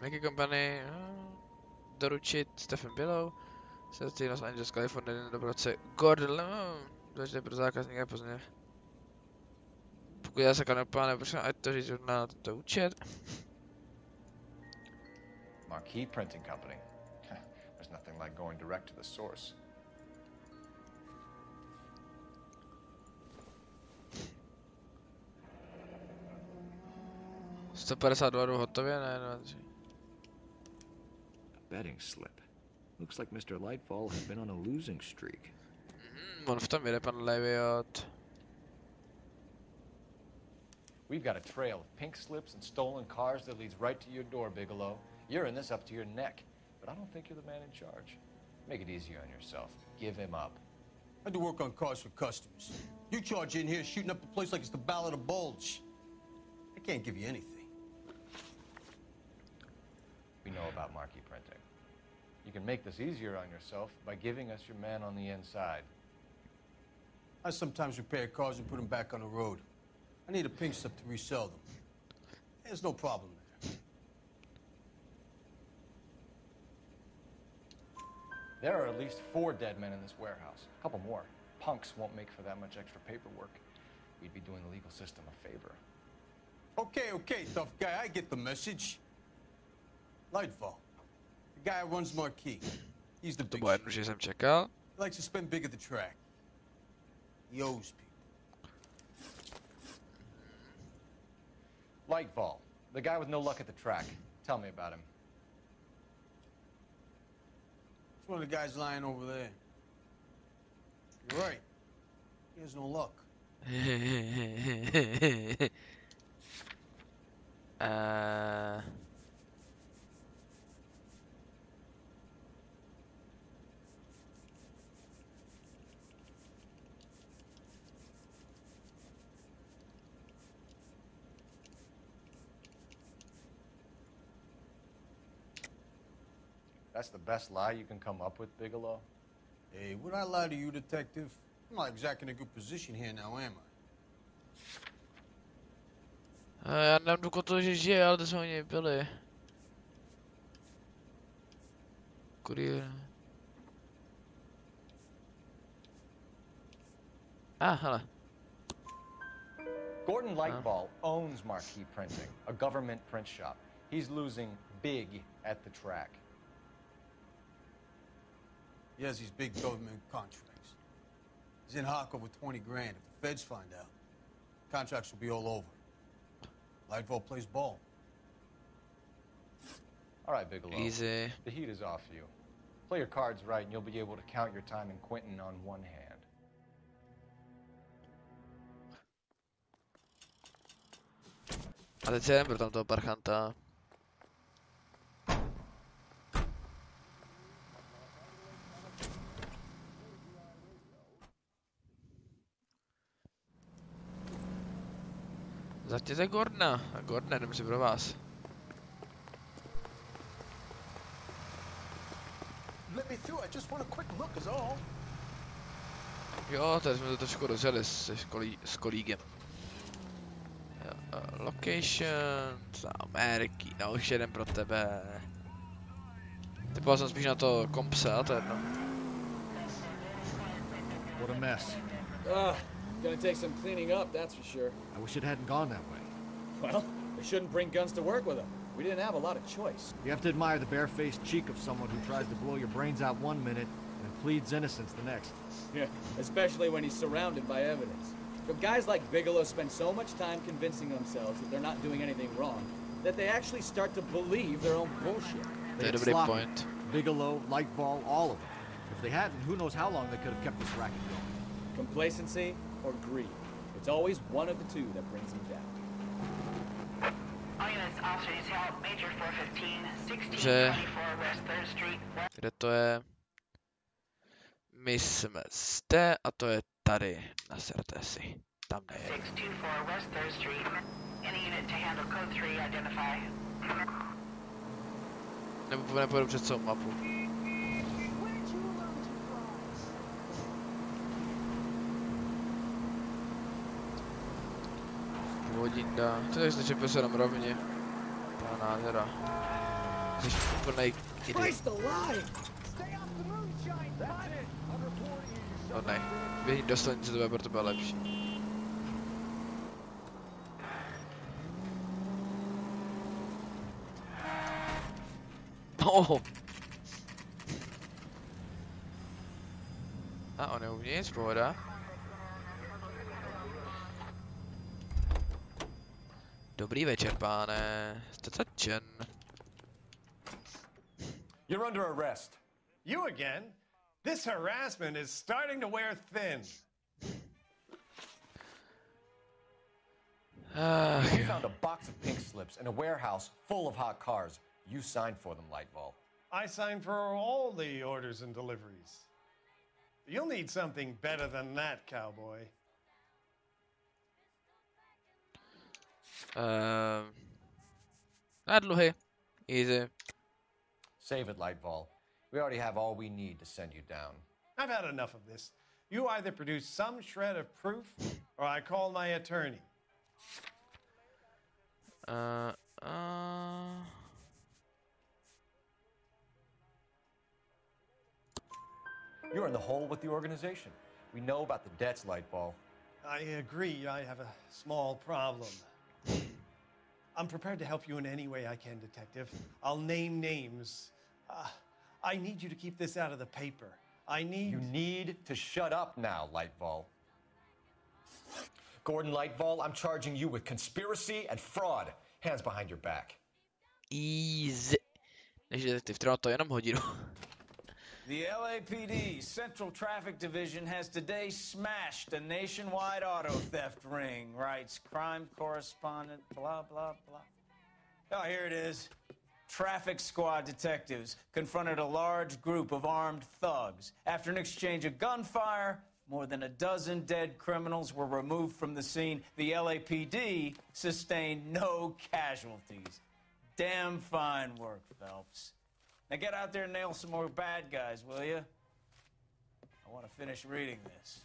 Jaké kompany doručit Stephen Billow, se Los Angeles, Kalifornie, dobroce Gordon důležité pro zákazníka pozdě. Pokud já se kanopá, nepočkám, ať to říct na toto účet. Marquee Printing Company. There's nothing like going direct to the source. $150 hotově, ne, no. Betting slip. Looks like Mr. Lightfall has been on a losing streak. On v tom jede, pan Leviot. We've got a trail of pink slips and stolen cars that leads right to your door, Bigelow. You're in this up to your neck. but I don't think you're the man in charge. Make it easier on yourself. Give him up. I do work on cars for customers. You charge in here shooting up the place like it's the Ballad of Bulge. I can't give you anything. We know about marquee printing. You can make this easier on yourself by giving us your man on the inside. I sometimes repair cars and put them back on the road. I need a pink slip to resell them. There's no problem there. There are at least 4 dead men in this warehouse. A couple more. Punks won't make for that much extra paperwork. We'd be doing the legal system a favor. Okay, tough guy, I get the message. Lightfall, the guy who runs Marquee. He's the big shot. Že jsem čekal. He likes to spend big at the track. He owes people. Lightfall, the guy with no luck at the track. Tell me about him. It's one of the guys lying over there. You're right. He has no luck. That's the best lie you can come up with, Bigelow? Hey, would I lie to you, detective? I'm not exactly in a good position here now, am I? Já nevím dokud to, že žije, ale to jsme u něj byli. Kurýr. Hele. Gordon Lightfall owns Marquee Printing, a government print shop. He's losing big at the track. He has these big government contracts. He's in hock over 20 grand. If the feds find out, contracts will be all over. Lightfall plays ball. All right, Bigelow. Easy. The heat is off you. Play your cards right and you'll be able to count your time in Quentin on one hand. A teď se jdem pro tam toho parchanta. Zatěte Gordona. A Gordon, jdem si pro vás. Jo, tady jsme to trošku rozjeli s kolígem. Location, Ameriky, no už jeden pro tebe. Typoval jsem spíš na to kompse, a to je jedno. What a mess. Gonna take some cleaning up, that's for sure. I wish it hadn't gone that way. Well, they shouldn't bring guns to work with them. We didn't have a lot of choice. You have to admire the barefaced cheek of someone who tries to blow your brains out one minute and pleads innocence the next. Yeah, especially when he's surrounded by evidence. But guys like Bigelow spend so much time convincing themselves that they're not doing anything wrong, that they actually start to believe their own bullshit. They had Sloppy, Bigelow, Lightfall, all of them. If they hadn't, who knows how long they could have kept this racket going. Complacency or greed. It's always one of the two that brings them down. All units, officers help, Major 415, 1624 West 3rd Street. Kde to je? My jsme zde a to je tady. Naserte si. Tam je. 624 West 3rd Street. Any unit to handle code 3, identify. Nebo nepojedu před celou mapu. Vodinda. To je ještě čepil se jenom rovně. Ta nádhera. Jsi úplnej idiot. No ne. Běhni do stanice, to bude pro tebe lepší. Oh. A on je uvnitř, pohoda. Dobrý večer, páne. Jste začen. You're under arrest. You again? This harassment is starting to wear thin. We found a box of pink slips in a warehouse full of hot cars. You signed for them, Lightfall. I sign for all the orders and deliveries. You'll need something better than that, cowboy. Nadluhy. Easy. Save it, Lightball. We already have all we need to send you down. I've had enough of this. You either produce some shred of proof, or I call my attorney. You're in the hole with the organization. We know about the debts, Lightball. I agree. I have a small problem. I'm prepared to help you in any way I can, Detective. I'll name names. I need you to keep this out of the paper. You need to shut up now, Lightball. Gordon Lightball, I'm charging you with conspiracy and fraud. Hands behind your back. Easy. Než detektiv trvá to jenom hodinu. The LAPD Central Traffic Division has today smashed a nationwide auto theft ring, writes crime correspondent, blah, blah, blah. Oh, here it is. Traffic squad detectives confronted a large group of armed thugs. After an exchange of gunfire, more than a dozen dead criminals were removed from the scene. The LAPD sustained no casualties. Damn fine work, Phelps. Now get out there and nail some more bad guys, will you? I want to finish reading this.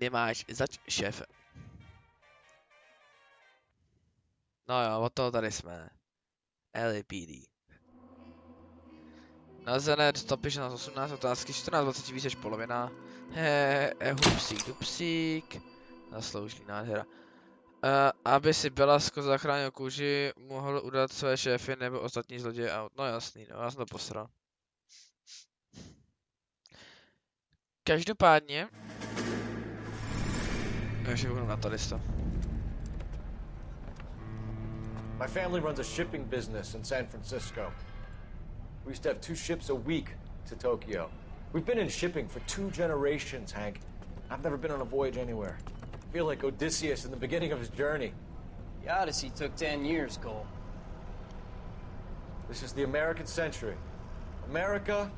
Nemáš zač, šéfe. No jo, od toho tady jsme. LAPD. Nazené stopy 18 otázky, 14-20 víc než polovina. Hupsík, dupsík. Zaslouží nádhera. Aby si Belasko zachránil kůži, mohl udat své šéfy nebo ostatní zloděje aut. No jasný, no já jsem to posral. Každopádně... Ještě budu na to listo. My family runs a shipping business in San Francisco. We used to have 2 ships a week to Tokyo. We've been in shipping for 2 generations, Hank. I've never been on a voyage anywhere. I feel like Odysseus in the beginning of his journey. The Odyssey took 10 years, Cole. This is the American century. America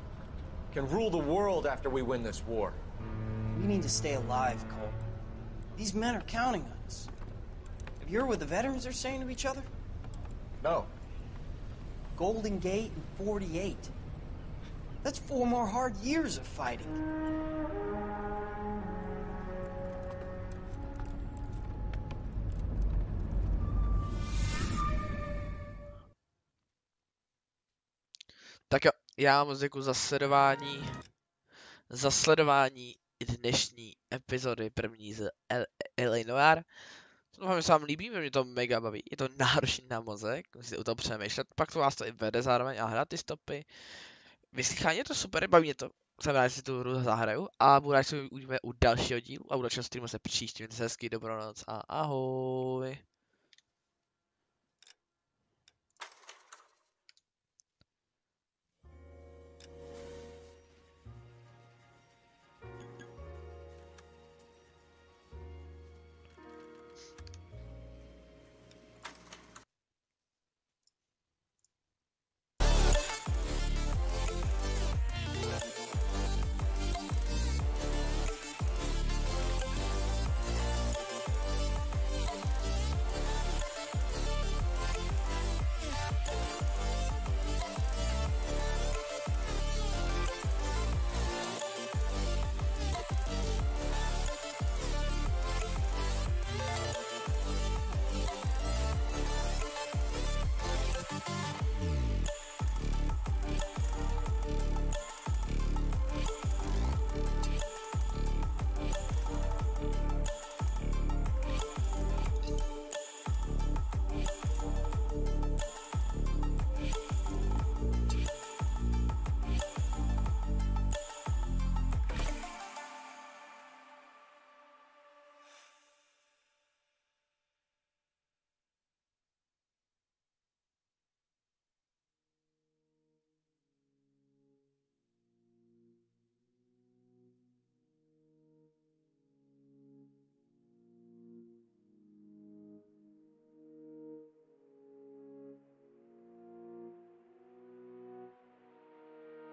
can rule the world after we win this war. We need to stay alive, Cole. These men are counting on us. Have you heard what the veterans are saying to each other? No. Golden Gate in 48. That's 4 more hard years of fighting. Tak jo, já moc děkuji za sledování dnešní epizody první z LA Noire. Doufám, že se vám líbí, mě to mega baví, je to náročný na mozek, musíte u toho přemýšlet, pak to vás to i vede zároveň a hrát ty stopy. Vyslýchání je to super, baví mě to, jsem rád, že si tu hru zahraju a budu rád, že se uvidíme u dalšího dílu a u dalšího streamu se příště, mějte se hezky, dobrou noc a ahoj.